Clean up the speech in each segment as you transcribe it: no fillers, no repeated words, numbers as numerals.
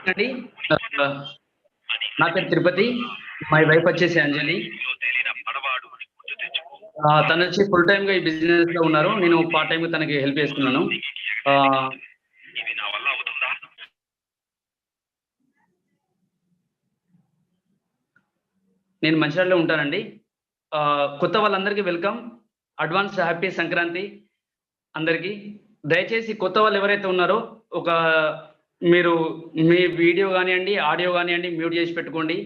అండి. నా పేరు తిరుపతి. మై వైఫ్ వచ్చేసి అంజలి. తనొచ్చి ఫుల్ టైమ్‌గా ఈ బిజినెస్‌లో ఉన్నారు. నేను పార్ట్ టైమ్‌గా తనకి హెల్ప్ చేస్తున్నాను. ఆహ్, నేను మంచిర్యాలలో ఉంటానండి. కొత్త వాళ్ళందరికీ వెల్కమ్. అడ్వాన్స్ హ్యాపీ సంక్రాంతి అందరికి. దయచేసి కొత్త వాళ్ళు ఎవరైతే ఉన్నారో ఒక మీరు మీ వీడియో గానియండి, ఆడియో గానియండి మ్యూట్ చేసి పెట్టుకోండి.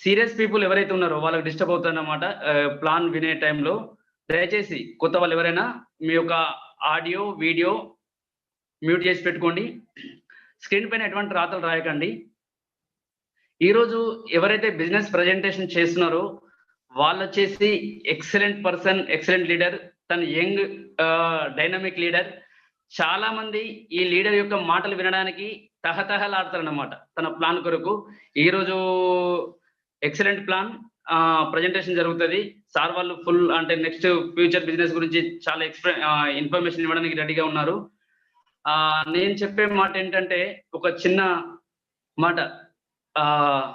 సీరియస్ పీపుల్ ఎవరైతే ఉన్నారో వాళ్ళకి డిస్టర్బ్ అవుతుందన్నమాట. ప్లాన్ వినే టైంలో. దయచేసి కొత్త వాళ్ళు ఎవరైనా మీ యొక్క ఆడియో, వీడియో మ్యూట్ చేసి పెట్టుకోండి. స్క్రీన్ పైన ఎటువంటి రాతలు రాయకండి. ఈరోజు ఎవరైతే బిజినెస్ ప్రజెంటేషన్ చేస్తున్నారో వాళ్ళొచ్చేసి ఎక్సలెంట్ పర్సన్, ఎక్సలెంట్ లీడర్. తను యంగ్ డైనమిక్ లీడర్. చాలా మంది ఈ లీడర్ యొక్క మాటలు వినడానికి తహతహలాడతారన్నమాట తన ప్లాన్ కొరకు. ఈరోజు ఎక్సలెంట్ ప్లాన్ ప్రజెంటేషన్ జరుగుతది. సార్ వాళ్ళు ఫుల్ అంటే నెక్స్ట్ ఫ్యూచర్ బిజినెస్ గురించి చాలా ఇన్ఫర్మేషన్ ఇవ్వడానికి రెడీగా ఉన్నారు. నేను చెప్పే మాట ఏంటంటే ఒక చిన్న మాట. ఆహ్,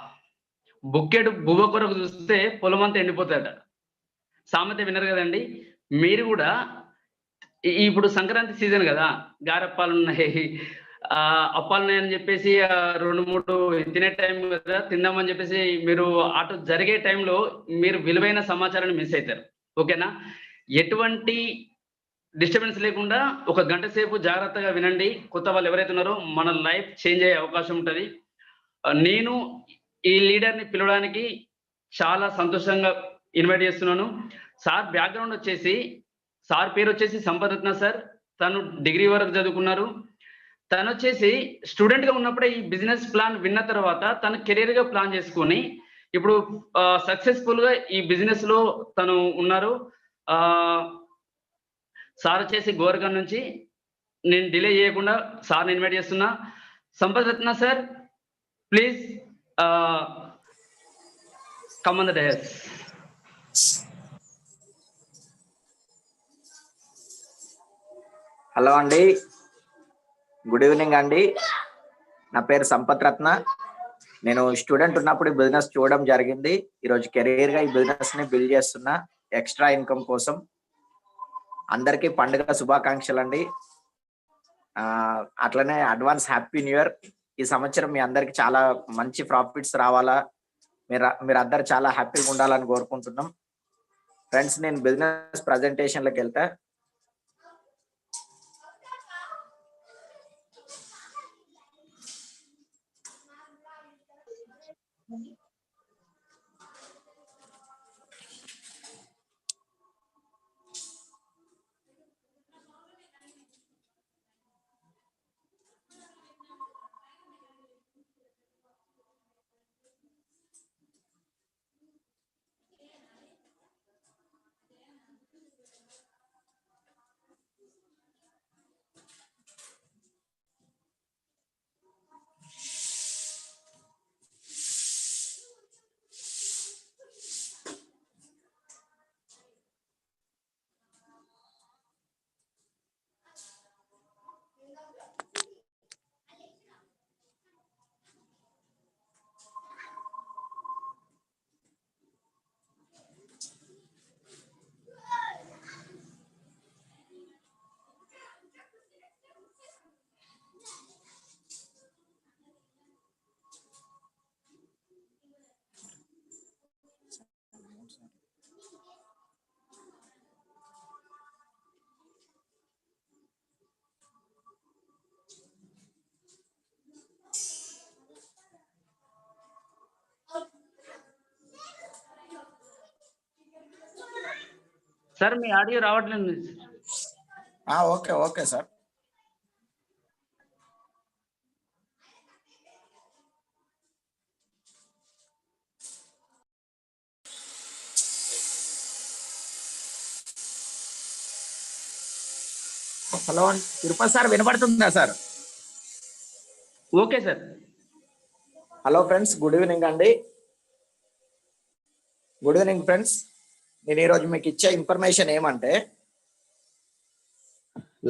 బుక్కెడు బువ్వ కొరకు చూస్తే పొలమంతా ఎండిపోతదట. సామెత వినరు గదండీ! మీరు గూడా ఇప్పుడు సంక్రాంతి సీజన్ గదా! గారెప్పాలున్నాయి. అప్పాలున్నాయని జెప్పేసి 2, 3 తినే టైం గదా! తిందామని జెప్పేసి మీరు అటు జరిగే టైంలో మీరు విలువైన సమాచారాన్ని మిస్ అయితారు. ఓకేనా? ఎటువంటి డిస్టర్బెన్స్ లేకుండా ఒక గంట సేపు జాగ్రత్తగా వినండి. కొత్త వాళ్ళు ఎవరైతే ఉన్నారో మన లైఫ్ చేంజ్ అయ్యే అవకాశం ఉంటది. నేను ఈ లీడర్‌ని పిలవడానికి చాలా సంతోషంగా ఇన్వైట్ చేస్తున్నాను. సార్ బ్యాక్‌గ్రౌండ్ వచ్చేసి సార్ పేరొచ్చేసి సంపదరత్న సార్. తను డిగ్రీ వరకు చదువుకున్నారు. తనొచ్చేసి స్టూడెంట్‌గా ఉన్నప్పుడే ఈ బిజినెస్ ప్లాన్ విన్న తర్వాత తను కెరియర్‌గా ప్లాన్ చేసుకొని ఇప్పుడు సక్సెస్‌ఫుల్‌గా ఈ బిజినెస్‌లో తను ఉన్నారు. ఆహ్, సార్ వచ్చేసి గోరఖం నుంచి. నేను డిలే చేయకుండా సార్‌ని ఇన్వైట్ చేస్తున్నా. సంపదరత్న సార్ ప్లీజ్ ఆహ్, come on the dais. Hello అండి, గుడ్ ఈవినింగ్ అండి. నా పేరు సంపత్ రత్న. నేను స్టూడెంట్ ఉన్నప్పుడు ఈ బిజినెస్ చూడడం జరిగింది. ఈరోజు కెరీర్గా ఈ బిజినెస్ని బిల్డ్ చేస్తున్నా ఎక్స్ట్రా ఇన్కమ్ కోసం. అందరికీ పండుగ శుభాకాంక్షలు అండి. అట్లనే అడ్వాన్స్ హ్యాపీ న్యూ ఇయర్. ఈ సంవత్సరం మీ అందరికి చాలా మంచి ప్రాఫిట్స్ రావాలా, మీరందరు చాలా హ్యాపీగా ఉండాలని కోరుకుంటున్నాం. ఫ్రెండ్స్, నేను బిజినెస్ ప్రజెంటేషన్లోకి వెళ్తా. సార్ మీ ఆడియో రావట్లేదు. Okay okay sir. Hello Tirupati sir, వినపడుతుందా sir? Okay sir. Hello friends, good evening అండి. Good evening friends. నేను ఈరోజు మీకు ఇచ్చే ఇన్ఫర్మేషన్ ఏమంటే,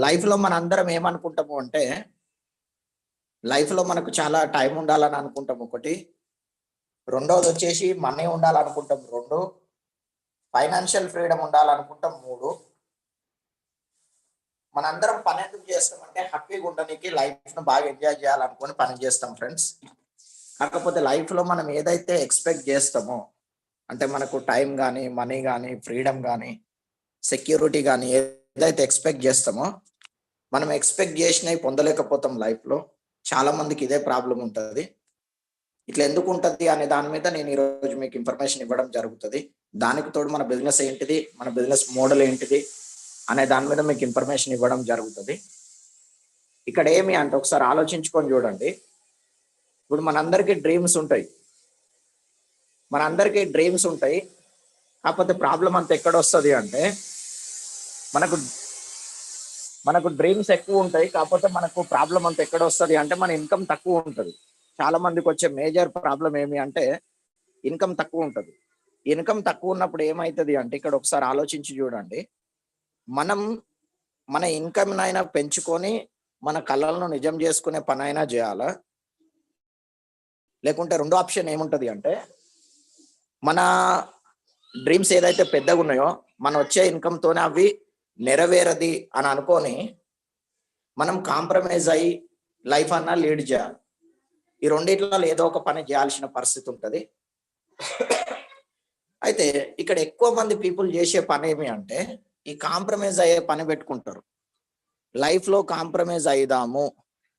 లైఫ్లో మన అందరం ఏమనుకుంటాము అంటే లైఫ్ లో మనకు చాలా టైం ఉండాలని అనుకుంటాం ఒకటి, రెండోది వచ్చేసి మనీ ఉండాలనుకుంటాం రెండు, ఫైనాన్షియల్ ఫ్రీడమ్ ఉండాలనుకుంటాం మూడు. మనందరం పని ఎందుకు చేస్తామంటే హ్యాపీగా ఉండడానికి, లైఫ్ ను బాగా ఎంజాయ్ చేయాలనుకుని పని చేస్తాం ఫ్రెండ్స్. కాకపోతే లైఫ్ లో మనం ఏదైతే ఎక్స్పెక్ట్ చేస్తామో, అంటే మనకు టైం కానీ, మనీ కానీ, ఫ్రీడమ్ కానీ, సెక్యూరిటీ కానీ ఏదైతే ఎక్స్పెక్ట్ చేస్తామో, మనం ఎక్స్పెక్ట్ చేసినవి పొందలేకపోతాం లైఫ్ లో. చాలా మందికి ఇదే ప్రాబ్లం ఉంటుంది. ఇట్లా ఎందుకు ఉంటుంది అనే దాని మీద నేను ఈరోజు మీకు ఇన్ఫర్మేషన్ ఇవ్వడం జరుగుతుంది. దానికి తోడు మన బిజినెస్ ఏంటిది, మన బిజినెస్ మోడల్ ఏంటిది అనే దాని మీద మీకు ఇన్ఫర్మేషన్ ఇవ్వడం జరుగుతుంది. ఇక్కడ ఏమి అంటే ఒకసారి ఆలోచించుకొని చూడండి. ఇప్పుడు మనందరికీ డ్రీమ్స్ ఉంటాయి, కాకపోతే ప్రాబ్లం అంతా ఎక్కడ వస్తుంది అంటే మనకు డ్రీమ్స్ ఎక్కువ ఉంటాయి, కాకపోతే మనకు ప్రాబ్లం అంతా ఎక్కడ వస్తుంది అంటే మన ఇన్కమ్ తక్కువ ఉంటుంది. చాలా మందికి వచ్చే మేజర్ ప్రాబ్లం ఏమి అంటే ఇన్కమ్ తక్కువ ఉంటుంది. ఇన్కమ్ తక్కువ ఉన్నప్పుడు ఏమవుతుంది అంటే ఇక్కడ ఒకసారి ఆలోచించి చూడండి. మన ఇన్కమ్ అయినా పెంచుకొని మన కళలను నిజం చేసుకునే పని అయినా చేయాలా, లేకుంటే రెండో ఆప్షన్ ఏముంటది అంటే మన డ్రీమ్స్ ఏదైతే పెద్దగా ఉన్నాయో మన వచ్చే ఇన్కమ్ తోనే అవి నెరవేరది అని అనుకొని మనం కాంప్రమైజ్ అయ్యి లైఫ్ అన్నా లీడ్ చేయాలి. ఈ రెండిట్లలో ఏదో ఒక పని చేయాల్సిన పరిస్థితి ఉంటుంది. అయితే ఇక్కడ ఎక్కువ మంది పీపుల్ చేసే పని ఏమి అంటే ఈ కాంప్రమైజ్ అయ్యే పని పెట్టుకుంటారు. లైఫ్ లో కాంప్రమైజ్ అయిదాము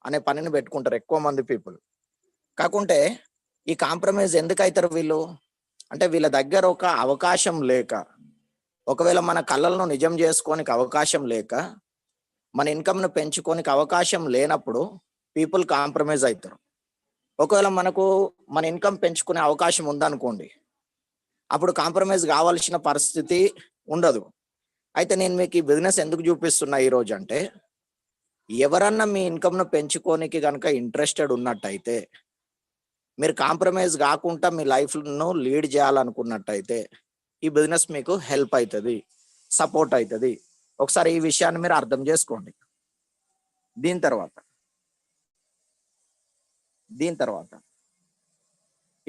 అనే పనిని పెట్టుకుంటారు ఎక్కువ మంది పీపుల్. కాకుంటే ఈ కాంప్రమైజ్ ఎందుకు అవుతారు వీళ్ళు అంటే వీళ్ళ దగ్గర ఒక అవకాశం లేక, ఒకవేళ మన కళలను నిజం చేసుకోనికి అవకాశం లేక, మన ఇన్కమ్ను పెంచుకోనికి అవకాశం లేనప్పుడు పీపుల్ కాంప్రమైజ్ అవుతారు. ఒకవేళ మన ఇన్కమ్ పెంచుకునే అవకాశం ఉందనుకోండి, అప్పుడు కాంప్రమైజ్ కావాల్సిన పరిస్థితి ఉండదు. అయితే నేను మీకు ఈ బిజినెస్ ఎందుకు చూపిస్తున్నా ఈరోజు అంటే, ఎవరన్నా మీ ఇన్కమ్ను పెంచుకోనికి కనుక ఇంట్రెస్టెడ్ ఉన్నట్టయితే, మీరు కాంప్రమైజ్ కాకుండా మీ లైఫ్ను లీడ్ చేయాలనుకున్నట్టయితే ఈ బిజినెస్ మీకు హెల్ప్ అవుతుంది, సపోర్ట్ అవుతుంది. ఒకసారి ఈ విషయాన్ని మీరు అర్థం చేసుకోండి. దీని తర్వాత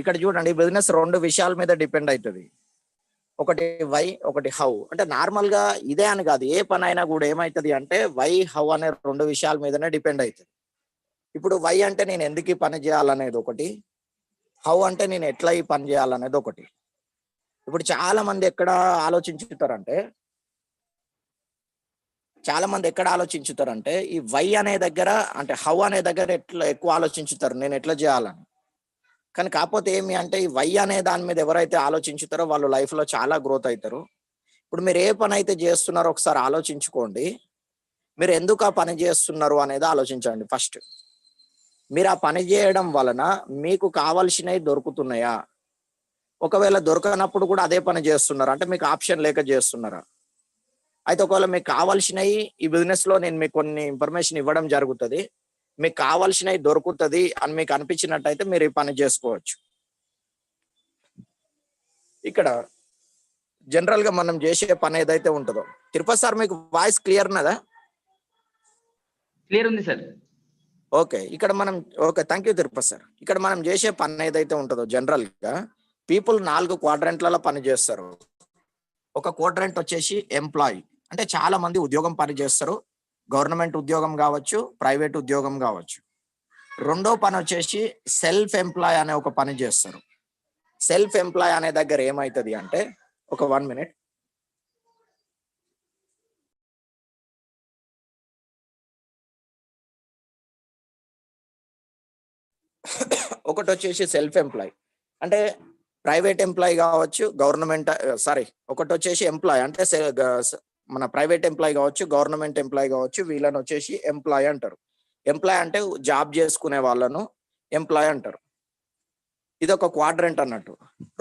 ఇక్కడ చూడండి, బిజినెస్ రెండు విషయాల మీద డిపెండ్ అవుతుంది. ఒకటి వై, ఒకటి హౌ. అంటే నార్మల్ గా ఇదే అని కాదు, ఏ పని అయినా కూడా ఏమవుతుంది అంటే వై, హౌ అనే రెండు విషయాల మీదనే డిపెండ్ అవుతుంది. ఇప్పుడు వై అంటే నేను ఎందుకు ఈ పని చేయాలనేది ఒకటి, హౌ అంటే నేను ఎట్లా ఈ పని చేయాలనేది ఒకటి. ఇప్పుడు చాలా మంది ఎక్కడ ఆలోచించుతారంటే ఈ వై అనే దగ్గర, అంటే హౌ అనే దగ్గర ఎట్లా ఎక్కువ ఆలోచించుతారు, నేను ఎట్లా చేయాలని. కానీ కాకపోతే ఏమి అంటే ఈ వై అనే దాని మీద ఎవరైతే ఆలోచించుతారో వాళ్ళు లైఫ్ లో చాలా గ్రోత్ అవుతారు. ఇప్పుడు మీరు ఏ పని అయితే చేస్తున్నారో ఒకసారి ఆలోచించుకోండి. మీరు ఎందుకు ఆ పని చేస్తున్నారు అనేది ఆలోచించండి. ఫస్ట్ మీరు ఆ పని చేయడం వలన మీకు కావాల్సినవి దొరుకుతున్నాయా? ఒకవేళ దొరకనప్పుడు కూడా అదే పని చేస్తున్నారు అంటే మీకు ఆప్షన్ లేక చేస్తున్నారా? అయితే ఒకవేళ మీకు కావాల్సినవి ఈ బిజినెస్ లో నేను మీకు కొన్ని ఇన్ఫర్మేషన్ ఇవ్వడం జరుగుతుంది, మీకు కావాల్సినవి దొరుకుతుంది అని మీకు అనిపించినట్టయితే మీరు ఈ పని చేసుకోవచ్చు. ఇక్కడ జనరల్ గా మనం చేసే పని ఏదైతే ఉంటుందో, తిరుపతి సార్ మీకు వాయిస్ క్లియర్ ఉన్నదా? క్లియర్ ఉంది sir. Okay, thank you Tirupati sir. ఇక్కడ మనం చేసే పని ఏదైతే ఉంటుందో జనరల్ గా పీపుల్ 4 క్వాడ్రంట్లలో పని చేస్తారు. ఒక క్వాడ్రంట్ వచ్చేసి ఎంప్లాయీ, అంటే చాలా మంది ఉద్యోగం పని చేస్తారు, గవర్నమెంట్ ఉద్యోగం కావచ్చు, ప్రైవేట్ ఉద్యోగం కావచ్చు. రెండో పని వచ్చేసి సెల్ఫ్ ఎంప్లాయ్ అనే ఒక పని చేస్తారు. సెల్ఫ్ ఎంప్లాయ్ అనే దగ్గర ఏమవుతుంది అంటే, ఒక 1 minute. ఒకటి వచ్చేసి సెల్ఫ్ ఎంప్లాయ్ అంటే ప్రైవేట్ ఎంప్లాయ్ కావచ్చు, ఒకటి వచ్చేసి ఎంప్లాయ్ అంటే మన ప్రైవేట్ ఎంప్లాయ్ కావచ్చు, గవర్నమెంట్ ఎంప్లాయ్ కావచ్చు, వీళ్ళని వచ్చేసి ఎంప్లాయ్ అంటారు. ఎంప్లాయ్ అంటే జాబ్ చేసుకునే వాళ్ళను ఎంప్లాయ్ అంటారు. ఇది ఒక క్వాడ్రంట్ అన్నట్టు.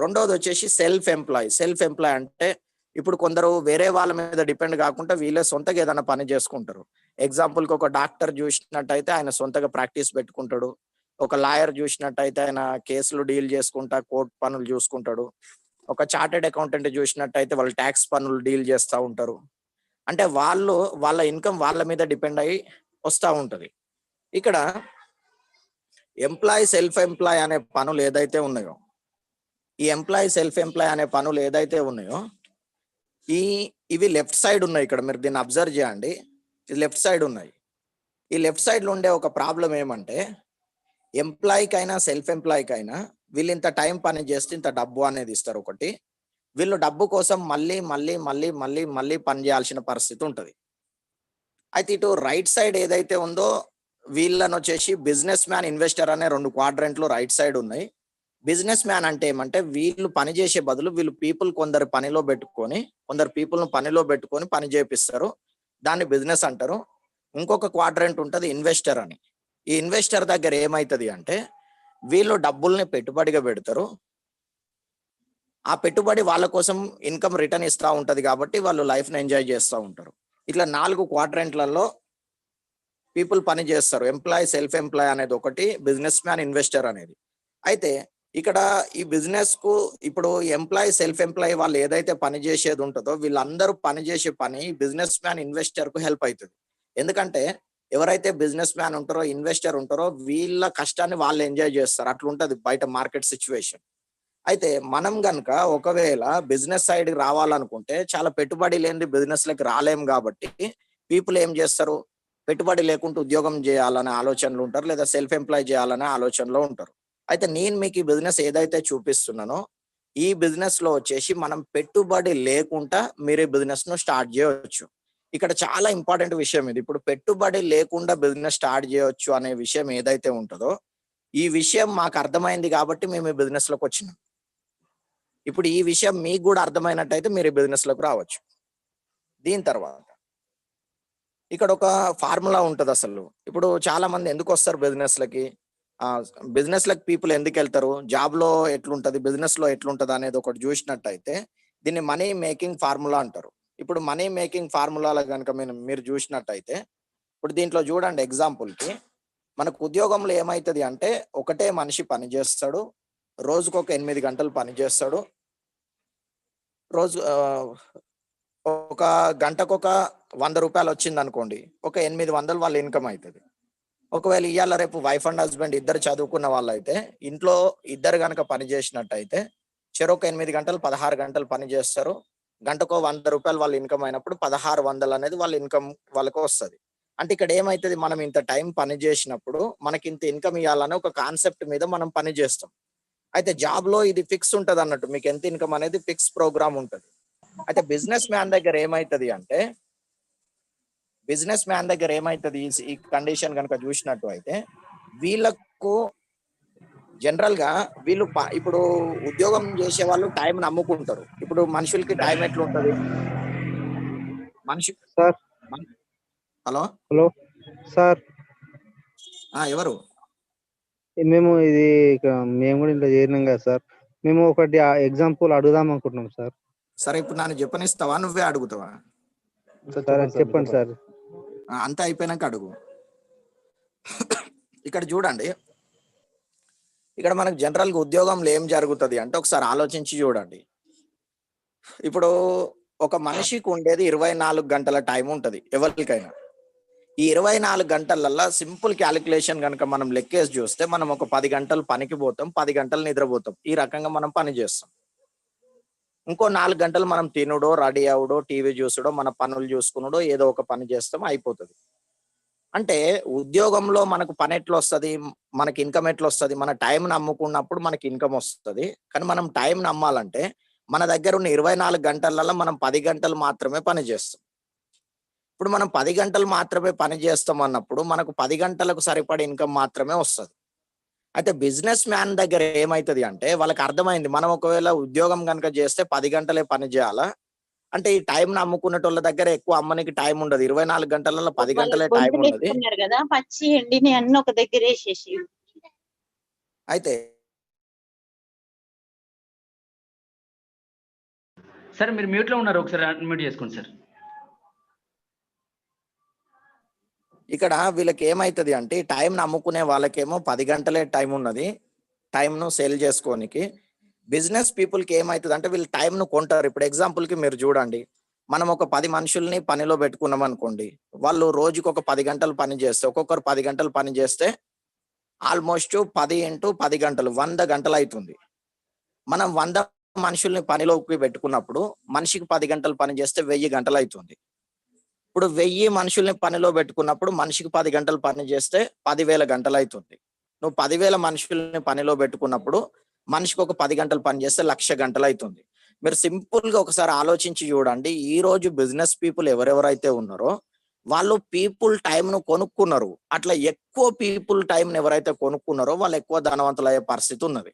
రెండోది వచ్చేసి సెల్ఫ్ ఎంప్లాయ్ అంటే ఇప్పుడు కొందరు వేరే వాళ్ళ మీద డిపెండ్ కాకుండా వీళ్ళే సొంతగా ఏదైనా పని చేసుకుంటారు. ఎగ్జాంపుల్కి ఒక డాక్టర్ చూసినట్టయితే ఆయన సొంతగా ప్రాక్టీస్ పెట్టుకుంటాడు. ఒక లాయర్ చూసినట్టయితే ఆయన కేసులు డీల్ చేసుకుంటా కోర్టు పనులు చూసుకుంటాడు. ఒక చార్టెడ్ అకౌంటెంట్ చూసినట్టయితే వాళ్ళు ట్యాక్స్ పనులు డీల్ చేస్తూ ఉంటారు. అంటే వాళ్ళ ఇన్కమ్ వాళ్ళ మీద డిపెండ్ అయ్యి వస్తూ ఉంటుంది. ఇక్కడ ఎంప్లాయీ సెల్ఫ్ ఎంప్లాయ్ అనే పనులు ఏదైతే ఉన్నాయో, ఈ ఎంప్లాయీ సెల్ఫ్ ఎంప్లాయ్ అనే పనులు ఏదైతే ఉన్నాయో ఇవి లెఫ్ట్ సైడ్ ఉన్నాయి. ఇక్కడ మీరు దీన్ని అబ్జర్వ్ చేయండి, ఇది లెఫ్ట్ సైడ్ ఉన్నాయి. ఈ లెఫ్ట్ సైడ్ లో ఉండే ఒక ప్రాబ్లం ఏమంటే, ఎంప్లాయీకైనా సెల్ఫ్ ఎంప్లాయీకైనా వీళ్ళు ఇంత టైం పని చేస్తే ఇంత డబ్బు అనేది ఇస్తారు ఒకటి. వీళ్ళు డబ్బు కోసం మళ్ళీ మళ్ళీ మళ్ళీ మళ్ళీ మళ్ళీ పని చేయాల్సిన పరిస్థితి ఉంటుంది. అయితే ఇటు రైట్ సైడ్ ఏదైతే ఉందో వీళ్ళని వచ్చేసి బిజినెస్ మ్యాన్, ఇన్వెస్టర్ అనే 2 క్వాడ్రంట్లు రైట్ సైడ్ ఉన్నాయి. బిజినెస్ మ్యాన్ అంటే ఏమంటే, వీళ్ళు పని చేసే బదులు వీళ్ళు కొందరు పీపుల్ను పనిలో పెట్టుకొని పని చేపిస్తారు, దాన్ని బిజినెస్ అంటారు. ఇంకొక క్వాడ్రంట్ ఉంటుంది ఇన్వెస్టర్ అని. ఈ ఇన్వెస్టర్ దగ్గర ఏమైతుంది అంటే, వీళ్ళు డబ్బుల్ని పెట్టుబడిగా పెడతారు, ఆ పెట్టుబడి వాళ్ళ కోసం ఇన్కమ్ రిటర్న్ ఇస్తూ ఉంటది కాబట్టి వాళ్ళు లైఫ్ని ఎంజాయ్ చేస్తూ ఉంటారు. ఇట్లా 4 క్వాడ్రంట్లలో పీపుల్ పని చేస్తారు. ఎంప్లాయీ, సెల్ఫ్ ఎంప్లాయ్ అనేది ఒకటి, బిజినెస్ మ్యాన్, ఇన్వెస్టర్ అనేది. అయితే ఇక్కడ ఈ బిజినెస్ కు ఇప్పుడు ఎంప్లాయీ, సెల్ఫ్ ఎంప్లాయీ వాళ్ళు ఏదైతే పని చేసేది ఉంటుందో వీళ్ళందరూ పని చేసే పని బిజినెస్ మ్యాన్, ఇన్వెస్టర్ కు హెల్ప్ అవుతుంది. ఎందుకంటే ఎవరైతే బిజినెస్ మ్యాన్ ఉంటారో, ఇన్వెస్టర్ ఉంటారో వీళ్ళ కష్టాన్ని వాళ్ళు ఎంజాయ్ చేస్తారు. అట్లుంటది బయట మార్కెట్ సిచ్యువేషన్. అయితే మనం గనక ఒకవేళ బిజినెస్ సైడ్ రావాలనుకుంటే చాలా పెట్టుబడి లేని బిజినెస్ లకి రాలేం కాబట్టి పీపుల్ ఏం చేస్తారు, పెట్టుబడి లేకుండా ఉద్యోగం చేయాలనే ఆలోచనలు ఉంటారు, లేదా సెల్ఫ్ ఎంప్లాయ్ చేయాలనే ఆలోచనలో ఉంటారు. అయితే నేను మీకు ఈ బిజినెస్ ఏదైతే చూపిస్తున్నానో ఈ బిజినెస్ లో వచ్చేసి మనం పెట్టుబడి లేకుండా మీరు ఈ బిజినెస్ ను స్టార్ట్ చేయవచ్చు. ఇక్కడ చాలా ఇంపార్టెంట్ విషయం ఇది. ఇప్పుడు పెట్టుబడి లేకుండా బిజినెస్ స్టార్ట్ చేయవచ్చు అనే విషయం ఏదైతే ఉంటుందో ఈ విషయం మాకు అర్థమైంది కాబట్టి మేము ఈ బిజినెస్ లోకి వచ్చినాం. ఇప్పుడు ఈ విషయం మీకు కూడా అర్థమైనట్టయితే మీరు ఈ బిజినెస్ లోకి రావచ్చు. దీని తర్వాత ఇక్కడ ఒక ఫార్ములా ఉంటుంది. అసలు ఇప్పుడు చాలా మంది ఎందుకు వస్తారు బిజినెస్ లకి పీపుల్ ఎందుకు వెళ్తారు, జాబ్ లో ఎట్లుంటది, బిజినెస్ లో ఎట్లుంటది అనేది ఒకటి చూసినట్టయితే దీన్ని మనీ మేకింగ్ ఫార్ములా అంటారు. ఇప్పుడు మనీ మేకింగ్ ఫార్ములాలో కనుక మీరు చూసినట్టయితే ఇప్పుడు దీంట్లో చూడండి, ఎగ్జాంపుల్ కి మనకు ఉద్యోగంలో ఏమైతుంది అంటే ఒకటే మనిషి పని చేస్తాడు, రోజుకు ఒక 8 గంటలు పని చేస్తాడు, రోజు ఒక గంటకు ఒక 100 రూపాయలు వచ్చింది అనుకోండి, ఒక 800 వాళ్ళ ఇన్కమ్ అవుతుంది. ఒకవేళ ఇవాళ రేపు వైఫ్ అండ్ హస్బెండ్ ఇద్దరు చదువుకున్న వాళ్ళు అయితే ఇంట్లో ఇద్దరు కనుక పని చేసినట్టయితే చెరొక 8 గంటలు 16 గంటలు పని చేస్తారు, గంటకో 100 రూపాయలు వాళ్ళ ఇన్కమ్ అయినప్పుడు 1600 అనేది వాళ్ళ ఇన్కమ్ వాళ్ళకు వస్తుంది. అంటే ఇక్కడ ఏమైతుంది, మనం ఇంత టైం పని చేసినప్పుడు మనకి ఇంత ఇన్కమ్ ఇవ్వాలనే ఒక కాన్సెప్ట్ మీద మనం పని చేస్తాం. అయితే జాబ్ లో ఇది ఫిక్స్ ఉంటది అన్నట్టు, మీకు ఎంత ఇన్కమ్ అనేది ఫిక్స్ ప్రోగ్రామ్ ఉంటది. అయితే బిజినెస్ మ్యాన్ దగ్గర ఏమైతుంది అంటే, ఈ కండిషన్ కనుక చూసినట్టు అయితే వీళ్ళకు జనరల్ గా ఇప్పుడు ఉద్యోగం చేసే వాళ్ళు టైం నమ్ముకుంటారు. ఇప్పుడు మనుషులకి టైం ఎట్లుంటది, మనిషి సార్ హలో హలో సార్, ఎవరు మేము కూడా ఇంట్లో చేరినాం కదా సార్. మేము ఒకటి ఎగ్జాంపుల్ అడుగుదాం అనుకుంటున్నాం సార్. సరే, ఇప్పుడు నన్ను చెప్పనిస్తావా, నువ్వే అడుగుతావా? సరే చెప్పండి సార్. అంతా అయిపోయినాక అడుగు. ఇక్కడ చూడండి, ఇక్కడ మనకు జనరల్ గా ఉద్యోగంలో ఏం జరుగుతుంది అంటే ఒకసారి ఆలోచించి చూడండి. ఇప్పుడు ఒక మనిషికి ఉండేది 24 గంటల టైం ఉంటది ఎవరికైనా. ఈ 24 గంటలల్లో సింపుల్ క్యాలిక్యులేషన్ కనుక మనం లెక్కేసి చూస్తే మనం ఒక 10 గంటలు పనికి పోతాం, 10 గంటలు నిద్రపోతాం. ఈ రకంగా మనం పని చేస్తాం. ఇంకో 4 గంటలు మనం తినుడో, రెడీ అవుడో, టీవీ చూసుడో, మన పనులు చూసుకున్నాడో ఏదో ఒక పని చేస్తాం, అయిపోతుంది. అంటే ఉద్యోగంలో మనకు పని ఎట్లా వస్తుంది, మనకి ఇన్కమ్ ఎట్లా వస్తుంది, మన టైం నమ్ముకున్నప్పుడు మనకి ఇన్కమ్ వస్తుంది. కానీ మనం టైం నమ్మాలంటే మన దగ్గర ఉన్న 24 గంటలలో మనం 10 గంటలు మాత్రమే పని చేస్తాం. ఇప్పుడు మనం 10 గంటలు మాత్రమే పని చేస్తాం అన్నప్పుడు మనకు 10 గంటలకు సరిపడే ఇన్కమ్ మాత్రమే వస్తుంది. అయితే బిజినెస్ మ్యాన్ దగ్గర ఏమైతుంది అంటే వాళ్ళకి అర్థమైంది, మనం ఒకవేళ ఉద్యోగం కనుక చేస్తే 10 గంటలే పని చేయాలా, అంటే ఈ టైం నమ్ముకునేటోళ్ళ దగ్గర ఎక్కువ అమ్మనికి టైం ఉండదు. 24 గంటలలో 10 గంటలే టైం ఉన్నది కదా, పచ్చి ఎండిని అన్ని ఒక దగ్గర వేసేసి. అయితే సార్ మీరు మ్యూట్ లో ఉన్నారు, ఒకసారి అన్మ్యూట్ చేసుకోండి సార్. ఇక్కడ వీళ్ళకి ఏమైతుంది అంటే టైం నమ్ముకునే వాళ్ళకేమో 10 గంటలే టైం ఉన్నది, టైంను సేల్ చేసుకోనికి. బిజినెస్ పీపుల్కి ఏమవుతుంది అంటే వీళ్ళు టైంను కొంటారు. ఇప్పుడు ఎగ్జాంపుల్కి మీరు చూడండి, మనం ఒక 10 మనుషుల్ని పనిలో పెట్టుకున్నాం అనుకోండి, వాళ్ళు రోజుకి ఒక 10 గంటలు పని చేస్తే, ఒక్కొక్కరు 10 గంటలు పని చేస్తే ఆల్మోస్ట్ 10 × 10 గంటలు 100 గంటలు అవుతుంది. మనం 100 మనుషుల్ని పనిలోకి పెట్టుకున్నప్పుడు మనిషికి 10 గంటలు పని చేస్తే 1000 గంటలు అవుతుంది. ఇప్పుడు 1000 మనుషుల్ని పనిలో పెట్టుకున్నప్పుడు మనిషికి 10 గంటలు పని చేస్తే 10,000 గంటలు అవుతుంది. నువ్వు 10,000 మనుషుల్ని పనిలో పెట్టుకున్నప్పుడు మనిషికి ఒక 10 గంటలు పని చేస్తే 1,00,000 గంటలు అవుతుంది. మీరు సింపుల్ గా ఒకసారి ఆలోచించి చూడండి. ఈ రోజు బిజినెస్ పీపుల్ ఎవరెవరైతే ఉన్నారో వాళ్ళు పీపుల్ టైం ను కొనుక్కున్నారు. అట్లా ఎక్కువ పీపుల్ టైం ఎవరైతే కొనుక్కున్నారో వాళ్ళు ఎక్కువ ధనవంతులు అయ్యే పరిస్థితి ఉన్నది.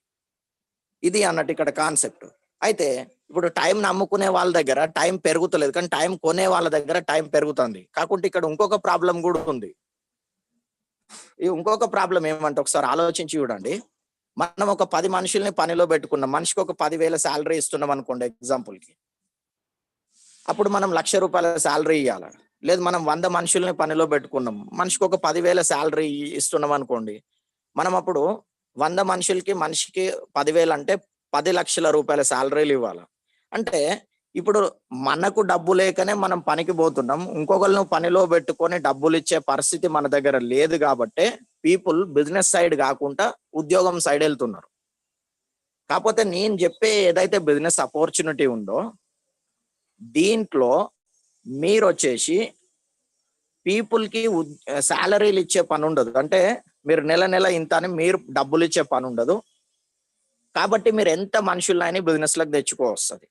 ఇది అన్నట్టు ఇక్కడ కాన్సెప్ట్. అయితే ఇప్పుడు టైం నమ్ముకునే వాళ్ళ దగ్గర టైం పెరుగుతలేదు, కానీ టైం కొనే వాళ్ళ దగ్గర టైం పెరుగుతుంది. కాకుంటే ఇక్కడ ఇంకొక ప్రాబ్లం కూడా ఉంది. ఈ ఇంకొక ప్రాబ్లం ఏమంటే ఒకసారి ఆలోచించి చూడండి. మనం ఒక 10 మనుషుల్ని పనిలో పెట్టుకున్నాం, మనిషికి ఒక 10,000 శాలరీ ఇస్తున్నాం అనుకోండి ఎగ్జాంపుల్ కి. అప్పుడు మనం 1,00,000 రూపాయల శాలరీ ఇవ్వాలి. లేదు మనం 100 మనుషుల్ని పనిలో పెట్టుకున్నాం, మనిషికి ఒక 10,000 శాలరీ ఇస్తున్నాం అనుకోండి. మనం అప్పుడు 100 మనుషులకి మనిషికి 10,000 అంటే 10 లక్షల రూపాయల శాలరీలు ఇవ్వాలి. అంటే ఇప్పుడు మనకు డబ్బు లేకనే మనం పనికి పోతున్నాం, ఇంకొకరిని పనిలో పెట్టుకొని డబ్బులు ఇచ్చే పరిస్థితి మన దగ్గర లేదు. కాబట్టి పీపుల్ బిజినెస్ సైడ్ కాకుండా ఉద్యోగం సైడ్ వెళ్తున్నారు. కాకపోతే నేను చెప్పే ఏదైతే బిజినెస్ ఆపర్చునిటీ ఉందో దీంట్లో మీరు వచ్చేసి పీపుల్ కి శాలరీలు ఇచ్చే పని ఉండదు. అంటే మీరు నెల నెల ఇంత అని మీరు డబ్బులు ఇచ్చే పని ఉండదు. కాబట్టి మీరు ఎంత మనుషులైనా బిజినెస్ లకు తెచ్చుకోవస్తుంది.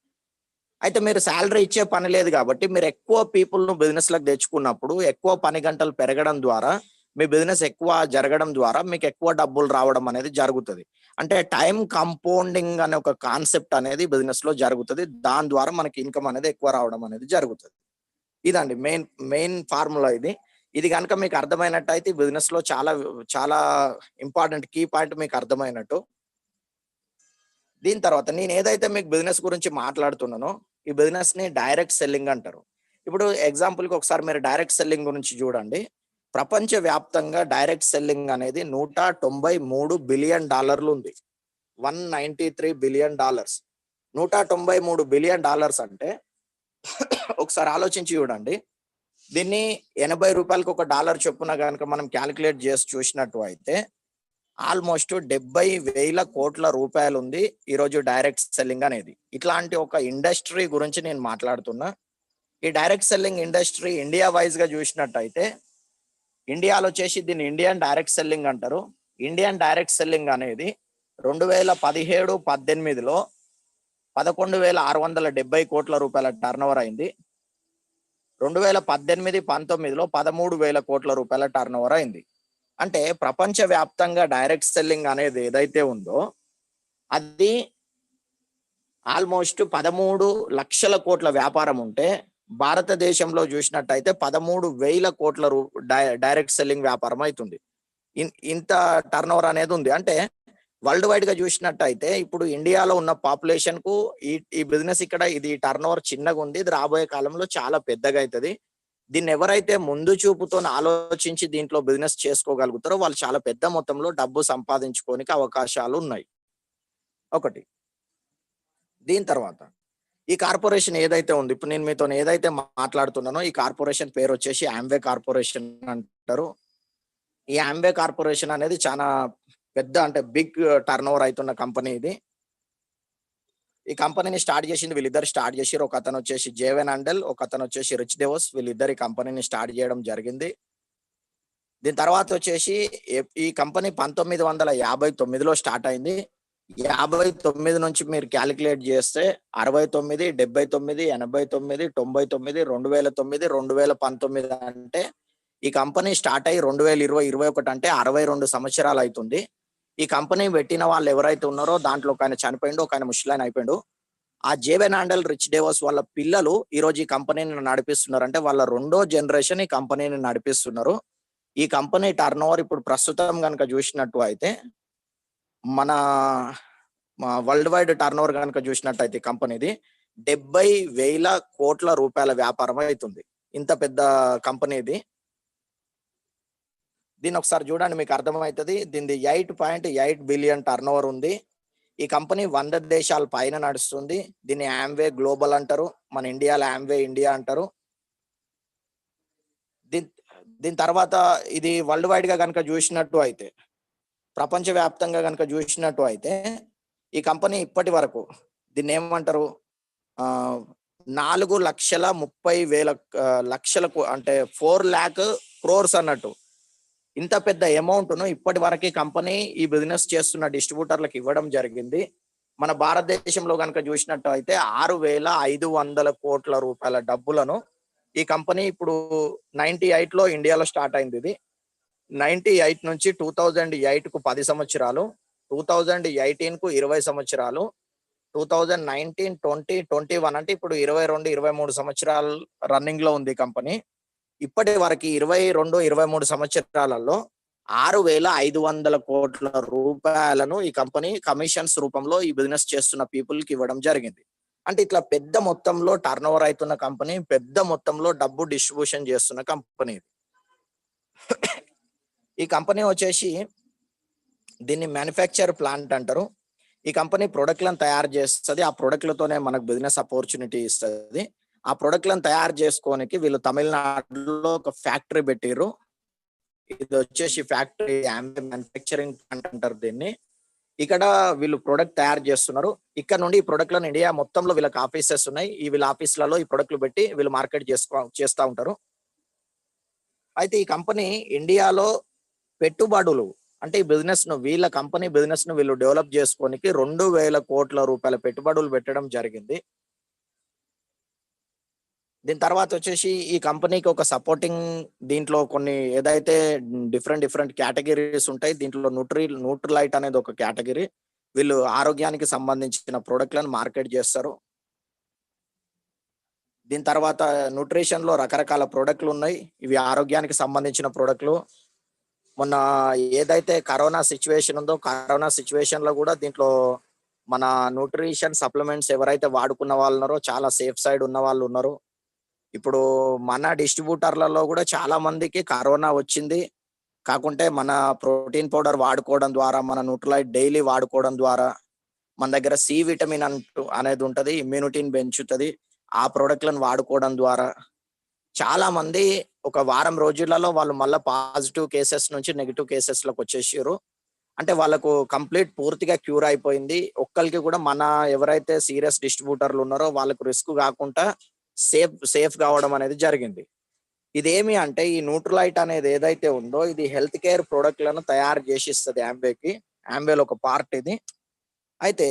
అయితే మీరు శాలరీ ఇచ్చే పని లేదు కాబట్టి మీరు ఎక్కువ పీపుల్ ను బిజినెస్ లకు తెచ్చుకున్నప్పుడు ఎక్కువ పని గంటలు పెరగడం ద్వారా మీ బిజినెస్ ఎక్కువ జరగడం ద్వారా మీకు ఎక్కువ డబ్బులు రావడం అనేది జరుగుతుంది. అంటే టైం కంపౌండింగ్ అనే ఒక కాన్సెప్ట్ అనేది బిజినెస్ లో జరుగుతుంది. దాని ద్వారా మనకి ఇన్కమ్ అనేది ఎక్కువ రావడం అనేది జరుగుతుంది. ఇదండి మెయిన్ ఫార్ములా ఇది. ఇది కనుక మీకు అర్థమైనట్టయితే బిజినెస్ లో చాలా చాలా ఇంపార్టెంట్ కీ పాయింట్ మీకు అర్థమైనట్టు. దీని తర్వాత నేను ఏదైతే మీకు బిజినెస్ గురించి మాట్లాడుతున్నానో ఈ బిజినెస్ ని డైరెక్ట్ సెల్లింగ్ అంటారు. ఇప్పుడు ఎగ్జాంపుల్ కి ఒకసారి మీరు డైరెక్ట్ సెల్లింగ్ గురించి చూడండి. ప్రపంచ వ్యాప్తంగా డైరెక్ట్ సెల్లింగ్ అనేది $193 బిలియన్ ఉంది. $193 బిలియన్. $193 బిలియన్ అంటే ఒకసారి ఆలోచించి చూడండి. దీన్ని 80 రూపాయలకు ఒక డాలర్ చొప్పున కనుక మనం క్యాలిక్యులేట్ చేసి చూసినట్టు అయితే ఆల్మోస్ట్ 70,000 కోట్ల రూపాయలు ఉంది ఈరోజు డైరెక్ట్ సెల్లింగ్ అనేది. ఇట్లాంటి ఒక ఇండస్ట్రీ గురించి నేను మాట్లాడుతున్నా. ఈ direct selling industry India wise గా చూసినట్టయితే ఇండియాలో వచ్చేసి దీన్ని ఇండియన్ డైరెక్ట్ సెల్లింగ్ అంటారు. ఇండియన్ డైరెక్ట్ సెల్లింగ్ అనేది 2017-18లో 11,670 కోట్ల రూపాయల టర్న్ ఓవర్ అయింది. 2018-19లో 13,000 కోట్ల రూపాయల టర్న్ ఓవర్ అయింది. అంటే ప్రపంచ వ్యాప్తంగా డైరెక్ట్ సెల్లింగ్ అనేది ఏదైతే ఉందో అది ఆల్మోస్ట్ 13 లక్షల కోట్ల వ్యాపారం ఉంటే భారతదేశంలో చూసినట్టయితే 13,000 కోట్ల డైరెక్ట్ సెల్లింగ్ వ్యాపారం అవుతుంది. ఇంత టర్న్ ఓవర్ అనేది ఉంది. అంటే వరల్డ్ వైడ్ గా చూసినట్టయితే ఇప్పుడు ఇండియాలో ఉన్న పాపులేషన్ కు ఈ బిజినెస్ ఇక్కడ ఇది టర్న్ ఓవర్ చిన్నగా ఉంది. ఇది రాబోయే కాలంలో చాలా పెద్దగా అవుతుంది. దీన్ని ఎవరైతే ముందు చూపుతో ఆలోచించి దీంట్లో బిజినెస్ చేసుకోగలుగుతారో వాళ్ళు చాలా పెద్ద మొత్తంలో డబ్బు సంపాదించుకోనికి అవకాశాలు ఉన్నాయి. ఒకటి. దీని తర్వాత ఈ కార్పొరేషన్ ఏదైతే ఉంది, ఇప్పుడు నేను మీతో ఏదైతే మాట్లాడుతున్నానో ఈ కార్పొరేషన్ పేరు వచ్చేసి ఆమ్వే కార్పొరేషన్ అంటారు. ఈ ఆమ్వే కార్పొరేషన్ అనేది చాలా పెద్ద అంటే బిగ్ టర్న్ ఓవర్ అవుతున్న కంపెనీ ఇది. ఈ కంపెనీని స్టార్ట్ చేసింది వీళ్ళిద్దరు స్టార్ట్ చేసారు. ఒక అతను వచ్చేసి జేవెన్ అండెల్, ఒక అతను వచ్చేసి రిచ్ డెవోస్. వీళ్ళిద్దరు ఈ కంపెనీని స్టార్ట్ చేయడం జరిగింది. దీని తర్వాత వచ్చేసి ఈ కంపెనీ 1959లో స్టార్ట్ అయింది. 59 నుంచి మీరు క్యాలిక్యులేట్ చేస్తే 69, 79, 89, 99, 2009, 2019 అంటే ఈ కంపెనీ స్టార్ట్ అయ్యి 2020-21 అంటే 62 సంవత్సరాలు అవుతుంది. ఈ కంపెనీ పెట్టిన వాళ్ళు ఎవరైతే ఉన్నారో దాంట్లో ఒక ఆయన చనిపోయిండు, ఒక ఆయన ముసలాయన అయిపోయిండు. ఆ జేవెన్ ఆండెల్, రిచ్ డేవోస్ వాళ్ళ పిల్లలు ఈ రోజు ఈ కంపెనీని నడిపిస్తున్నారు. అంటే వాళ్ళ 2వ జనరేషన్ ఈ కంపెనీని నడిపిస్తున్నారు. ఈ కంపెనీ టర్న్ ఓవర్ ఇప్పుడు ప్రస్తుతం కనుక చూసినట్టు అయితే మన వరల్డ్ వైడ్ టర్న్ ఓవర్ కనుక చూసినట్టయితే కంపెనీది 70,000 కోట్ల రూపాయల వ్యాపారం అవుతుంది. ఇంత పెద్ద కంపెనీది. దీన్ని ఒకసారి చూడండి మీకు అర్థమవుతుంది. దీనిది 8.8 బిలియన్ టర్న్ ఓవర్ ఉంది. ఈ కంపెనీ 100 దేశాల పైన నడుస్తుంది. దీన్ని ఆమ్వే గ్లోబల్ అంటారు. మన ఇండియాలో ఆమ్వే ఇండియా అంటారు. దీని తర్వాత ఇది వరల్డ్ వైడ్ గా కనుక చూసినట్టు అయితే ప్రపంచవ్యాప్తంగా కనుక చూసినట్టు అయితే ఈ కంపెనీ ఇప్పటి వరకు దీన్ని ఏమంటారు 4,30,000 అంటే 4 lakh crores అన్నట్టు. ఇంత పెద్ద అమౌంట్ను ఇప్పటి వరకు కంపెనీ ఈ బిజినెస్ చేస్తున్న డిస్ట్రిబ్యూటర్లకు ఇవ్వడం జరిగింది. మన భారతదేశంలో కనుక చూసినట్టు అయితే 6,500 కోట్ల రూపాయల డబ్బులను ఈ కంపెనీ ఇప్పుడు 98లో ఇండియాలో స్టార్ట్ అయింది. ఇది 98 నుంచి 2008కు 10 సంవత్సరాలు, 2018కు 20 సంవత్సరాలు, 2019, 20, 21 అంటే ఇప్పుడు 22, 23 సంవత్సరాలు రన్నింగ్ లో ఉంది కంపెనీ. ఇప్పటి వరకు 22, 23 సంవత్సరాలలో 6,500 కోట్ల రూపాయలను ఈ కంపెనీ కమిషన్స్ రూపంలో ఈ బిజినెస్ చేస్తున్న పీపుల్ కి ఇవ్వడం జరిగింది. అంటే ఇట్లా పెద్ద మొత్తంలో టర్న్ ఓవర్ అవుతున్న కంపెనీ, పెద్ద మొత్తంలో డబ్బు డిస్ట్రిబ్యూషన్ చేస్తున్న కంపెనీ. ఈ కంపెనీ వచ్చేసి దీన్ని మ్యానుఫ్యాక్చర్ ప్లాంట్ అంటారు. ఈ కంపెనీ ప్రొడక్ట్లను తయారు చేస్తుంది. ఆ ప్రొడక్ట్లతోనే మనకు బిజినెస్ ఆపర్చునిటీ ఇస్తుంది. ఆ ప్రొడక్ట్లను తయారు చేసుకోనికి వీళ్ళు తమిళనాడులో ఒక ఫ్యాక్టరీ పెట్టిర్రు. ఇది వచ్చేసి ఫ్యాక్టరీ మ్యానుఫ్యాక్చరింగ్ ప్లాంట్ అంటారు దీన్ని. ఇక్కడ వీళ్ళు ప్రొడక్ట్ తయారు చేస్తున్నారు. ఇక్కడ నుండి ఈ ప్రొడక్ట్లను ఇండియా మొత్తంలో వీళ్ళకి ఆఫీసెస్ ఉన్నాయి. ఈ వీళ్ళ ఆఫీసులలో ఈ ప్రొడక్ట్లు పెట్టి వీళ్ళు మార్కెట్ చేస్తూ ఉంటారు. అయితే ఈ కంపెనీ ఇండియాలో పెట్టుబడులు అంటే ఈ బిజినెస్ ను వీళ్ళ కంపెనీ బిజినెస్ ను వీళ్ళు డెవలప్ చేసుకోనికి 2,000 కోట్ల రూపాయల పెట్టుబడులు పెట్టడం జరిగింది. దీని తర్వాత వచ్చేసి ఈ కంపెనీకి ఒక సపోర్టింగ్ దీంట్లో కొన్ని ఏదైతే డిఫరెంట్ కేటగిరీస్ ఉంటాయి. దీంట్లో న్యూట్రిలైట్ అనేది ఒక కేటగిరీ. వీళ్ళు ఆరోగ్యానికి సంబంధించిన ప్రోడక్ట్లను మార్కెట్ చేస్తారు. దీని తర్వాత న్యూట్రిషన్ లో రకరకాల ప్రోడక్ట్లు ఉన్నాయి. ఇవి ఆరోగ్యానికి సంబంధించిన ప్రోడక్ట్లు. మొన్న ఏదైతే కరోనా సిచ్యువేషన్ ఉందో కరోనా సిచ్యువేషన్ లో కూడా దీంట్లో మన న్యూట్రిషన్ సప్లిమెంట్స్ ఎవరైతే వాడుకున్న వాళ్ళు ఉన్నారో చాలా సేఫ్ సైడ్ ఉన్న వాళ్ళు ఉన్నారు. ఇప్పుడు మన డిస్ట్రిబ్యూటర్లలో కూడా చాలా మందికి కరోనా వచ్చింది. కాకుంటే మన ప్రోటీన్ పౌడర్ వాడుకోవడం ద్వారా, మన న్యూట్రిలైట్ డైలీ వాడుకోవడం ద్వారా, మన దగ్గర సి విటమిన్ అనేది ఉంటది, ఇమ్యూనిటీని పెంచుతుంది. ఆ ప్రోడక్ట్లను వాడుకోవడం ద్వారా చాలా మంది ఒక వారం రోజులలో వాళ్ళు మళ్ళీ పాజిటివ్ కేసెస్ నుంచి నెగిటివ్ కేసెస్ లకు వచ్చేసారు. అంటే వాళ్ళకు కంప్లీట్ పూర్తిగా క్యూర్ అయిపోయింది. ఒక్కరికి కూడా మన ఎవరైతే సీరియస్ డిస్ట్రిబ్యూటర్లు ఉన్నారో వాళ్ళకు రిస్క్ కాకుండా సేఫ్ కావడం అనేది జరిగింది. ఇదేమి అంటే ఈ న్యూట్రిలైట్ అనేది ఏదైతే ఉందో ఇది హెల్త్ కేర్ ప్రొడక్ట్లను తయారు చేసి ఇస్తుంది యాంబేకి. యాంబేలో ఒక పార్ట్ ఇది. అయితే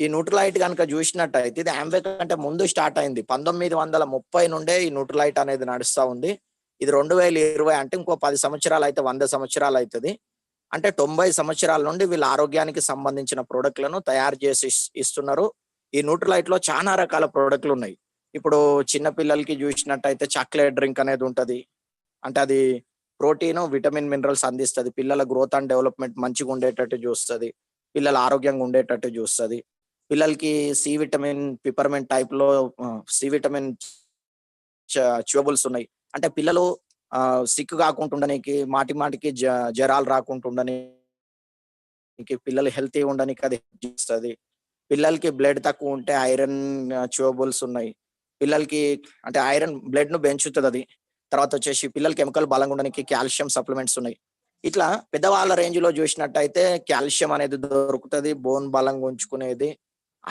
ఈ న్యూట్రిలైట్ కనుక చూసినట్టయితే ఇది యాంబే కంటే ముందు స్టార్ట్ అయింది. 1930 నుండే ఈ న్యూట్రిలైట్ అనేది నడుస్తూ ఉంది. ఇది 2020 అంటే ఇంకో 10 సంవత్సరాలు అయితే 100 సంవత్సరాలు అవుతుంది. అంటే 90 సంవత్సరాల నుండి వీళ్ళ ఆరోగ్యానికి సంబంధించిన ప్రోడక్ట్లను తయారు చేసి ఇస్తున్నారు. ఈ న్యూట్రిలైట్ లో చాలా రకాల ప్రోడక్ట్లు ఉన్నాయి. ఇప్పుడు చిన్న పిల్లలకి చూసినట్టయితే చాక్లెట్ డ్రింక్ అనేది ఉంటది. అంటే అది ప్రోటీన్, విటమిన్, మినరల్స్ అందిస్తుంది. పిల్లల గ్రోత్ అండ్ డెవలప్మెంట్ మంచిగా ఉండేటట్టు చూస్తుంది. పిల్లల ఆరోగ్యంగా ఉండేటట్టు చూస్తుంది. పిల్లలకి సి విటమిన్ పిపర్మెంట్ టైప్ లో సి విటమిన్ చ్యూబుల్స్ ఉన్నాయి. అంటే పిల్లలు సిక్ కాకుండా ఉండడానికి, మాటికి జ్వరాలు రాకుండా ఉండడానికి, పిల్లలు హెల్తీగా ఉండడానికి అది చేస్తుంది. పిల్లలకి బ్లడ్ తక్కువ ఉంటే ఐరన్ చ్యూబుల్స్ ఉన్నాయి. పిల్లలకి అంటే ఐరన్ బ్లడ్ ను పెంచుతుంది అది. తర్వాత వచ్చేసి పిల్లలకి ఎముకలు బలంగా ఉండడానికి కాల్షియం సప్లిమెంట్స్ ఉన్నాయి. ఇట్లా పెద్దవాళ్ళ రేంజ్ లో చూసినట్టయితే కాల్షియం అనేది దొరుకుతుంది, బోన్ బలంగా ఉంచుకునేది.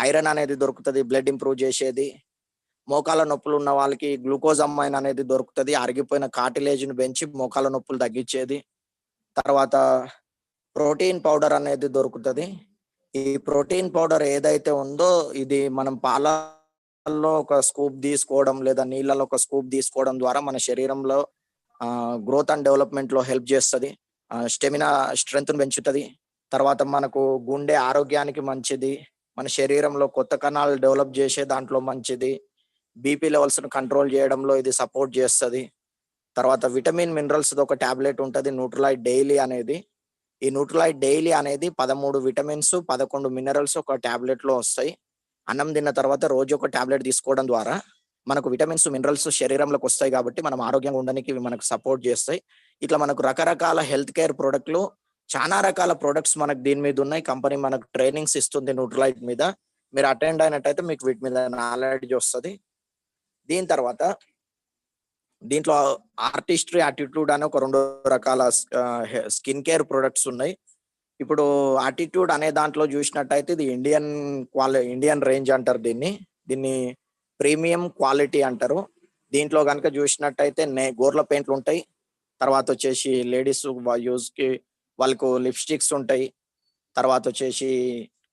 ఐరన్ అనేది దొరుకుతుంది, బ్లడ్ ఇంప్రూవ్ చేసేది. మోకాల నొప్పులు ఉన్న వాళ్ళకి గ్లూకోజ్ అమైన్ అనేది దొరుకుతుంది, అరిగిపోయిన కార్టిలేజ్ ను పెంచి మోకాల నొప్పులు తగ్గించేది. తర్వాత ప్రోటీన్ పౌడర్ అనేది దొరుకుతుంది. ఈ ప్రోటీన్ పౌడర్ ఏదైతే ఉందో ఇది మనం పాలలో ఒక స్కూప్ తీసుకోవడం లేదా నీళ్ళలో ఒక స్కూప్ తీసుకోవడం ద్వారా మన శరీరంలో గ్రోత్ అండ్ డెవలప్మెంట్ లో హెల్ప్ చేస్తుంది. స్టెమినా స్ట్రెంగ్త్ పెంచుతుంది. తర్వాత మనకు గుండె ఆరోగ్యానికి మంచిది. మన శరీరంలో కొత్త కణాలు డెవలప్ చేసే దాంట్లో మంచిది. బీపీ లెవెల్స్ ను కంట్రోల్ చేయడంలో ఇది సపోర్ట్ చేస్తుంది. తర్వాత విటమిన్, మినరల్స్ ఒక టాబ్లెట్ ఉంటుంది న్యూట్రిలైట్ డైలీ అనేది. ఈ న్యూట్రిలైట్ డైలీ అనేది 13 విటమిన్స్, 11 మినరల్స్ ఒక టాబ్లెట్ లో వస్తాయి. అన్నం తిన్న తర్వాత రోజు ఒక టాబ్లెట్ తీసుకోవడం ద్వారా మనకు విటమిన్స్, మినరల్స్ శరీరంలోకి వస్తాయి కాబట్టి మనం ఆరోగ్యంగా ఉండడానికి ఇవి మనకు సపోర్ట్ చేస్తాయి. ఇట్లా మనకు రకరకాల హెల్త్ కేర్ ప్రొడక్ట్లు, చాలా రకాల ప్రొడక్ట్స్ మనకు దీని మీద ఉన్నాయి. కంపెనీ మనకు ట్రైనింగ్స్ ఇస్తుంది న్యూట్రిలైట్ మీద. మీరు అటెండ్ అయినట్టయితే మీకు వీటి మీద నాలెడ్జ్ వస్తుంది. దీని తర్వాత దీంట్లో ఆర్టిస్ట్రీ యాటిట్యూడ్ అని ఒక 2 రకాల స్కిన్ కేర్ ప్రొడక్ట్స్ ఉన్నాయి. ఇప్పుడు ఆటిట్యూడ్ అనే దాంట్లో చూసినట్టయితే ఇది ఇండియన్ రేంజ్ అంటారు దీన్ని ప్రీమియం క్వాలిటీ అంటారు. దీంట్లో కనుక చూసినట్టయితే గోర్ల పెయింట్లు ఉంటాయి. తర్వాత వచ్చేసి లేడీస్ యూజ్ కి వాళ్ళకు లిప్స్టిక్స్ ఉంటాయి. తర్వాత వచ్చేసి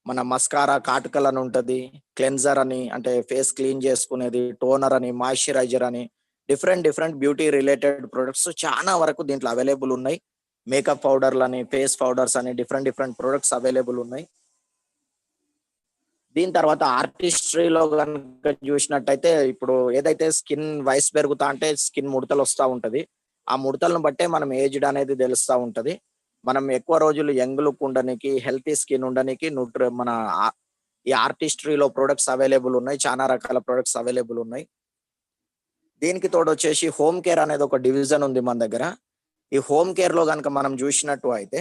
మన మస్కారా కాటుకల్ అని ఉంటది, క్లెన్జర్ అని అంటే ఫేస్ క్లీన్ చేసుకునేది, టోనర్ అని, మాయిశ్చరైజర్ అని, డిఫరెంట్ బ్యూటీ రిలేటెడ్ ప్రొడక్ట్స్ చాలా వరకు దీంట్లో అవైలబుల్ ఉన్నాయి. మేకప్ పౌడర్లు అని, ఫేస్ పౌడర్స్ అని డిఫరెంట్ ప్రొడక్ట్స్ అవైలబుల్ ఉన్నాయి. దీని తర్వాత ఆర్టిస్ట్రీలో కనుక చూసినట్టయితే ఇప్పుడు ఏదైతే స్కిన్ వయసు పెరుగుతా అంటే స్కిన్ ముడతలు వస్తూ ఉంటది. ఆ ముడతలను బట్టే మనం ఏజ్డ్ అనేది తెలుస్తూ ఉంటది. మనం ఎక్కువ రోజులు యంగ్ లుక్ ఉండడానికి, హెల్తీ స్కిన్ ఉండడానికి ఈ ఆర్టిస్ట్రీలో ప్రొడక్ట్స్ అవైలబుల్ ఉన్నాయి. చాలా రకాల ప్రొడక్ట్స్ అవైలబుల్ ఉన్నాయి. దీనికి తోడు వచ్చేసి హోమ్ కేర్ అనేది ఒక డివిజన్ ఉంది మన దగ్గర. ఈ హోమ్ కేర్ లో కనుక మనం చూసినట్టు అయితే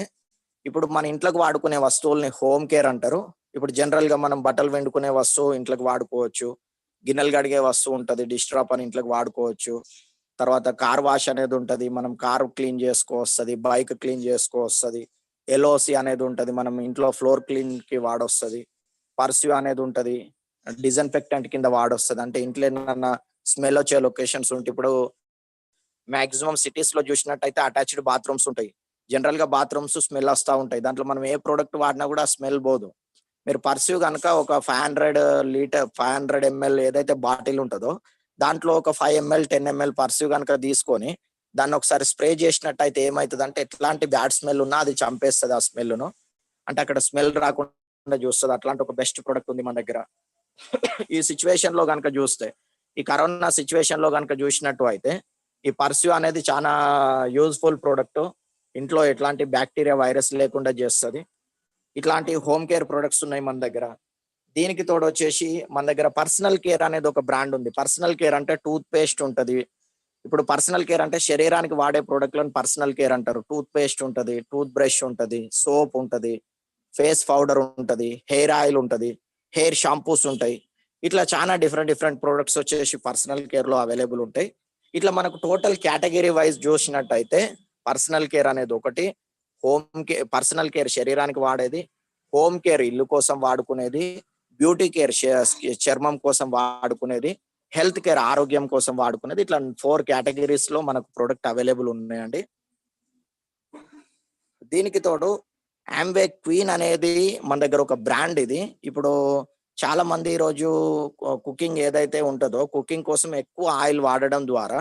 ఇప్పుడు మన ఇంట్లోకి వాడుకునే వస్తువుల్ని హోమ్ కేర్ అంటారు. ఇప్పుడు జనరల్ గా మనం బట్టలు వెండుకునే వస్తువు ఇంట్లోకి వాడుకోవచ్చు, గిన్నెలు కడిగే వస్తువు ఉంటది, డిష్ డ్రాప్ అని ఇంట్లోకి వాడుకోవచ్చు. తర్వాత కార్ వాష్ అనేది ఉంటది, మనం కారు క్లీన్ చేసుకోవస్తుంది, బైక్ క్లీన్ చేసుకోవస్తుంది. ఎల్ఓసి అనేది ఉంటది, మనం ఇంట్లో ఫ్లోర్ క్లీన్ కి వాడొస్తుంది. పర్స్యూ అనేది ఉంటది, డిజన్ఫెక్టెంట్ కింద వాడొస్తుంది. అంటే ఇంట్లో ఏమన్నా స్మెల్ వచ్చే లొకేషన్స్ ఉంటాయి. ఇప్పుడు మాక్సిమం సిటీస్ లో చూసినట్టయితే అటాచ్డ్ బాత్రూమ్స్ ఉంటాయి. జనరల్ గా బాత్రూమ్స్ స్మెల్ వస్తూ ఉంటాయి. దాంట్లో మనం ఏ ప్రోడక్ట్ వాడినా కూడా స్మెల్ పోదు. మీరు పర్స్యూ కనుక ఒక 500 ml ఏదైతే బాటిల్ ఉంటుందో దాంట్లో ఒక 5 ml 10 ml పర్స్యూ కనుక తీసుకొని దాన్ని ఒకసారి స్ప్రే చేసినట్టయితే ఏమవుతుంది అంటే ఎట్లాంటి బ్యాడ్ స్మెల్ ఉన్నా అది చంపేస్తుంది ఆ స్మెల్ను. అంటే అక్కడ స్మెల్ రాకుండా చూస్తుంది. అట్లాంటి ఒక బెస్ట్ ప్రొడక్ట్ ఉంది మన దగ్గర. ఈ సిచ్యువేషన్ లో కనుక చూస్తే, ఈ కరోనా సిచ్యువేషన్ లో కనుక చూసినట్టు అయితే ఈ పర్స్యూ అనేది చాలా యూజ్ఫుల్ ప్రోడక్ట్. ఇంట్లో ఎట్లాంటి బ్యాక్టీరియా వైరస్ లేకుండా చేస్తుంది. ఇట్లాంటి హోమ్ కేర్ ప్రొడక్ట్స్ ఉన్నాయి మన దగ్గర. దీనికి తోడు వచ్చేసి మన దగ్గర పర్సనల్ కేర్ అనేది ఒక బ్రాండ్ ఉంది. పర్సనల్ కేర్ అంటే టూత్ పేస్ట్ ఉంటది. ఇప్పుడు పర్సనల్ కేర్ అంటే శరీరానికి వాడే ప్రోడక్ట్లను పర్సనల్ కేర్ అంటారు. టూత్ పేస్ట్ ఉంటది, టూత్ బ్రష్ ఉంటది, సోప్ ఉంటది, ఫేస్ పౌడర్ ఉంటది, హెయిర్ ఆయిల్ ఉంటది, హెయిర్ షాంపూస్ ఉంటాయి. ఇట్లా చాలా డిఫరెంట్ ప్రొడక్ట్స్ వచ్చేసి పర్సనల్ కేర్ లో అవైలబుల్ ఉంటాయి. ఇట్లా మనకు టోటల్ కేటగిరీ వైజ్ చూసినట్టయితే పర్సనల్ కేర్ అనేది ఒకటి, హోమ్ కేర్ పర్సనల్ కేర్ శరీరానికి వాడేది, హోమ్ కేర్ ఇల్లు కోసం వాడుకునేది, బ్యూటీ కేర్ చర్మం కోసం వాడుకునేది, హెల్త్ కేర్ ఆరోగ్యం కోసం వాడుకునేది. ఇట్లా 4 కేటగిరీస్ లో మనకు ప్రొడక్ట్ అవైలబుల్ ఉన్నాయండి. దీనికి తోడు ఆమ్వే క్వీన్ అనేది మన దగ్గర ఒక బ్రాండ్. ఇది ఇప్పుడు చాలా మంది ఈ రోజు కుకింగ్ ఏదైతే ఉంటుందో కుకింగ్ కోసం ఎక్కువ ఆయిల్ వాడడం ద్వారా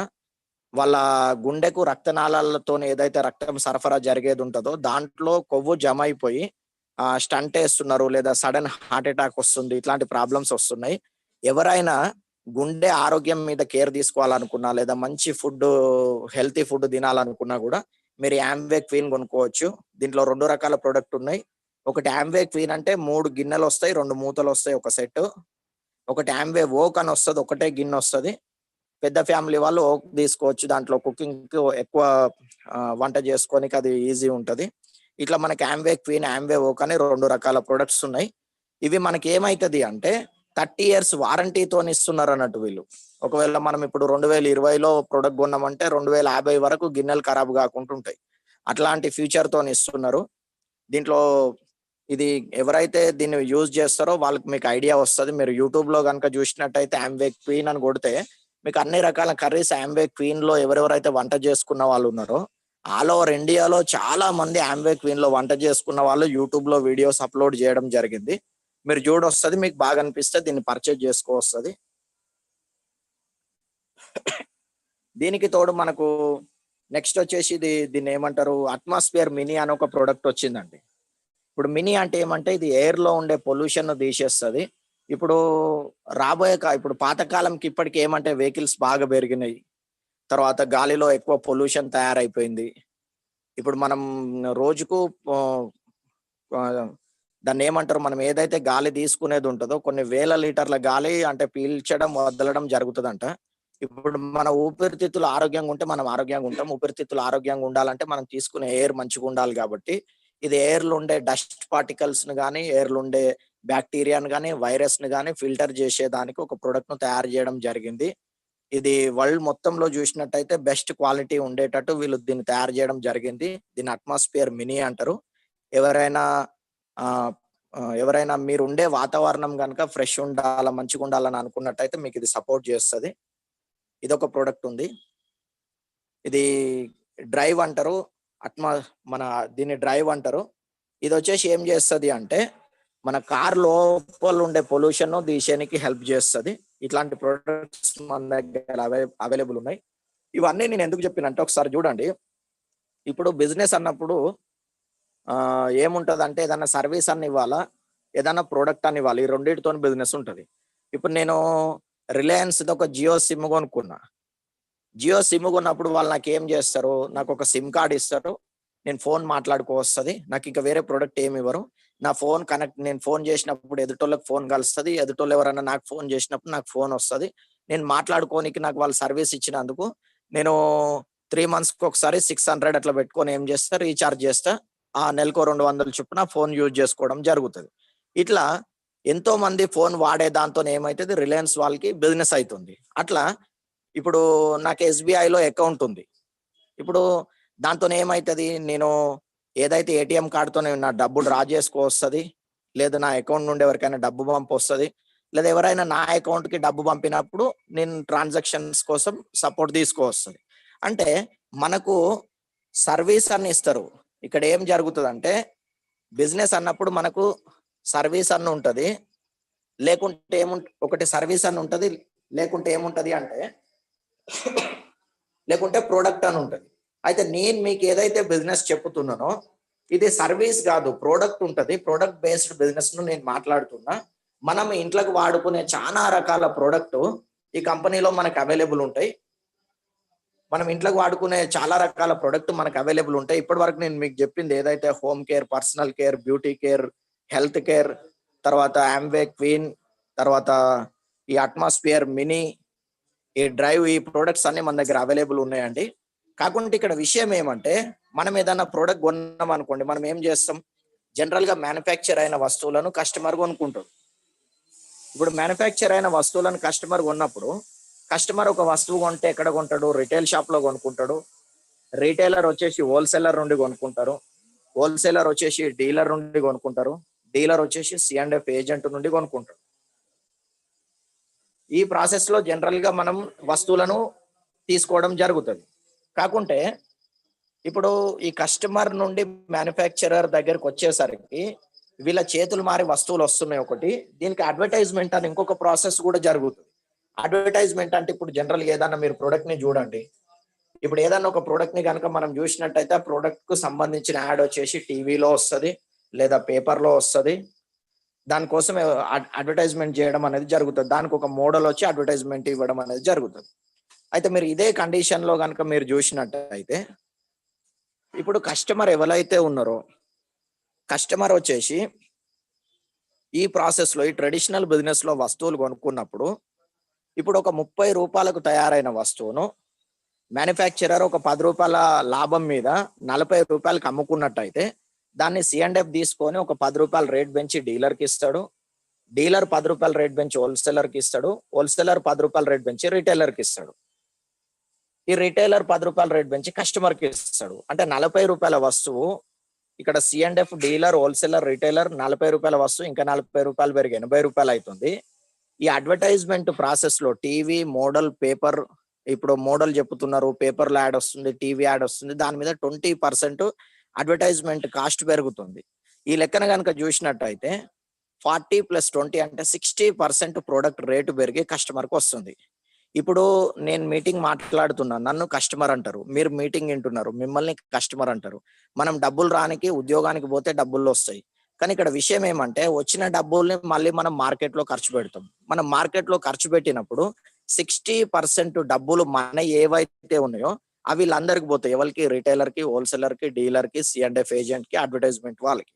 వాళ్ళ గుండెకు రక్తనాళాలతో ఏదైతే రక్తం సరఫరా జరిగేది ఉంటుందో దాంట్లో కొవ్వు జమ అయిపోయి స్టంట్ వేస్తున్నారు, లేదా సడన్ హార్ట్ అటాక్ వస్తుంది. ఇట్లాంటి ప్రాబ్లమ్స్ వస్తున్నాయి. ఎవరైనా గుండె ఆరోగ్యం మీద కేర్ తీసుకోవాలనుకున్నా, లేదా మంచి ఫుడ్ హెల్తీ ఫుడ్ తినాలనుకున్నా కూడా మీరు ఆమ్వే క్వీన్ కొనుక్కోవచ్చు. దీంట్లో 2 రకాల ప్రొడక్ట్ ఉన్నాయి. ఒకటి ఆమ్వే క్వీన్ అంటే 3 గిన్నెలు వస్తాయి, 2 మూతలు వస్తాయి ఒక సెట్. ఒకటి ఆమ్వే ఓక్ అని వస్తుంది, ఒకటే గిన్నె వస్తుంది. పెద్ద ఫ్యామిలీ వాళ్ళు ఓక్ తీసుకోవచ్చు. దాంట్లో కుకింగ్ ఎక్కువ వంట చేసుకోనికి అది ఈజీ ఉంటుంది. ఇట్లా మనకి ఆమ్వే క్వీన్, ఆమ్వే ఓక్ అని 2 రకాల ప్రొడక్ట్స్ ఉన్నాయి. ఇవి మనకి ఏమైతుంది అంటే 30 years వారంటీతో ఇస్తున్నారు అన్నట్టు వీళ్ళు. ఒకవేళ మనం ఇప్పుడు 2020లో ప్రొడక్ట్ కొన్నామంటే 2050 వరకు గిన్నెలు ఖరాబ్ కాకుండా ఉంటాయి. అట్లాంటి ఫ్యూచర్ తో ఇస్తున్నారు. దీంట్లో ఇది ఎవరైతే దీన్ని యూజ్ చేస్తారో వాళ్ళకి మీకు ఐడియా వస్తుంది. మీరు యూట్యూబ్ లో కనుక చూసినట్టయితే ఆమ్వే క్వీన్ అని కొడితే మీకు అన్ని రకాల కర్రీస్ ఆమ్వే క్వీన్ లో ఎవరెవరైతే వంట చేసుకున్న వాళ్ళు ఉన్నారో ఆల్ ఓవర్ ఇండియాలో చాలా మంది ఆమ్వే క్వీన్ లో వంట చేసుకున్న వాళ్ళు యూట్యూబ్ లో వీడియోస్ అప్లోడ్ చేయడం జరిగింది. మీరు చూడొస్తుంది, మీకు బాగా అనిపిస్తే దీన్ని పర్చేజ్ చేసుకోవస్తుంది. దీనికి తోడు మనకు నెక్స్ట్ వచ్చేసి దీన్ని ఏమంటారు, అట్మాస్ఫియర్ మినీ అని ఒక ప్రోడక్ట్ వచ్చిందండి. ఇప్పుడు మినీ అంటే ఏమంటే ఇది ఎయిర్ లో ఉండే పొల్యూషన్ తీసేస్తుంది. ఇప్పుడు ఇప్పుడు పాతకాలంకి ఇప్పటికి ఏమంటే వెహికల్స్ బాగా పెరిగినాయి, తర్వాత గాలిలో ఎక్కువ పొల్యూషన్ తయారైపోయింది. ఇప్పుడు మనం రోజుకు దాన్ని ఏమంటారు, మనం ఏదైతే గాలి తీసుకునేది ఉంటుందో కొన్ని వేల లీటర్ల గాలి అంటే పీల్చడం వదలడం జరుగుతుందంట. ఇప్పుడు మన ఊపిరితిత్తులు ఆరోగ్యంగా ఉంటే మనం ఆరోగ్యంగా ఉంటాం. ఊపిరితిత్తులు ఆరోగ్యంగా ఉండాలంటే మనం తీసుకునే ఎయిర్ మంచిగా ఉండాలి. కాబట్టి ఇది ఎయిర్లో ఉండే డస్ట్ పార్టికల్స్ ను కానీ, ఎయిర్లో ఉండే బ్యాక్టీరియాను కానీ, వైరస్ ను కానీ ఫిల్టర్ చేసేదానికి ఒక ప్రొడక్ట్ ను తయారు చేయడం జరిగింది. ఇది వరల్డ్ మొత్తంలో చూసినట్టయితే బెస్ట్ క్వాలిటీ ఉండేటట్టు వీళ్ళు దీన్ని తయారు చేయడం జరిగింది. దీన్ని అట్మాస్ఫియర్ మినీ అంటారు. ఎవరైనా ఎవరైనా మీరు ఉండే వాతావరణం కనుక ఫ్రెష్ ఉండాలా, మంచిగా ఉండాలని అనుకున్నట్టయితే మీకు ఇది సపోర్ట్ చేస్తుంది. ఇదొక ప్రోడక్ట్ ఉంది. ఇది డ్రైవ్ అంటారు, మన దీన్ని డ్రైవ్ అంటారు. ఇది వచ్చేసి ఏం చేస్తుంది అంటే మన కార్ లోపల ఉండే పొల్యూషన్ తీసేయడానికి హెల్ప్ చేస్తుంది. ఇట్లాంటి ప్రొడక్ట్స్ మన దగ్గర అవైలబుల్ ఉన్నాయి. ఇవన్నీ నేను ఎందుకు చెప్పినంటే ఒకసారి చూడండి. ఇప్పుడు బిజినెస్ అన్నప్పుడు ఏముంటది అంటే ఏదైనా సర్వీస్ అని ఇవ్వాలా, ఏదైనా ప్రోడక్ట్ అని ఇవ్వాలి. ఈ రెండింటితో బిజినెస్ ఉంటుంది. ఇప్పుడు నేను రిలయన్స్ ఒక జియో సిమ్ కొనుక్కున్నా. జియో సిమ్ కొన్నప్పుడు వాళ్ళు నాకు ఏం చేస్తారు, నాకు ఒక సిమ్ కార్డ్ ఇస్తారు, నేను ఫోన్ మాట్లాడుకోవస్తుంది, నాకు ఇంకా వేరే ప్రోడక్ట్ ఏమి ఇవ్వరు. నా ఫోన్ కనెక్ట్, నేను ఫోన్ చేసినప్పుడు ఎదుటోళ్ళకి ఫోన్ కలుస్తుంది, ఎదుటోళ్ళు ఎవరైనా నాకు ఫోన్ చేసినప్పుడు నాకు ఫోన్ వస్తుంది. నేను మాట్లాడుకోనికి నాకు వాళ్ళు సర్వీస్ ఇచ్చినందుకు నేను 3 monthsకి ఒకసారి 600 అట్లా పెట్టుకొని ఏం చేస్తా, రీఛార్జ్ చేస్తా. ఆ నెలకు 200 చొప్పున ఫోన్ యూజ్ చేసుకోవడం జరుగుతుంది. ఇట్లా ఎంతో మంది ఫోన్ వాడే దాంతో ఏమైతుంది, రిలయన్స్ వాళ్ళకి బిజినెస్ అవుతుంది. అట్లా ఇప్పుడు నాకు ఎస్బీఐలో అకౌంట్ ఉంది. ఇప్పుడు దాంతో ఏమవుతుంది, నేను ఏదైతే ఏటీఎం కార్డుతో నా డబ్బు డ్రా చేసుకోవస్తుంది, లేదా నా అకౌంట్ నుండి ఎవరికైనా డబ్బు పంపు వస్తుంది, లేదా ఎవరైనా నా అకౌంట్కి డబ్బు పంపినప్పుడు నేను ట్రాన్సాక్షన్స్ కోసం సపోర్ట్ తీసుకోవస్తుంది. అంటే మనకు సర్వీస్ అని ఇస్తారు. ఇక్కడ ఏం జరుగుతుంది అంటే బిజినెస్ అన్నప్పుడు మనకు సర్వీస్ అన్న ఉంటుంది, లేకుంటే ఒకటి సర్వీస్ అని ఉంటుంది, లేకుంటే ఏముంటది అంటే లేకుంటే ప్రోడక్ట్ అని ఉంటుంది. అయితే నేను మీకు ఏదైతే బిజినెస్ చెప్పుతున్నానో ఇది సర్వీస్ కాదు, ప్రోడక్ట్ ఉంటుంది. ప్రోడక్ట్ బేస్డ్ బిజినెస్ ను నేను మాట్లాడుతున్నా. మనం ఇంట్లోకి వాడుకునే చాలా రకాల ప్రోడక్ట్ ఈ కంపెనీలో మనకు అవైలబుల్ ఉంటాయి. మనం ఇంట్లోకి వాడుకునే చాలా రకాల ప్రోడక్ట్ మనకు అవైలబుల్ ఉంటాయి. ఇప్పటి వరకు నేను మీకు చెప్పింది ఏదైతే home care, personal care, beauty care, health care, తర్వాత ఆంవే క్వీన్, తర్వాత ఈ అట్మాస్ఫియర్ మినీ, ఈ డ్రైవ్, ఈ ప్రొడక్ట్స్ అన్ని మన దగ్గర అవైలబుల్ ఉన్నాయండి. కాకుంటే ఇక్కడ విషయం ఏమంటే మనం ఏదైనా ప్రోడక్ట్ కొన్నాం అనుకోండి, మనం ఏం చేస్తాం, జనరల్ గా మ్యానుఫ్యాక్చర్ అయిన వస్తువులను కస్టమర్ కొనుక్కుంటాడు. ఇప్పుడు మ్యానుఫ్యాక్చర్ అయిన వస్తువులను కస్టమర్ కొన్నప్పుడు కస్టమర్ ఒక వస్తువు కొంటే ఎక్కడ కొంటాడు, రిటైల్ షాప్ లో కొనుక్కుంటాడు. రీటైలర్ వచ్చేసి హోల్సేలర్ నుండి కొనుక్కుంటారు, హోల్సేలర్ వచ్చేసి డీలర్ నుండి కొనుక్కుంటారు, డీలర్ వచ్చేసి C&F ఏజెంట్ నుండి కొనుక్కుంటారు. ఈ ప్రాసెస్ లో జనరల్ గా మనం వస్తువులను తీసుకోవడం జరుగుతుంది. కాకుంటే ఇప్పుడు ఈ కస్టమర్ నుండి మ్యానుఫ్యాక్చరర్ దగ్గరకు వచ్చేసరికి వీళ్ళ చేతులు మారి వస్తువులు వస్తున్నాయి ఒకటి. దీనికి అడ్వర్టైజ్మెంట్ అని ఇంకొక ప్రాసెస్ కూడా జరుగుతుంది. అడ్వర్టైజ్మెంట్ అంటే ఇప్పుడు జనరల్ గా ఏదన్నా మీరు ప్రోడక్ట్ ని చూడండి. ఇప్పుడు ఏదన్నా ఒక ప్రోడక్ట్ ని కనుక మనం చూసినట్టయితే ఆ ప్రోడక్ట్ కు సంబంధించిన యాడ్ వచ్చేసి టీవీలో వస్తుంది, లేదా పేపర్ లో వస్తుంది. దానికోసం అడ్వర్టైజ్మెంట్ చేయడం అనేది జరుగుతుంది. దానికి ఒక మోడల్ వచ్చి అడ్వర్టైజ్మెంట్ ఇవ్వడం అనేది జరుగుతుంది. అయితే మీరు ఇదే కండిషన్ లో కనుక మీరు చూసినట్టయితే ఇప్పుడు కస్టమర్ ఎవరైతే ఉన్నారో, కస్టమర్ వచ్చేసి ఈ ప్రాసెస్ లో, ఈ ట్రెడిషనల్ బిజినెస్ లో వస్తువులు కొనుక్కున్నప్పుడు ఇప్పుడు ఒక 30 రూపాయలకు తయారైన వస్తువును మ్యానుఫ్యాక్చరర్ ఒక 10 రూపాయల లాభం మీద 40 రూపాయలకు అమ్ముకున్నట్టయితే దాన్ని C&F తీసుకొని ఒక 10 రూపాయల రేట్ పెంచి డీలర్కి ఇస్తాడు, డీలర్ 10 రూపాయల రేట్ పెంచి హోల్సేలర్కి ఇస్తాడు, హోల్సేలర్ 10 రూపాయల రేట్ పెంచి రిటైలర్కి ఇస్తాడు, ఈ రిటైలర్ 10 రూపాయల రేట్ పెంచి కస్టమర్కి ఇస్తాడు. అంటే 40 రూపాయల వస్తువు ఇక్కడ C&F, డీలర్, హోల్సేలర్, రిటైలర్ 40 రూపాయల వస్తువు ఇంకా 40 రూపాయలు పెరిగి 80 రూపాయలు అవుతుంది. ఈ అడ్వర్టైజ్మెంట్ ప్రాసెస్ లో టీవీ, మోడల్, పేపర్, ఇప్పుడు మోడల్ చెప్తున్నారు, పేపర్ యాడ్ వస్తుంది, టీవీ యాడ్ వస్తుంది, దాని మీద 20% అడ్వర్టైజ్మెంట్ కాస్ట్ పెరుగుతుంది. ఈ లెక్కన కనుక చూసినట్టయితే 40 + 20 అంటే 60% ప్రోడక్ట్ రేటు పెరిగి కస్టమర్కి వస్తుంది. ఇప్పుడు నేను మీటింగ్ మాట్లాడుతున్నాను, నన్ను కస్టమర్ అంటారు, మీరు మీటింగ్ వింటున్నారు, మిమ్మల్ని కస్టమర్ అంటారు. మనం డబ్బులు రానికి ఉద్యోగానికి పోతే డబ్బులు వస్తాయి. కానీ ఇక్కడ విషయం ఏమంటే వచ్చిన డబ్బుల్ని మళ్ళీ మనం మార్కెట్ లో ఖర్చు పెడతాం. మనం మార్కెట్ లో ఖర్చు పెట్టినప్పుడు 60% డబ్బులు మన ఏవైతే ఉన్నాయో అవి వీళ్ళందరికి పోతాయి. ఎవరికి, రిటైలర్ కి, హోల్సేలర్ కి, డీలర్ కి, C&F ఏజెంట్ కి, అడ్వర్టైజ్మెంట్ వాళ్ళకి.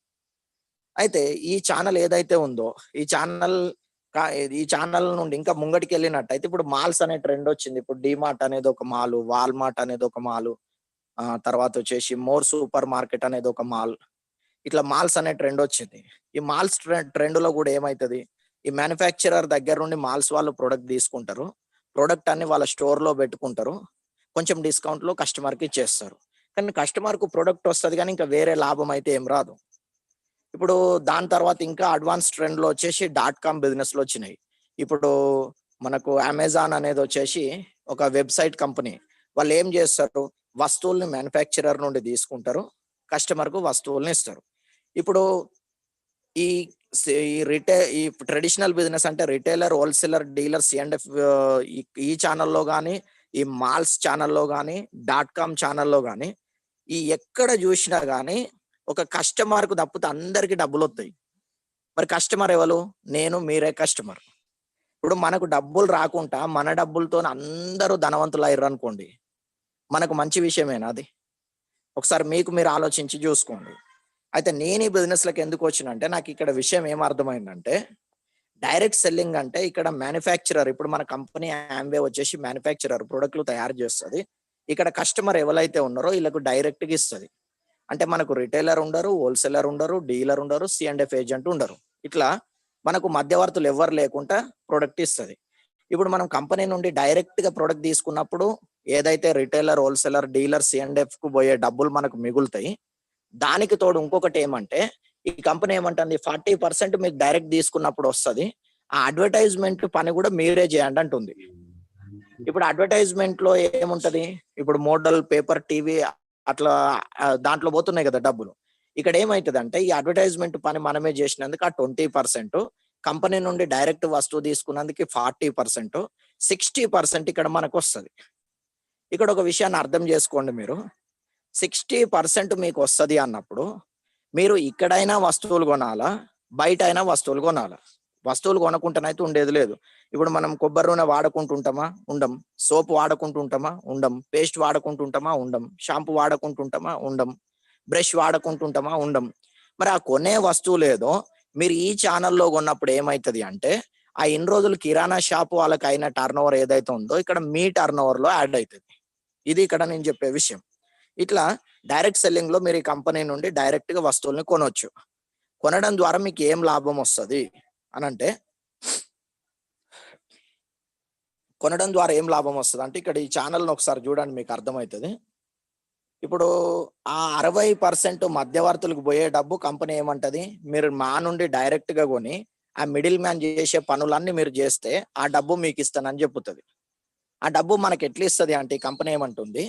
అయితే ఈ ఛానల్ ఏదైతే ఉందో ఈ ఛానల్ నుండి ఇంకా ముంగటికి వెళ్ళినట్టయితే ఇప్పుడు మాల్స్ అనే ట్రెండ్ వచ్చింది. ఇప్పుడు డిమార్ట్ అనేది ఒక మాల్, వాల్మార్ట్ అనేది ఒక మాల్, తర్వాత వచ్చేసి మోర్ సూపర్ మార్కెట్ అనేది ఒక మాల్. ఇట్లా మాల్స్ అనే ట్రెండ్ వచ్చింది. ఈ మాల్స్ ట్రెండ్ లో కూడా ఏమైతుంది, ఈ మ్యానుఫ్యాక్చరర్ దగ్గర నుండి మాల్స్ వాళ్ళు ప్రొడక్ట్ తీసుకుంటారు, ప్రొడక్ట్ అన్ని వాళ్ళ స్టోర్ లో పెట్టుకుంటారు, కొంచెం డిస్కౌంట్ లో కస్టమర్ కి ఇచ్చేస్తారు. కానీ కస్టమర్ కు ప్రొడక్ట్ వస్తుంది కానీ ఇంకా వేరే లాభం అయితే ఏం రాదు. ఇప్పుడు దాని తర్వాత ఇంకా అడ్వాన్స్ ట్రెండ్ లో వచ్చేసి .com బిజినెస్ లో వచ్చినాయి. ఇప్పుడు మనకు అమెజాన్ అనేది వచ్చేసి ఒక వెబ్సైట్ కంపెనీ. వాళ్ళు ఏం చేస్తారు, వస్తువుల్ని మ్యానుఫ్యాక్చరర్ నుండి తీసుకుంటారు, కస్టమర్ కు వస్తువుల్ని ఇస్తారు. ఇప్పుడు ఈ ఈ ట్రెడిషనల్ బిజినెస్ అంటే రిటైలర్, హోల్సేలర్, డీలర్, C&F ఈ ఛానల్లో కానీ, ఈ మాల్స్ ఛానల్లో కానీ, .com ఛానల్లో కానీ, ఈ ఎక్కడ చూసినా కానీ ఒక కస్టమర్ కు తప్పితే అందరికి డబ్బులు వస్తాయి. మరి కస్టమర్ ఎవరు? నేను, మీరే కస్టమర్. ఇప్పుడు మనకు డబ్బులు రాకుండా మన డబ్బులతో అందరూ ధనవంతులు అయ్యారు అనుకోండి, మనకు మంచి విషయమేనా అది? ఒకసారి మీకు మీరు ఆలోచించి చూసుకోండి. అయితే నేను ఈ బిజినెస్లకు ఎందుకు వచ్చినంటే నాకు ఇక్కడ విషయం ఏం అర్థమైందంటే, డైరెక్ట్ సెల్లింగ్ అంటే ఇక్కడ మ్యానుఫ్యాక్చరర్, ఇప్పుడు మన కంపెనీ ఆంబే వచ్చేసి మ్యానుఫ్యాక్చరర్ ప్రొడక్ట్లు తయారు చేస్తుంది. ఇక్కడ కస్టమర్ ఎవరైతే ఉన్నారో వీళ్ళకు డైరెక్ట్గా ఇస్తుంది. అంటే మనకు రిటైలర్ ఉండరు, హోల్సేలర్ ఉండరు, డీలర్ ఉండరు, C&F ఏజెంట్ ఉండరు. ఇట్లా మనకు మధ్యవర్తులు ఎవరు లేకుండా ప్రొడక్ట్ ఇస్తుంది. ఇప్పుడు మనం కంపెనీ నుండి డైరెక్ట్ గా ప్రొడక్ట్ తీసుకున్నప్పుడు ఏదైతే రిటైలర్, హోల్సేలర్, డీలర్, C&F కు పోయే డబ్బులు మనకు మిగులుతాయి. దానికి తోడు ఇంకొకటి ఏమంటే, ఈ కంపెనీ ఏమంటుంది, 40% మీకు డైరెక్ట్ తీసుకున్నప్పుడు వస్తుంది, ఆ అడ్వర్టైజ్మెంట్ పని కూడా మీరే చేయండి అంటుంది. ఇప్పుడు అడ్వర్టైజ్మెంట్ లో ఏముంటది, ఇప్పుడు మోడల్, పేపర్, టీవీ అట్లా దాంట్లో పోతున్నాయి కదా డబ్బులు. ఇక్కడ ఏమైతుంది అంటే, ఈ అడ్వర్టైజ్మెంట్ పని మనమే చేసినందుకు ఆ 20%, కంపెనీ నుండి డైరెక్ట్ వస్తువు తీసుకున్నందుకు 40%, 60% ఇక్కడ మనకు వస్తుంది. ఇక్కడ ఒక విషయాన్ని అర్థం చేసుకోండి, మీరు 60% మీకు వస్తుంది అన్నప్పుడు మీరు ఇక్కడైనా వస్తువులు కొనాలా, బయట అయినా వస్తువులు కొనాలా? వస్తువులు కొనకుండానైతే ఉండేది లేదు. ఇప్పుడు మనం కొబ్బరి నూనె వాడుకుంటుంటామా? ఉండం. సోప్ వాడుకుంటుంటామా? ఉండం. పేస్ట్ వాడుకుంటుంటామా? ఉండం. షాంపూ వాడుకుంటుంటామా? ఉండం. బ్రష్ వాడుకుంటుంటామా? ఉండం. మరి ఆ కొనే వస్తువు లేదో మీరు ఈ ఛానల్లో కొన్నప్పుడు ఏమవుతుంది అంటే, ఆ ఇన్ని రోజులు కిరాణా షాప్ వాళ్ళకి అయిన టర్న్ ఓవర్ ఏదైతే ఉందో ఇక్కడ మీ టర్న్ ఓవర్ లో యాడ్ అవుతుంది. ఇది ఇక్కడ నేను చెప్పే విషయం. ఇట్లా డైరెక్ట్ సెల్లింగ్ లో మీరు ఈ కంపెనీ నుండి డైరెక్ట్ గా వస్తువుల్ని కొనవచ్చు. కొనడం ద్వారా మీకు ఏం లాభం వస్తుంది అని అంటే, కొనడం ద్వారా ఏం లాభం వస్తుంది అంటే, ఇక్కడ ఈ ఛానల్ని ఒకసారి చూడండి, మీకు అర్థమవుతుంది. ఇప్పుడు ఆ 60% మధ్యవర్తులకు పోయే డబ్బు కంపెనీ ఏమంటది, మీరు మా నుండి డైరెక్ట్ గా కొని ఆ మిడిల్ మ్యాన్ చేసే పనులన్నీ మీరు చేస్తే ఆ డబ్బు మీకు ఇస్తానని చెప్పుతుంది. ఆ డబ్బు మనకి ఎట్లా ఇస్తుంది అంటే, ఈ కంపెనీ ఏమంటుంది,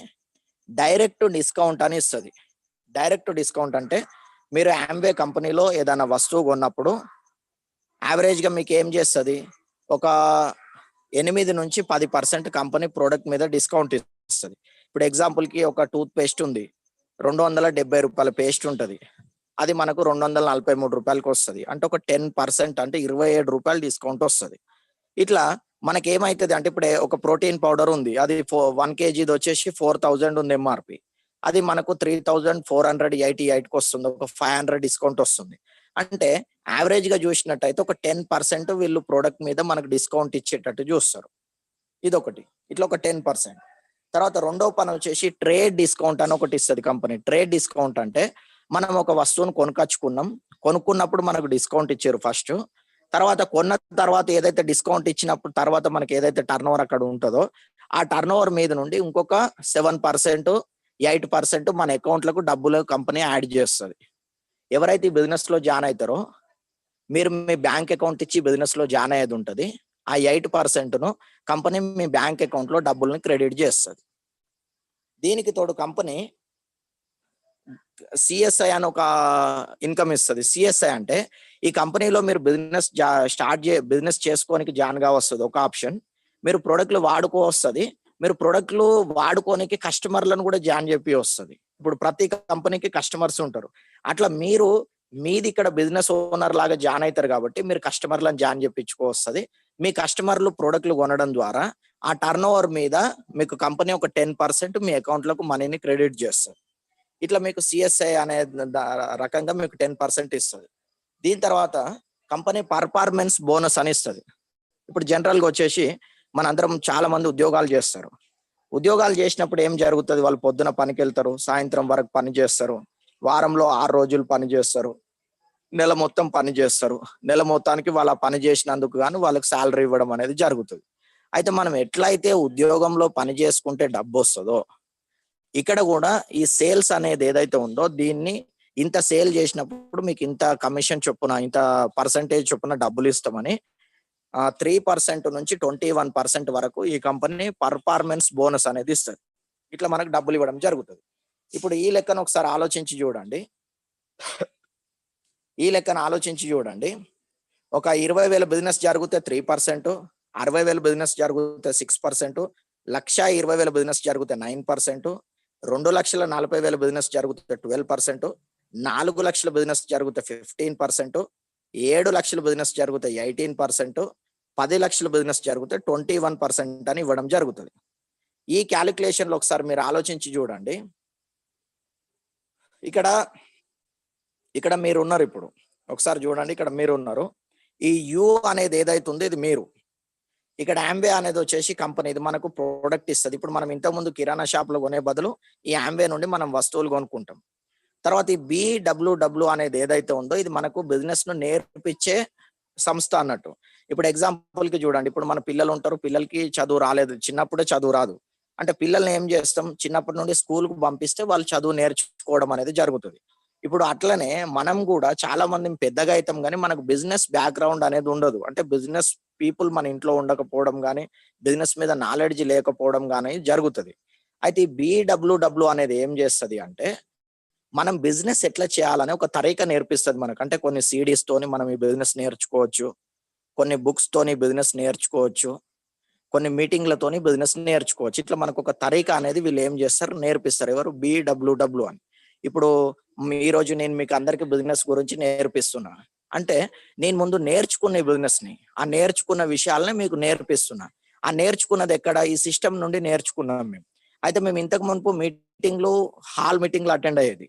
డైరెక్ట్ డిస్కౌంట్ అని ఇస్తుంది. డైరెక్ట్ డిస్కౌంట్ అంటే, మీరు ఆంబే కంపెనీలో ఏదైనా వస్తువు కొన్నప్పుడు యావరేజ్ గా మీకు ఏం చేస్తుంది, ఒక 8 నుంచి 10% కంపెనీ ప్రోడక్ట్ మీద డిస్కౌంట్ ఇస్తుంది. ఇప్పుడు ఎగ్జాంపుల్ కి ఒక టూత్ పేస్ట్ ఉంది, 270 రూపాయల పేస్ట్ ఉంటుంది, అది మనకు 243 రూపాయలకి వస్తుంది. అంటే ఒక 10%, అంటే 27 రూపాయలు డిస్కౌంట్ వస్తుంది. ఇట్లా మనకి ఏమైతుంది అంటే, ఇప్పుడు ఒక ప్రోటీన్ పౌడర్ ఉంది, అది 1 kg వచ్చేసి 4000 ఉంది MRP, అది మనకు 3488కి వస్తుంది, ఒక 500 డిస్కౌంట్ వస్తుంది. అంటే యావరేజ్ గా చూసినట్టయితే ఒక 10% వీళ్ళు ప్రోడక్ట్ మీద మనకు డిస్కౌంట్ ఇచ్చేటట్టు చూస్తారు. ఇదొకటి. ఇట్లా ఒక 10%. తర్వాత రెండో పని వచ్చేసి ట్రేడ్ డిస్కౌంట్ అని ఒకటి ఇస్తుంది కంపెనీ. ట్రేడ్ డిస్కౌంట్ అంటే, మనం ఒక వస్తువును కొనుక్కున్నప్పుడు మనకు డిస్కౌంట్ ఇచ్చారు ఫస్ట్, తర్వాత కొన్న తర్వాత ఏదైతే డిస్కౌంట్ ఇచ్చినప్పుడు తర్వాత మనకి ఏదైతే టర్న్ ఓవర్ అక్కడ ఉంటుందో ఆ టర్న్ ఓవర్ మీద నుండి ఇంకొక 7%, 8% మన అకౌంట్లకు డబ్బులు కంపెనీ యాడ్ చేస్తుంది. ఎవరైతే ఈ బిజినెస్ లో జాయిన్ అవుతారో, మీరు మీ బ్యాంక్ అకౌంట్ ఇచ్చి బిజినెస్ లో జాయిన్ అయ్యేది ఉంటుంది, ఆ 8%ను కంపెనీ మీ బ్యాంక్ అకౌంట్ లో డబ్బుల్ని క్రెడిట్ చేస్తుంది. దీనికి తోడు కంపెనీ CSI అని ఒక ఇన్కమ్ ఇస్తుంది. CSI అంటే, ఈ కంపెనీలో మీరు బిజినెస్ చేసుకోనికి జాయిన్ గా వస్తుంది ఒక ఆప్షన్. మీరు ప్రొడక్ట్లు వస్తుంది, మీరు ప్రొడక్ట్లు వాడుకోనికి కస్టమర్లను కూడా జాయిన్ చెప్పి వస్తుంది. ఇప్పుడు ప్రతి కంపెనీకి కస్టమర్స్ ఉంటారు, అట్లా మీది ఇక్కడ బిజినెస్ ఓనర్ లాగా జాయిన్ అవుతారు కాబట్టి మీరు కస్టమర్లను జాయిన్ చెప్పించుకోవస్తుంది. మీ కస్టమర్లు ప్రొడక్ట్లు కొనడం ద్వారా ఆ టర్న్ ఓవర్ మీద మీకు కంపెనీ ఒక 10% మీ అకౌంట్లకు మనీని క్రెడిట్ చేస్తుంది. ఇట్లా మీకు CSI అనే రకంగా మీకు 10% ఇస్తుంది. దీని తర్వాత కంపెనీ పర్ఫార్మెన్స్ బోనస్ అని ఇస్తుంది. ఇప్పుడు జనరల్గా వచ్చేసి మనందరం చాలా మంది ఉద్యోగాలు చేస్తారు. ఉద్యోగాలు చేసినప్పుడు ఏం జరుగుతుంది, వాళ్ళు పొద్దున పనికి వెళ్తారు, సాయంత్రం వరకు పని చేస్తారు, వారంలో 6 రోజులు పని చేస్తారు, నెల మొత్తం పని చేస్తారు. నెల మొత్తానికి వాళ్ళ పని చేసినందుకు గాను వాళ్ళకి శాలరీ ఇవ్వడం అనేది జరుగుతుంది. అయితే మనం ఎట్లయితే ఉద్యోగంలో పని చేసుకుంటే డబ్బు వస్తుందో, ఇక్కడ కూడా ఈ సేల్స్ అనేది ఏదైతే ఉందో దీన్ని ఇంత సేల్ చేసినప్పుడు మీకు ఇంత కమిషన్ చొప్పున ఇంత పర్సంటేజ్ చొప్పున డబ్బులు ఇస్తామని 3% నుంచి 21% వరకు ఈ కంపెనీ పర్ఫార్మెన్స్ బోనస్ అనేది ఇస్తుంది. ఇట్లా మనకు డబ్బులు ఇవ్వడం జరుగుతుంది. ఇప్పుడు ఈ లెక్కను ఒకసారి ఆలోచించి చూడండి. ఒక 20,000 బిజినెస్ జరిగితే 3%, 60,000 బిజినెస్ జరిగితే 6%, 1,20,000 బిజినెస్ జరిగితే 9%, 2,40,000 బిజినెస్ జరిగితే 12%, 4 లక్షల బిజినెస్ జరిగితే 15%, 7 లక్షల బిజినెస్ జరిగితే 18%, 10 లక్షల బిజినెస్ జరిగితే 21% అని ఇవ్వడం జరుగుతుంది. ఈ క్యాలిక్యులేషన్లో ఒకసారి మీరు ఆలోచించి చూడండి. ఇక్కడ మీరు ఉన్నారు. ఇప్పుడు ఒకసారి చూడండి, ఇక్కడ మీరు ఉన్నారు. ఈ యు అనేది ఏదైతే ఉందో ఇది మీరు. ఇక్కడ యాంవే అనేది వచ్చేసి కంపెనీ, ఇది మనకు ప్రోడక్ట్ ఇస్తుంది. ఇప్పుడు మనం ఇంతకుముందు కిరాణా షాప్ లో కొనే బదులు ఈ యాంవే నుండి మనం వస్తువులు కొనుక్కుంటాం. తర్వాత ఈ BWW అనేది ఏదైతే ఉందో ఇది మనకు బిజినెస్ ను నేర్పించే సంస్థ అన్నట్టు. ఇప్పుడు ఎగ్జాంపుల్ కి చూడండి, ఇప్పుడు మన పిల్లలు ఉంటారు, పిల్లలకి చదువు రాలేదు, చిన్నప్పుడే చదువు రాదు అంటే పిల్లల్ని ఏం చేస్తాం, చిన్నప్పటి నుండి స్కూల్ కు పంపిస్తే వాళ్ళు చదువు నేర్చుకోవడం అనేది జరుగుతుంది. ఇప్పుడు అట్లనే మనం కూడా చాలా మంది పెద్దగా అవుతాం కానీ మనకు బిజినెస్ బ్యాక్గ్రౌండ్ అనేది ఉండదు. అంటే బిజినెస్ పీపుల్ మన ఇంట్లో ఉండకపోవడం కానీ బిజినెస్ మీద నాలెడ్జ్ లేకపోవడం కానీ జరుగుతుంది. అయితే ఈ BWW అనేది ఏం చేస్తుంది అంటే మనం బిజినెస్ ఎట్లా చేయాలని ఒక తరీకా నేర్పిస్తుంది మనకు. అంటే కొన్ని CDs తోని మనం ఈ బిజినెస్ నేర్చుకోవచ్చు, కొన్ని బుక్స్ తోని బిజినెస్ నేర్చుకోవచ్చు, కొన్ని మీటింగ్లతోని బిజినెస్ నేర్చుకోవచ్చు. ఇట్లా మనకు ఒక తరీకా అనేది వీళ్ళు ఏం చేస్తారు, నేర్పిస్తారు. ఎవరు? BWW అని. ఇప్పుడు ఈ రోజు నేను మీకు అందరికి బిజినెస్ గురించి నేర్పిస్తున్నా అంటే నేను ముందు నేర్చుకున్న బిజినెస్ ని, ఆ నేర్చుకున్న విషయాలని మీకు నేర్పిస్తున్నా. ఆ నేర్చుకున్నది ఎక్కడ? ఈ సిస్టమ్ నుండి నేర్చుకున్నాం మేము. అయితే మేము ఇంతకు మునుపు హాల్ మీటింగ్లు అటెండ్ అయ్యేది.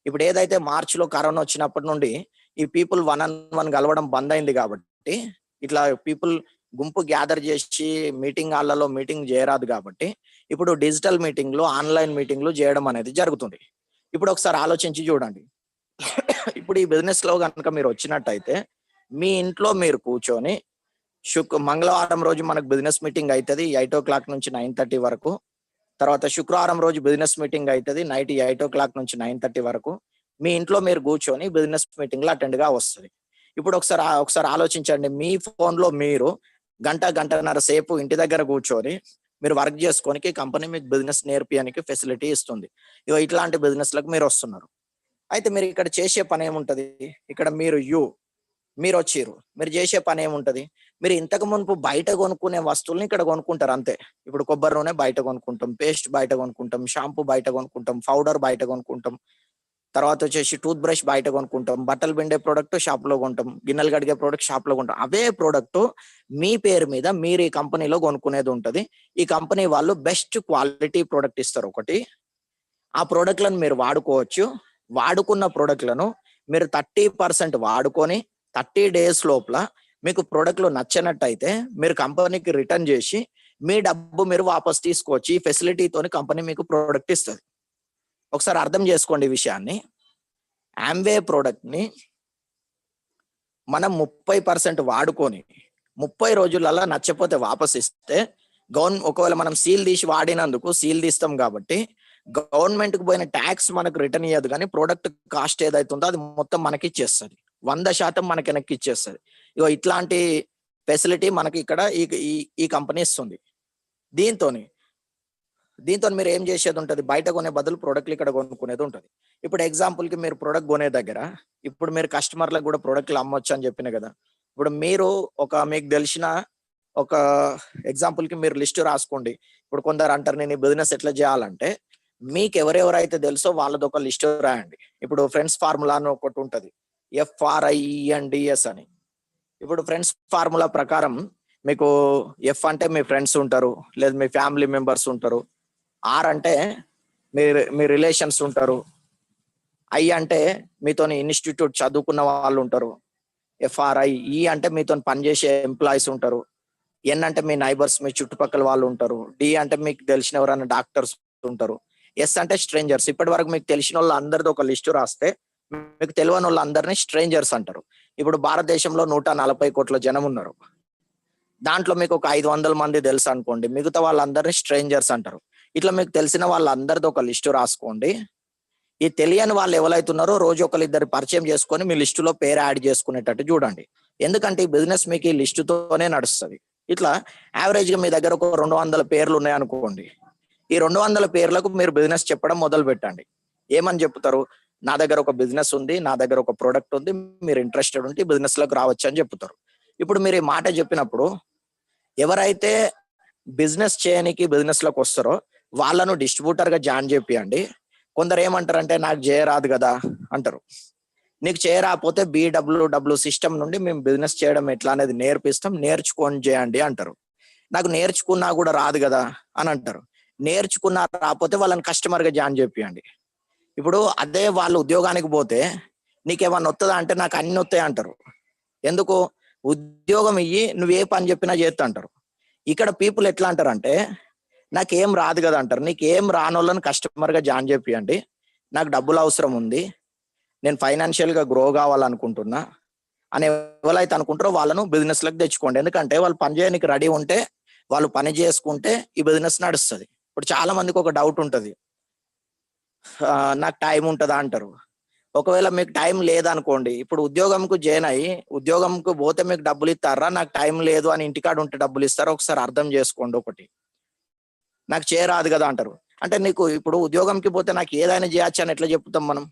ఇప్పుడు ఏదైతే మార్చిలో కరోనా వచ్చినప్పటి నుండి ఈ పీపుల్ 1-on-1 కలవడం బంద్ అయింది కాబట్టి, ఇట్లా పీపుల్ గుంపు గ్యాదర్ చేసి మీటింగ్ హాళ్లలో మీటింగ్ చేయరాదు కాబట్టి ఇప్పుడు డిజిటల్ మీటింగ్లు, ఆన్లైన్ మీటింగ్లు చేయడం అనేది జరుగుతుంది. ఇప్పుడు ఒకసారి ఆలోచించి చూడండి. ఇప్పుడు ఈ బిజినెస్ లో కనుక మీరు వచ్చినట్టయితే మీ ఇంట్లో మీరు కూర్చొని మంగళవారం రోజు మనకు బిజినెస్ మీటింగ్ అవుతుంది 8 o'clock నుంచి 9:30 వరకు. తర్వాత శుక్రవారం రోజు బిజినెస్ మీటింగ్ అవుతుంది నైట్ 8 o'clock నుంచి 9:30 వరకు. మీ ఇంట్లో మీరు కూర్చొని బిజినెస్ మీటింగ్ లో అటెండ్ గా వస్తుంది. ఇప్పుడు ఒకసారి ఆలోచించండి, మీ ఫోన్ లో మీరు గంటన్నర సేపు ఇంటి దగ్గర కూర్చొని మీరు వర్క్ చేసుకోనికి కంపెనీ మీకు బిజినెస్ నేర్పియానికి ఫెసిలిటీ ఇస్తుంది. ఇట్లాంటి బిజినెస్ లకు మీరు వస్తున్నారు. అయితే మీరు ఇక్కడ చేసే పని ఏముంటది? ఇక్కడ మీరు వచ్చిర్రు, మీరు చేసే పని ఏముంటది? మీరు ఇంతకు మునుపు బయట కొనుక్కునే వస్తువుల్ని ఇక్కడ కొనుక్కుంటారు అంతే. ఇప్పుడు కొబ్బరి నూనె బయట కొనుక్కుంటాం, పేస్ట్ బయట కొనుక్కుంటాం, షాంపూ బయట కొనుక్కుంటాం, పౌడర్ బయట కొనుక్కుంటాం, తర్వాత వచ్చేసి టూత్ బ్రష్ బయట కొనుక్కుంటాం, బట్టలు పిండే ప్రోడక్ట్ షాప్ లో కొంటాం, గిన్నెలు కడిగే ప్రోడక్ట్ షాప్ లో కొంటాం. అవే ప్రోడక్ట్ మీ పేరు మీద మీరు ఈ కంపెనీలో కొనుక్కునేది ఉంటది. ఈ కంపెనీ వాళ్ళు బెస్ట్ క్వాలిటీ ప్రోడక్ట్ ఇస్తారు ఒకటి. ఆ ప్రోడక్ట్లను మీరు వాడుకోవచ్చు. వాడుకున్న ప్రోడక్ట్లను మీరు 30% వాడుకొని 30 days లోపల మీకు ప్రోడక్ట్లు నచ్చినట్టయితే మీరు కంపెనీకి రిటర్న్ చేసి మీ డబ్బు మీరు వాపస్ తీసుకోవచ్చు. ఈ ఫెసిలిటీతోని కంపెనీ మీకు ప్రోడక్ట్ ఇస్తుంది. ఒకసారి అర్థం చేసుకోండి ఈ విషయాన్ని. ఆమ్వే ప్రోడక్ట్ ని మనం 30% వాడుకొని 30 రోజులలో నచ్చపోతే వాపస్ ఇస్తే ఒకవేళ మనం సీల్ తీసి వాడినందుకు సీల్ తీస్తాం కాబట్టి గవర్నమెంట్ కు పోయిన ట్యాక్స్ మనకు రిటర్న్ ఇయ్యదు, కానీ ప్రోడక్ట్ కాస్ట్ ఏదైతుందో అది మొత్తం మనకి ఇచ్చేస్తుంది. 100% మనకి వెనక్కి ఇచ్చేస్తుంది. ఇట్లాంటి ఫెసిలిటీ మనకి ఇక్కడ ఈ కంపెనీ ఇస్తుంది. దీంతో మీరు ఏం చేసేది ఉంటుంది? బయట కొనే బదులు ప్రోడక్ట్లు ఇక్కడ కొనుక్కునేది ఉంటుంది. ఇప్పుడు ఎగ్జాంపుల్ కి మీరు ప్రోడక్ట్ కొనే దగ్గర ఇప్పుడు మీరు కస్టమర్లకు కూడా ప్రోడక్ట్లు అమ్మొచ్చు అని చెప్పిన కదా. ఇప్పుడు మీరు మీకు తెలిసిన ఒక ఎగ్జాంపుల్ కి మీరు లిస్ట్ రాసుకోండి. ఇప్పుడు కొందరు అంటారు నేను ఈ బిజినెస్ ఎట్లా చేయాలంటే, మీకు ఎవరెవరైతే తెలుసో వాళ్ళది ఒక లిస్ట్ రాయండి. ఇప్పుడు ఫ్రెండ్స్ ఫార్ములా అని ఒకటి ఉంటది, FRIENDS అని. ఇప్పుడు ఫ్రెండ్స్ ఫార్ములా ప్రకారం మీకు F అంటే మీ ఫ్రెండ్స్ ఉంటారు, లేదా మీ ఫ్యామిలీ మెంబర్స్ ఉంటారు. R అంటే మీ రిలేషన్స్ ఉంటారు. I అంటే మీతోని ఇన్స్టిట్యూట్ చదువుకున్న వాళ్ళు ఉంటారు. FRI. E అంటే మీతో పనిచేసే ఎంప్లాయీస్ ఉంటారు. N అంటే మీ నైబర్స్, మీ చుట్టుపక్కల వాళ్ళు ఉంటారు. D అంటే మీకు తెలిసిన ఎవరైనా డాక్టర్స్ ఉంటారు. S అంటే స్ట్రేంజర్స్. ఇప్పటి వరకు మీకు తెలిసిన వాళ్ళు అందరిది ఒక లిస్టు రాస్తే మీకు తెలియని వాళ్ళందరినీ స్ట్రేంజర్స్ అంటారు. ఇప్పుడు భారతదేశంలో 140 కోట్ల జనం ఉన్నారు. దాంట్లో మీకు ఒక 500 మంది తెలుసు అనుకోండి, మిగతా వాళ్ళందరినీ స్ట్రేంజర్స్ అంటారు. ఇట్లా మీకు తెలిసిన వాళ్ళందరిది ఒక లిస్టు రాసుకోండి. ఈ తెలియని వాళ్ళు ఎవరైతున్నారో రోజు ఒకరిద్దరు పరిచయం చేసుకొని మీ లిస్టులో పేరు యాడ్ చేసుకునేటట్టు చూడండి. ఎందుకంటే ఈ బిజినెస్ మీకు ఈ లిస్టుతోనే నడుస్తుంది. ఇట్లా యావరేజ్ గా మీ దగ్గర ఒక 200 పేర్లు ఉన్నాయి అనుకోండి. ఈ 200 పేర్లకు మీరు బిజినెస్ చెప్పడం మొదలు పెట్టండి. ఏమని చెప్తారు? నా దగ్గర ఒక బిజినెస్ ఉంది, నా దగ్గర ఒక ప్రోడక్ట్ ఉంది, మీరు ఇంట్రెస్టెడ్ ఉంటే బిజినెస్ లోకి రావచ్చు అని చెప్తారు. ఇప్పుడు మీరు ఈ మాట చెప్పినప్పుడు ఎవరైతే బిజినెస్ చేయడానికి బిజినెస్ లోకి వస్తారో వాళ్ళను డిస్ట్రిబ్యూటర్ గా జాయిన్ చేపియండి. కొందరు ఏమంటారంటే నాకు చేయరాదు కదా అంటారు. నీకు చేయరాకపోతే BWW సిస్టమ్ నుండి మేము బిజినెస్ చేయడం ఎట్లా అనేది నేర్పిస్తాం, నేర్చుకొని చేయండి అంటారు. నాకు నేర్చుకున్నా కూడా రాదు కదా అని అంటారు. నేర్చుకున్నా రాకపోతే వాళ్ళని కస్టమర్ గా జాయిన్ చేపియండి. ఇప్పుడు అదే వాళ్ళు ఉద్యోగానికి పోతే నీకేమన్నా వస్తుందా అంటే నాకు అన్ని వస్తాయి అంటారు. ఎందుకు? ఉద్యోగం ఇయ్యి నువ్వు ఏ పని చెప్పినా చేస్తా అంటారు. ఇక్కడ పీపుల్ ఎట్లా అంటారంటే నాకేం రాదు కదా అంటారు. నీకేం రానోళ్ళని కస్టమర్ గా జాయిన్ చేపియండి, నాకు డబ్బులు అవసరం ఉంది, నేను ఫైనాన్షియల్ గా గ్రో కావాలనుకుంటున్నా అని ఎవరైతే అనుకుంటారో వాళ్ళను బిజినెస్ లకు తెచ్చుకోండి. ఎందుకంటే వాళ్ళు పని చేయడానికి రెడీ ఉంటే, వాళ్ళు పని చేసుకుంటే ఈ బిజినెస్ నడుస్తుంది. ఇప్పుడు చాలా మందికి ఒక డౌట్ ఉంటది, నాకు టైం ఉంటుందా అంటారు. ఒకవేళ మీకు టైం లేదనుకోండి, ఇప్పుడు ఉద్యోగంకు జాయిన్ అయ్యి ఉద్యోగంకు పోతే మీకు డబ్బులు ఇస్తారా, నాకు టైం లేదు అని ఇంటికాడ ఉంటే డబ్బులు ఇస్తారా? ఒకసారి అర్థం చేసుకోండి. ఒకటి, నాకు చేయరాదు కదా అంటారు. అంటే నీకు ఇప్పుడు ఉద్యోగంకి పోతే నాకు ఏదైనా చేయొచ్చు అని ఎట్లా చెప్తాం మనం?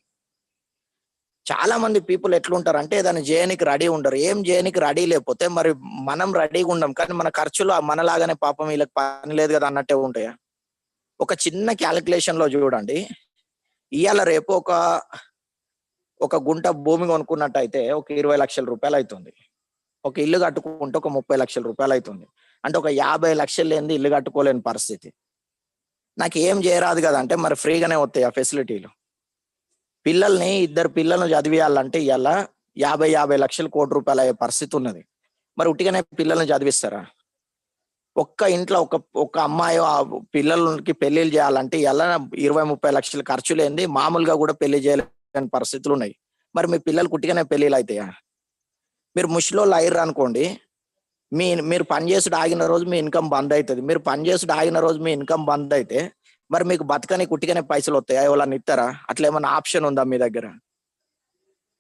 చాలా మంది పీపుల్ ఎట్లుంటారు అంటే ఏదైనా చేయనికి రెడీ ఉండరు. ఏం చేయనికి రెడీ లేకపోతే మరి మనం రెడీగా ఉండం, కానీ మన ఖర్చులు మనలాగానే పాపం వీళ్ళకి పని లేదు కదా అన్నట్టే ఉంటాయా? ఒక చిన్న క్యాలిక్యులేషన్ లో చూడండి. ఇవాళ రేపు ఒక గుంట భూమి కొనుక్కున్నట్టయితే ఒక 20 లక్షల రూపాయలు అవుతుంది. ఒక ఇల్లు కట్టుకుంటే ఒక 30 లక్షల రూపాయలు అవుతుంది. అంటే ఒక 50 లక్షలు లేనిది ఇల్లు కట్టుకోలేని పరిస్థితి. నాకు ఏం చేయరాదు కదా అంటే మరి ఫ్రీగానే వస్తాయి ఆ ఫెసిలిటీలు. పిల్లల్ని 2 పిల్లల్ని చదివియాలంటే ఇవాళ 50 లక్షలు కోటి రూపాయలు అయ్యే పరిస్థితి ఉన్నది. మరి ఉట్టిగానే పిల్లల్ని చదివిస్తారా? ఒక్క ఇంట్లో ఒక అమ్మాయి ఆ పిల్లలకి పెళ్లిళ్ళు చేయాలంటే ఇలా 20-30 లక్షలు ఖర్చు లేనిది మామూలుగా కూడా పెళ్లి చేయలేని పరిస్థితులు ఉన్నాయి. మరి మీ పిల్లలు కుట్టిగానే పెళ్లిళ్ళు అవుతాయా? మీరు ముష్టిలోళ్ళు అయ్యారు అనుకోండి, మీరు పని చేసుడు ఆగిన రోజు మీ ఇన్కమ్ బంద్ అవుతుంది. మీరు పని చేసుడు ఆగిన రోజు మీ ఇన్కమ్ బంద్ అయితే మరి మీకు బతకని కుట్టిగానే పైసలు వస్తాయా? ఎవరన్నా ఇస్తారా? అట్లా ఏమన్నా ఆప్షన్ ఉందా మీ దగ్గర?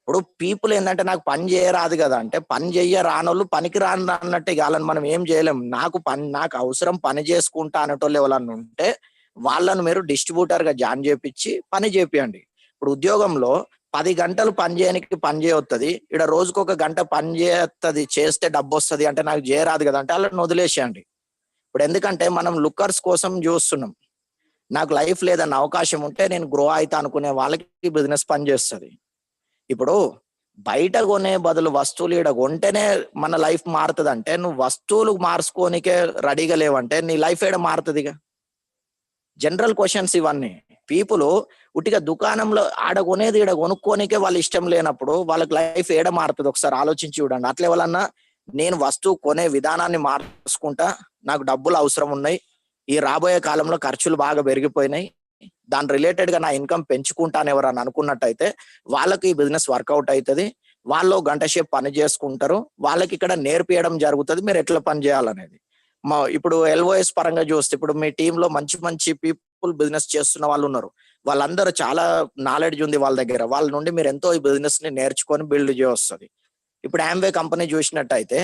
ఇప్పుడు పీపుల్ ఏంటంటే నాకు పని చేయరాదు కదా అంటే పని రానోళ్ళు పనికి రాను అన్నట్టే వాళ్ళని మనం ఏం చేయలేం. నాకు అవసరం పని చేసుకుంటా అనేటోళ్ళు ఎవరన్నా ఉంటే వాళ్ళను మీరు డిస్ట్రిబ్యూటర్ గా జాయిన్ చేపించి పని చేపియండి. ఇప్పుడు ఉద్యోగంలో 10 గంటలు పని చేయడానికి పని చేయొస్తుంది, ఇక్కడ రోజుకు 1 గంట పని చేస్తుంది, చేస్తే డబ్బు వస్తుంది అంటే నాకు చేయరాదు కదా అంటే వాళ్ళని వదిలేసేయండి. ఇప్పుడు ఎందుకంటే మనం లుక్కర్స్ కోసం చూస్తున్నాం. నాకు లైఫ్ లేదన్న అవకాశం ఉంటే నేను గ్రో అవుతా అనుకునే వాళ్ళకి బిజినెస్ పని చేస్తుంది. ఇప్పుడు బయట కొనే బదులు వస్తువులు ఈడ కొంటేనే మన లైఫ్ మారుతుంది అంటే నువ్వు వస్తువులు మార్చుకోనికే రెడీగా లేవంటే నీ లైఫ్ ఏడ మారుతుందిగా? జనరల్ క్వశ్చన్స్ ఇవన్నీ. పీపుల్ ఉట్టిగా దుకాణంలో ఆడ కొనేది ఈడ కొనుక్కోనికే వాళ్ళు ఇష్టం లేనప్పుడు వాళ్ళకి లైఫ్ ఏడ మారుతుంది? ఒకసారి ఆలోచించి చూడండి. అట్లే వాళ్ళన్నా నేను వస్తువు కొనే విధానాన్ని మార్చుకుంటా, నాకు డబ్బులు అవసరం ఉన్నాయి, ఈ రాబోయే కాలంలో ఖర్చులు బాగా పెరిగిపోయినాయి, దాని రిలేటెడ్ గా నా ఇన్కమ్ పెంచుకుంటాను ఎవరని అనుకున్నట్టయితే వాళ్ళకి ఈ బిజినెస్ వర్కౌట్ అవుతుంది. వాళ్ళు గంట సేపు పని చేసుకుంటారు, వాళ్ళకి ఇక్కడ నేర్పియడం జరుగుతుంది మీరు ఎట్లా పని చేయాలనేది. ఇప్పుడు LOS పరంగా చూస్తే ఇప్పుడు మీ టీంలో మంచి మంచి పీపుల్ బిజినెస్ చేస్తున్న వాళ్ళు ఉన్నారు. వాళ్ళందరూ చాలా నాలెడ్జ్ ఉంది వాళ్ళ దగ్గర. వాళ్ళ నుండి మీరు ఎంతో ఈ బిజినెస్ ని నేర్చుకొని బిల్డ్ చేయొస్తుంది. ఇప్పుడు Amway కంపెనీ చూసినట్టయితే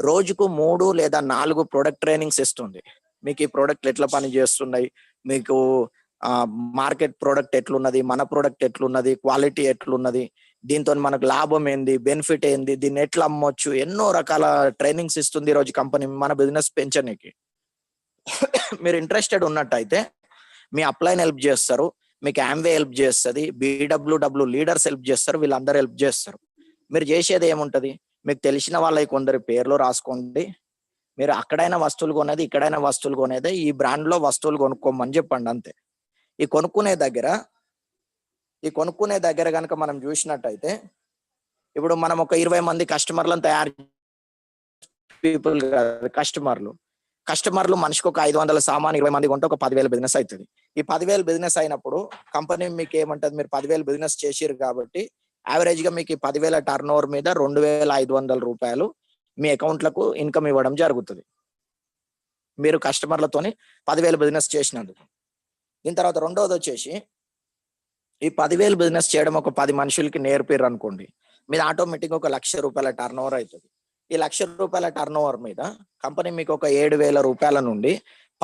రోజుకు 3 లేదా 4 ప్రొడక్ట్ ట్రైనింగ్స్ ఇస్తుంది. మీకు ఈ ప్రోడక్ట్లు ఎట్లా పని చేస్తున్నాయి, మీకు మార్కెట్ ప్రోడక్ట్ ఎట్లున్నది, మన ప్రోడక్ట్ ఎట్లున్నది, క్వాలిటీ ఎట్లున్నది, దీంతో మనకు లాభం ఏంది, బెనిఫిట్ ఏంది, దీన్ని ఎట్లా అమ్మొచ్చు, ఎన్నో రకాల ట్రైనింగ్స్ ఇస్తుంది ఈ రోజు కంపెనీ మన బిజినెస్ పెంచడానికి. మీరు ఇంట్రెస్టెడ్ ఉన్నట్టయితే మీ అప్లైన్ హెల్ప్ చేస్తారు, మీకు Amway హెల్ప్ చేస్తుంది, BWW లీడర్స్ హెల్ప్ చేస్తారు, వీళ్ళందరూ హెల్ప్ చేస్తారు. మీరు చేసేది ఏముంటది? మీకు తెలిసిన వాళ్ళకి కొందరి పేర్లు రాసుకోండి. మీరు అక్కడైనా వస్తువులు కొనేది, ఇక్కడైనా వస్తువులు కొనేది, ఈ బ్రాండ్ లో వస్తువులు కొనుక్కోమని చెప్పండి అంతే. ఈ కొనుక్కునే దగ్గర కనుక మనం చూసినట్టయితే ఇప్పుడు మనం ఒక 20 మంది కస్టమర్లను తయారు పీపుల్ కస్టమర్లు మనిషికి ఒక 500 సామాన్ 20 మంది కొంటే ఒక 10,000 బిజినెస్ అవుతుంది. ఈ 10,000 బిజినెస్ అయినప్పుడు కంపెనీ మీకు ఏమంటది, మీరు 10,000 బిజినెస్ చేసిరు కాబట్టి యావరేజ్ గా మీకు 10,000 టర్న్ ఓవర్ మీద 2,500 రూపాయలు మీ అకౌంట్లకు ఇన్కమ్ ఇవ్వడం జరుగుతుంది మీరు కస్టమర్లతోని 10,000 బిజినెస్ చేసినందుకు. దీని తర్వాత రెండోది వచ్చేసి ఈ 10,000 బిజినెస్ చేయడం ఒక 10 మనుషులకి నేర్పిర్రు అనుకోండి, మీరు ఆటోమేటిక్ ఒక ₹1,00,000 టర్న్ ఓవర్ అవుతుంది. ఈ ₹1,00,000 టర్న్ ఓవర్ మీద కంపెనీ మీకు ఒక ₹7,000 నుండి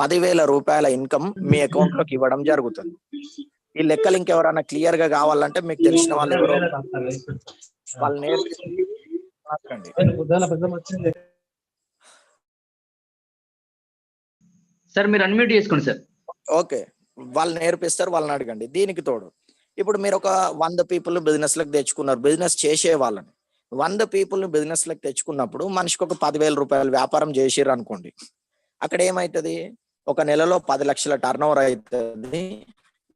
₹10,000 ఇన్కమ్ మీ అకౌంట్ లోకి ఇవ్వడం జరుగుతుంది. ఈ లెక్కలు ఇంకెవరైనా క్లియర్ గా కావాలంటే మీకు తెలిసిన వాళ్ళు ఎవరో వాళ్ళు నేర్పించి మాట్లాడండి. సార్ మీరు అన్మ్యూట్ చేసుకోండి సార్. ఓకే, వాళ్ళు నేర్పిస్తారు, వాళ్ళని అడగండి. దీనికి తోడు ఇప్పుడు మీరు ఒక 100 పీపుల్ బిజినెస్ లకు తెచ్చుకున్నారు, బిజినెస్ చేసే వాళ్ళని 100 పీపుల్ బిజినెస్ లకు తెచ్చుకున్నప్పుడు మనిషికి ఒక ₹10,000 వ్యాపారం చేసిర్రు అనుకోండి. అక్కడ ఏమైతుంది, ఒక నెలలో 10 లక్షల టర్న్ ఓవర్ అవుతుంది.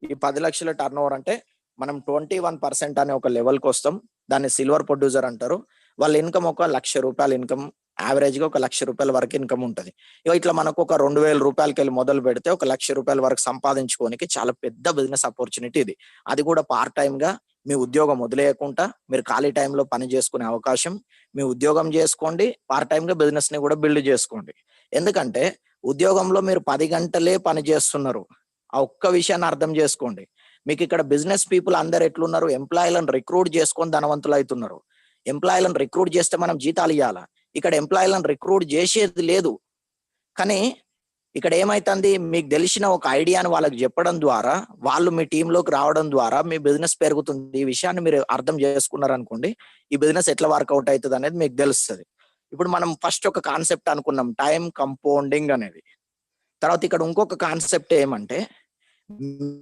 ఈ 10 లక్షల టర్న్ ఓవర్ అంటే మనం 21% అనే ఒక లెవెల్కి వస్తాం. దాన్ని సిల్వర్ ప్రొడ్యూసర్ అంటారు. వాళ్ళ ఇన్కమ్ ఒక ₹1,00,000 ఇన్కమ్, యావరేజ్ గా ఒక ₹1,00,000 వరకు ఇన్కమ్ ఉంటుంది. ఇట్లా మనకు ఒక ₹2,000 వెళ్ళి మొదలు పెడితే ఒక ₹1,00,000 వరకు సంపాదించుకోనికి చాలా పెద్ద బిజినెస్ ఆపర్చునిటీ ఇది. అది కూడా పార్ట్ టైం గా మీ ఉద్యోగం వదిలేయకుండా మీరు ఖాళీ టైంలో పని చేసుకునే అవకాశం. మీ ఉద్యోగం చేసుకోండి, పార్ట్ టైం గా బిజినెస్ ని కూడా బిల్డ్ చేసుకోండి. ఎందుకంటే ఉద్యోగంలో మీరు 10 గంటలే పని చేస్తున్నారు. ఆ ఒక్క విషయాన్ని అర్థం చేసుకోండి. మీకు ఇక్కడ బిజినెస్ పీపుల్ అందరు ఎట్లున్నారు, ఎంప్లాయీలను రిక్రూట్ చేసుకొని ధనవంతులు అవుతున్నారు. ఎంప్లాయీలను రిక్రూట్ చేస్తే మనం జీతాలు ఇవ్వాలా, ఇక్కడ ఎంప్లాయీలను రిక్రూట్ చేసేది లేదు. కానీ ఇక్కడ ఏమైతుంది, మీకు తెలిసిన ఒక ఐడియాను వాళ్ళకి చెప్పడం ద్వారా వాళ్ళు మీ టీంలోకి రావడం ద్వారా మీ బిజినెస్ పెరుగుతుంది. ఈ విషయాన్ని మీరు అర్థం చేసుకున్నారు అనుకోండి, ఈ బిజినెస్ ఎట్లా వర్కౌట్ అవుతుంది అనేది మీకు తెలుస్తుంది. ఇప్పుడు మనం ఫస్ట్ ఒక కాన్సెప్ట్ అనుకున్నాం, టైం కంపౌండింగ్ అనేది. తర్వాత ఇక్కడ ఇంకొక కాన్సెప్ట్ ఏమంటే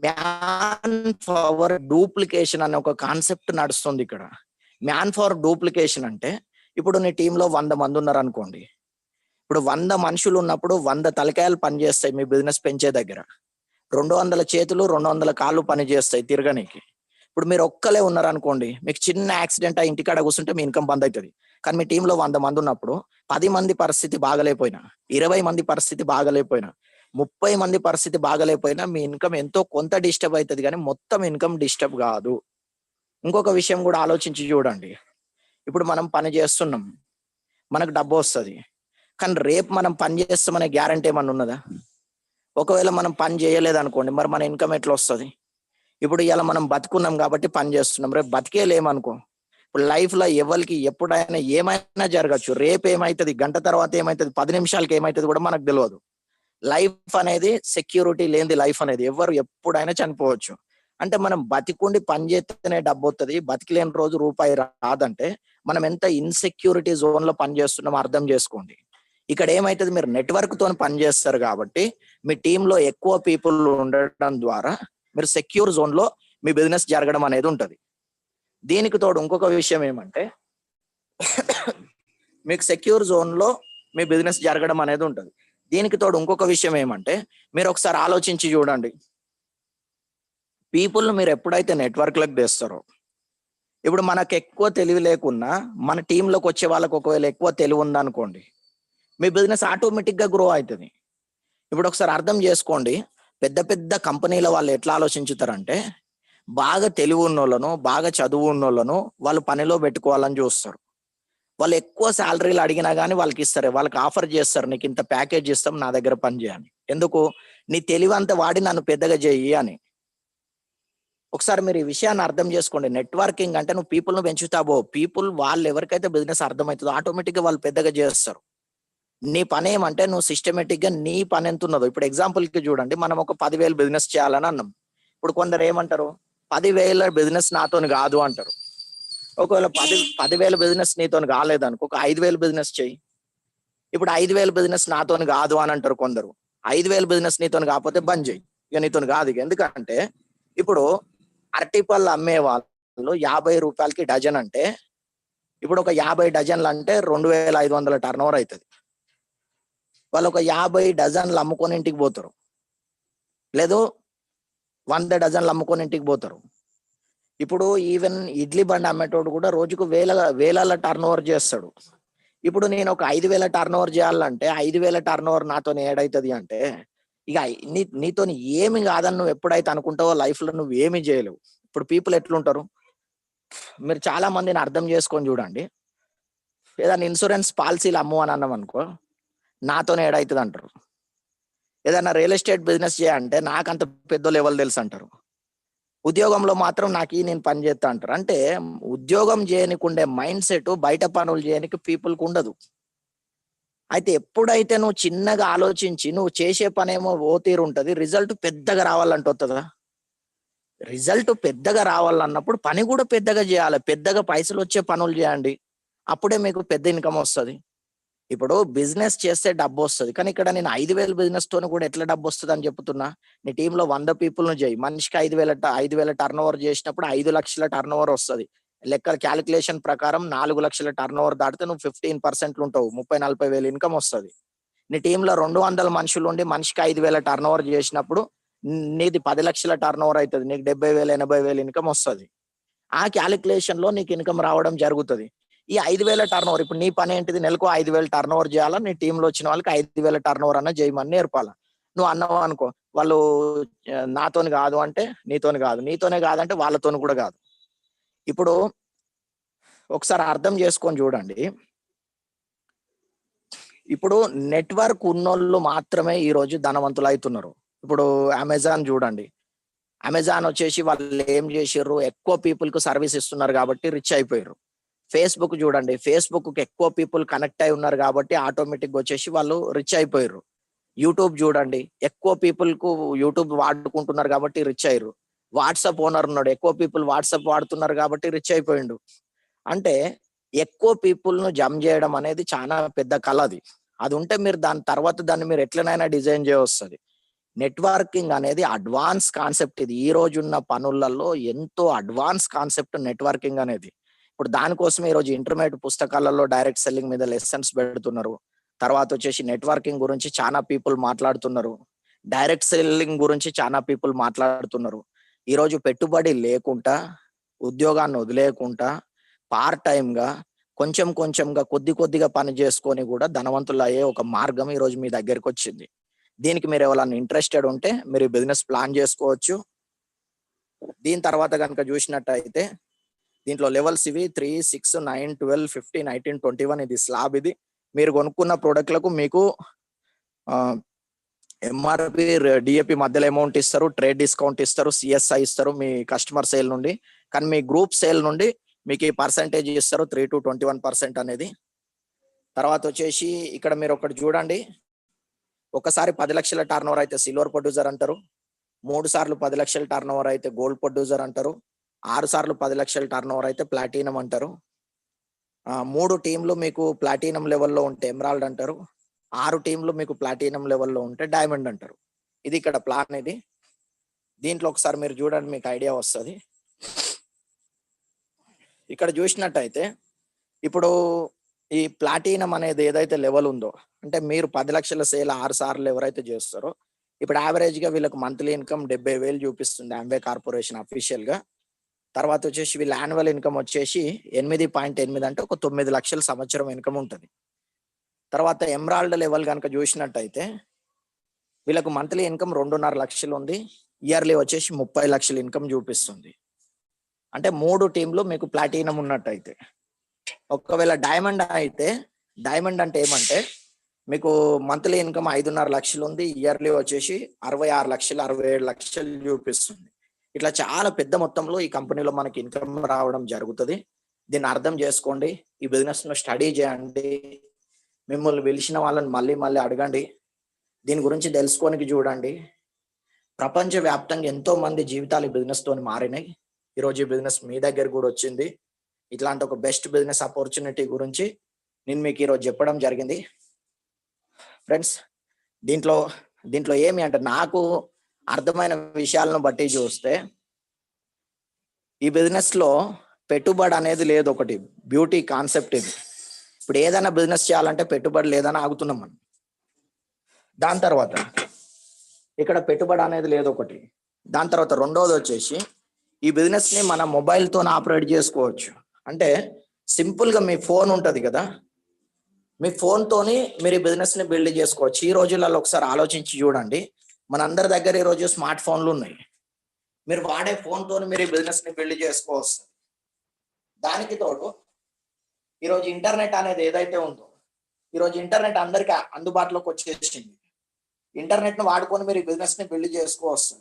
మ్యాన్ పవర్ డూప్లికేషన్ అనే ఒక కాన్సెప్ట్ నడుస్తుంది ఇక్కడ. మ్యాన్ పవర్ డూప్లికేషన్ అంటే ఇప్పుడు నీ టీంలో 100 మంది ఉన్నారు అనుకోండి. ఇప్పుడు 100 మనుషులు ఉన్నప్పుడు 100 తలకాయలు పనిచేస్తాయి మీ బిజినెస్ పెంచే దగ్గర. 200 చేతులు 200 కాళ్ళు పని చేస్తాయి తిరగనికి. ఇప్పుడు మీరు ఒక్కలే ఉన్నారు అనుకోండి, మీకు చిన్న యాక్సిడెంట్ ఆ ఇంటికాడ కూర్చుంటే మీ ఇన్కమ్ బంద్ అవుతుంది. కానీ మీ టీంలో 100 మంది ఉన్నప్పుడు 10 మంది పరిస్థితి బాగలేకపోయినా, 20 మంది పరిస్థితి బాగలేకపోయినా, 30 మంది పరిస్థితి బాగలేకపోయినా మీ ఇన్కమ్ ఎంతో కొంత డిస్టర్బ్ అవుతుంది, కానీ మొత్తం ఇన్కమ్ డిస్టర్బ్ కాదు. ఇంకొక విషయం కూడా ఆలోచించి చూడండి. ఇప్పుడు మనం పని చేస్తున్నాం, మనకు డబ్బు వస్తుంది, కానీ రేపు మనం పని చేస్తామనే గ్యారంటీ ఏమన్నా ఉన్నదా? ఒకవేళ మనం పని చేయలేదు అనుకోండి, మరి మన ఇన్కమ్ ఎట్లా వస్తుంది? ఇప్పుడు ఇలా మనం బతుకున్నాం కాబట్టి పని చేస్తున్నాం, రేపు బతికే లేమనుకో. ఇప్పుడు లైఫ్ లో ఎవరికి ఎప్పుడైనా ఏమైనా జరగచ్చు. రేపు ఏమైతుంది, గంట తర్వాత ఏమైతుంది, 10 నిమిషాలకి ఏమైతుంది కూడా మనకు తెలియదు. లైఫ్ అనేది సెక్యూరిటీ లేనిది లైఫ్ అనేది. ఎవరు ఎప్పుడైనా చనిపోవచ్చు. అంటే మనం బతికుండి పని చేస్తేనే డబ్బు వస్తుంది, బతికిలేని రోజు రూపాయి రాదంటే మనం ఎంత ఇన్సెక్యూరిటీ జోన్ లో పని చేస్తున్నామో అర్థం చేసుకోండి. ఇక్కడ ఏమైతుంది, మీరు నెట్వర్క్ తో పని చేస్తారు కాబట్టి మీ టీంలో ఎక్కువ పీపుల్ ఉండడం ద్వారా మీరు సెక్యూర్ జోన్ లో మీ బిజినెస్ జరగడం అనేది ఉంటది. దీనికి తోడు ఇంకొక విషయం ఏమంటే మీకు సెక్యూర్ జోన్ లో మీ బిజినెస్ జరగడం అనేది ఉంటది. దీనికి తోడు ఇంకొక విషయం ఏమంటే మీరు ఒకసారి ఆలోచించి చూడండి. పీపుల్ మీరు ఎప్పుడైతే నెట్వర్క్లకు తెస్తారో, ఇప్పుడు మనకు ఎక్కువ తెలివి లేకున్నా మన టీంలోకి వచ్చే వాళ్ళకి ఒకవేళ ఎక్కువ తెలివి ఉందనుకోండి, మీ బిజినెస్ ఆటోమేటిక్ గా గ్రో అవుతుంది. ఇప్పుడు ఒకసారి అర్థం చేసుకోండి, పెద్ద పెద్ద కంపెనీల వాళ్ళు ఎట్లా ఆలోచించుతారంటే బాగా తెలివి ఉన్నోళ్ళను, బాగా చదువు ఉన్నోళ్ళను వాళ్ళు పనిలో పెట్టుకోవాలని చూస్తారు. వాళ్ళు ఎక్కువ శాలరీలు అడిగినా కానీ వాళ్ళకి ఇస్తారు, వాళ్ళకి ఆఫర్ చేస్తారు, నీకు ఇంత ప్యాకేజ్ ఇస్తాం, నా దగ్గర పని చేయని. ఎందుకు? నీ తెలివి అంతా వాడి నన్ను పెద్దగా చేయి అని. ఒకసారి మీరు ఈ విషయాన్ని అర్థం చేసుకోండి. నెట్వర్కింగ్ అంటే నువ్వు పీపుల్ ను పెంచుతావో, పీపుల్ వాళ్ళు ఎవరికైతే బిజినెస్ అర్థమవుతుందో ఆటోమేటిక్ గా వాళ్ళు పెద్దగా చేస్తారు. నీ పని ఏమంటే నువ్వు సిస్టమేటిక్ గా నీ పని ఎంత ఉన్నదో. ఇప్పుడు ఎగ్జాంపుల్ కి చూడండి, మనం ఒక 10,000 బిజినెస్ చేయాలని అన్నాం. ఇప్పుడు కొందరు ఏమంటారు, 10,000 బిజినెస్ నాతోని కాదు అంటారు. ఒకవేళ 10,000 బిజినెస్ నీతోని కాలేదనుకో, ఒక 5,000 బిజినెస్ చెయ్యి. ఇప్పుడు 5,000 బిజినెస్ నాతోని కాదు అని అంటారు కొందరు. 5,000 బిజినెస్ నీతోని కాకపోతే బంద్ చేయి, ఇక నీతోని కాదు. ఎందుకంటే ఇప్పుడు అరటిపళ్ళు అమ్మే వాళ్ళు ₹50 డజన్ అంటే ఇప్పుడు ఒక 50 డజన్లు అంటే 2,500 టర్న్ ఓవర్ అవుతుంది. వాళ్ళు ఒక 50 డజన్లు అమ్ముకొని ఇంటికి పోతారు, లేదు 100 డజన్లు అమ్ముకొని ఇంటికి పోతారు. ఇప్పుడు ఈవెన్ ఇడ్లీ బండి అమ్మేటోడు కూడా రోజుకు వేల టర్న్ ఓవర్ చేస్తాడు. ఇప్పుడు నేను ఒక 5,000 టర్న్ ఓవర్ చేయాలంటే 5,000 టర్న్ ఓవర్ నాతో ఏడవుతుంది అంటే ఇక నీతో ఏమి కాదని నువ్వు ఎప్పుడైతే అనుకుంటావో లైఫ్ లో నువ్వు ఏమి చేయలేవు. ఇప్పుడు పీపుల్ ఎట్లుంటారు, మీరు చాలా మందిని అర్థం చేసుకొని చూడండి. ఏదైనా ఇన్సూరెన్స్ పాలసీలు అమ్ము అని అన్నాం అనుకో, నాతోనే ఏడవుతుంది అంటారు. ఏదైనా రియల్ ఎస్టేట్ బిజినెస్ చేయాలంటే నాకంత పెద్ద లెవెల్ తెలుసు అంటారు. ఉద్యోగంలో మాత్రం నేను పని చేస్తా అంటారు. అంటే ఉద్యోగం చేయనికి ఉండే మైండ్ సెట్ బయట పనులు చేయనికి పీపుల్కి ఉండదు. అయితే ఎప్పుడైతే నువ్వు చిన్నగా ఆలోచించి నువ్వు చేసే పనేమో ఓ తీరు ఉంటది, రిజల్ట్ పెద్దగా రావాలంటే వస్తుందా? రిజల్ట్ పెద్దగా రావాలన్నప్పుడు పని కూడా పెద్దగా చేయాలి, పెద్దగా పైసలు వచ్చే పనులు చేయండి, అప్పుడే మీకు పెద్ద ఇన్కమ్ వస్తుంది. ఇప్పుడు బిజినెస్ చేస్తే డబ్బు వస్తుంది, కానీ ఇక్కడ నేను 5,000 బిజినెస్ తోని కూడా ఎట్లా డబ్బు వస్తుంది అని చెప్తున్నా. నీ టీంలో 100 పీపుల్ను చేయి, మనిషికి 5,000 టర్న్ ఓవర్ చేసినప్పుడు 5 లక్షల టర్న్ ఓవర్ వస్తుంది. లెక్కల క్యాలిక్యులేషన్ ప్రకారం 4 లక్షల టర్న్ ఓవర్ దాటితే నువ్వు 15% ఉంటావు, 30-40 వేలు ఇన్కమ్ వస్తుంది. నీ టీంలో 200 మనుషులు ఉండి మనిషికి 5,000 టర్న్ ఓవర్ చేసినప్పుడు నీది 10 లక్షల టర్న్ ఓవర్ అవుతుంది, నీకు 70,000-80,000 ఇన్కమ్ వస్తుంది. ఆ క్యాలిక్యులేషన్ లో నీకు ఇన్కమ్ రావడం జరుగుతుంది. ఈ 5,000 టర్న్ ఓవర్, ఇప్పుడు నీ పని ఏంటిది? నెలకు 5,000 టర్న్ ఓవర్ చేయాలా, నీ టీంలో వచ్చిన వాళ్ళకి 5,000 టర్న్ ఓవర్ అన్న చేయమని నేర్పాలా. నువ్వు అన్నావు అనుకో, వాళ్ళు నాతోని కాదు అంటే నీతోని కాదు, నీతోనే కాదంటే వాళ్ళతోని కూడా కాదు. ఇప్పుడు ఒకసారి అర్థం చేసుకొని చూడండి, ఇప్పుడు నెట్వర్క్ ఉన్నోళ్ళు మాత్రమే ఈ రోజు ధనవంతులు అవుతున్నారు. ఇప్పుడు అమెజాన్ చూడండి, అమెజాన్ వచ్చేసి వాళ్ళు ఏం చేసిర్రు, ఎక్కువ పీపుల్ కు సర్వీస్ ఇస్తున్నారు కాబట్టి రిచ్ అయిపోయారు. ఫేస్బుక్ చూడండి, ఫేస్బుక్ కి ఎక్కువ పీపుల్ కనెక్ట్ అయి ఉన్నారు కాబట్టి ఆటోమేటిక్ వచ్చేసి వాళ్ళు రిచ్ అయిపోయారు. యూట్యూబ్ చూడండి, ఎక్కువ పీపుల్ కు యూట్యూబ్ వాడుకుంటున్నారు కాబట్టి రిచ్ అయ్యారు. వాట్సాప్ ఓనర్ ఉన్నాడు, ఎక్కువ పీపుల్ వాట్సాప్ వాడుతున్నారు కాబట్టి రిచ్ అయిపోయిండు. అంటే ఎక్కువ పీపుల్ ను జమ్ చేయడం అనేది చాలా పెద్ద కళ. అది ఉంటే మీరు దాన్ని మీరు ఎట్లనైనా డిజైన్ చేయవస్తుంది. నెట్వర్కింగ్ అనేది అడ్వాన్స్ కాన్సెప్ట్. ఇది ఈ రోజు ఉన్న పనులలో ఎంతో అడ్వాన్స్ కాన్సెప్ట్ నెట్వర్కింగ్ అనేది. ఇప్పుడు దానికోసం ఈ రోజు ఇంటర్మీడియట్ పుస్తకాలలో డైరెక్ట్ సెల్లింగ్ మీద లెసన్స్ పెడుతున్నారు. తర్వాత వచ్చేసి నెట్వర్కింగ్ గురించి చాలా పీపుల్ మాట్లాడుతున్నారు, డైరెక్ట్ సెల్లింగ్ గురించి చాలా పీపుల్ మాట్లాడుతున్నారు. ఈ రోజు పెట్టుబడి లేకుండా, ఉద్యోగాన్ని వదిలేకుండా, పార్ట్ టైం గా కొంచెం కొంచెంగా కొద్దిగా పని చేసుకొని కూడా ధనవంతులు అయ్యే ఒక మార్గం ఈ రోజు మీ దగ్గరికి వచ్చింది. దీనికి మీరు ఎవరైనా ఇంట్రెస్టెడ్ ఉంటే మీరు బిజినెస్ ప్లాన్ చేసుకోవచ్చు. దీని తర్వాత కనుక చూసినట్టయితే దీంట్లో లెవెల్స్ ఇవి 3, 6, 9, 12, 15, 18, 21 ఇది స్లాబ్. ఇది మీరు కొనుక్కున్న ప్రోడక్ట్లకు మీకు ఎంఆర్పి డిఏపి మధ్యలో అమౌంట్ ఇస్తారు, ట్రేడ్ డిస్కౌంట్ ఇస్తారు, సిఎస్ఐ ఇస్తారు మీ కస్టమర్ సేల్ నుండి. కానీ మీ గ్రూప్ సేల్ నుండి మీకు ఈ పర్సెంటేజ్ ఇస్తారు, 3 to 21% అనేది. తర్వాత వచ్చేసి ఇక్కడ మీరు ఒకటి చూడండి, ఒకసారి 10 లక్షల టర్న్ ఓవర్ అయితే సిల్వర్ ప్రొడ్యూసర్ అంటారు, 3 సార్లు 10 లక్షల టర్న్ ఓవర్ అయితే గోల్డ్ ప్రొడ్యూసర్ అంటారు, 6 సార్లు 10 లక్షల టర్న్ ఓవర్ అయితే ప్లాటినం అంటారు. 3 టీంలు మీకు ప్లాటినం లెవెల్లో ఉంటే ఎమరాల్డ్ అంటారు, 6 టీంలు మీకు ప్లాటినం లెవెల్లో ఉంటే డైమండ్ అంటారు. ఇది ఇక్కడ ప్లాన్. ఇది దీంట్లో ఒకసారి మీరు చూడండి, మీకు ఐడియా వస్తుంది. ఇక్కడ చూసినట్టయితే ఇప్పుడు ఈ ప్లాటినం అనేది ఏదైతే లెవెల్ ఉందో, అంటే మీరు 10 లక్షల సేల్ 6 సార్లు ఎవరైతే చేస్తారో, ఇప్పుడు యావరేజ్ గా వీళ్ళకి మంత్లీ ఇన్కమ్ 70,000 చూపిస్తుంది అంబే కార్పొరేషన్ అఫీషియల్ గా. తర్వాత వచ్చేసి వీళ్ళ యాన్యువల్ ఇన్కమ్ వచ్చేసి 8.8 అంటే ఒక 9 లక్షల సంవత్సరం ఇన్కమ్ ఉంటుంది. తర్వాత ఎమరాల్డ్ లెవెల్ కనుక చూసినట్టయితే వీళ్ళకు మంత్లీ ఇన్కమ్ 2.5 లక్షలు ఉంది, ఇయర్లీ వచ్చేసి 30 లక్షల ఇన్కమ్ చూపిస్తుంది. అంటే 3 టీంలు మీకు ప్లాటినం ఉన్నట్టయితే. ఒకవేళ డైమండ్ అయితే, డైమండ్ అంటే ఏమంటే మీకు మంత్లీ ఇన్కమ్ 5.5 లక్షలు ఉంది, ఇయర్లీ వచ్చేసి 66 లక్షలు 67 లక్షలు చూపిస్తుంది. ఇట్లా చాలా పెద్ద మొత్తంలో ఈ కంపెనీలో మనకి ఇన్కమ్ రావడం జరుగుతుంది. దీన్ని అర్థం చేసుకోండి, ఈ బిజినెస్ ను స్టడీ చేయండి, మిమ్మల్ని పిలిచిన వాళ్ళని మళ్ళీ మళ్ళీ అడగండి, దీని గురించి తెలుసుకోనికి చూడండి. ప్రపంచ వ్యాప్తంగా ఎంతో మంది జీవితాలు ఈ బిజినెస్ తోని మారినాయి. ఈరోజు ఈ బిజినెస్ మీ దగ్గర కూడా వచ్చింది. ఇట్లాంటి ఒక బెస్ట్ బిజినెస్ ఆపర్చునిటీ గురించి నేను మీకు ఈరోజు చెప్పడం జరిగింది. ఫ్రెండ్స్, దీంట్లో ఏమి అంటే నాకు అర్థమైన విషయాలను బట్టి చూస్తే ఈ బిజినెస్ లో పెట్టుబడి అనేది లేదు. ఒకటి బ్యూటీ కాన్సెప్ట్ ఇది. ఇప్పుడు ఏదైనా బిజినెస్ చేయాలంటే పెట్టుబడి లేదని ఆగుతున్నాం మనం. దాని తర్వాత ఇక్కడ పెట్టుబడి అనేది లేదు ఒకటి. దాని తర్వాత రెండోది వచ్చేసి ఈ బిజినెస్ ని మన మొబైల్తో ఆపరేట్ చేసుకోవచ్చు. అంటే సింపుల్ గా మీ ఫోన్ ఉంటది కదా, మీ ఫోన్ తోని మీరు ఈ బిజినెస్ ని బిల్డ్ చేసుకోవచ్చు. ఈ రోజులలో ఒకసారి ఆలోచించి చూడండి, మనందరి దగ్గర ఈ రోజు స్మార్ట్ ఫోన్లు ఉన్నాయి. మీరు వాడే ఫోన్ తోని మీరు ఈ బిజినెస్ ని బిల్డ్ చేసుకోవచ్చు. దానికి తోడు ఈరోజు ఇంటర్నెట్ అనేది ఏదైతే ఉందో, ఈరోజు ఇంటర్నెట్ అందరికి అందుబాటులోకి వచ్చేసింది. ఇంటర్నెట్ ను వాడుకొని మీరు ఈ బిజినెస్ ని బిల్డ్ చేసుకోవచ్చు.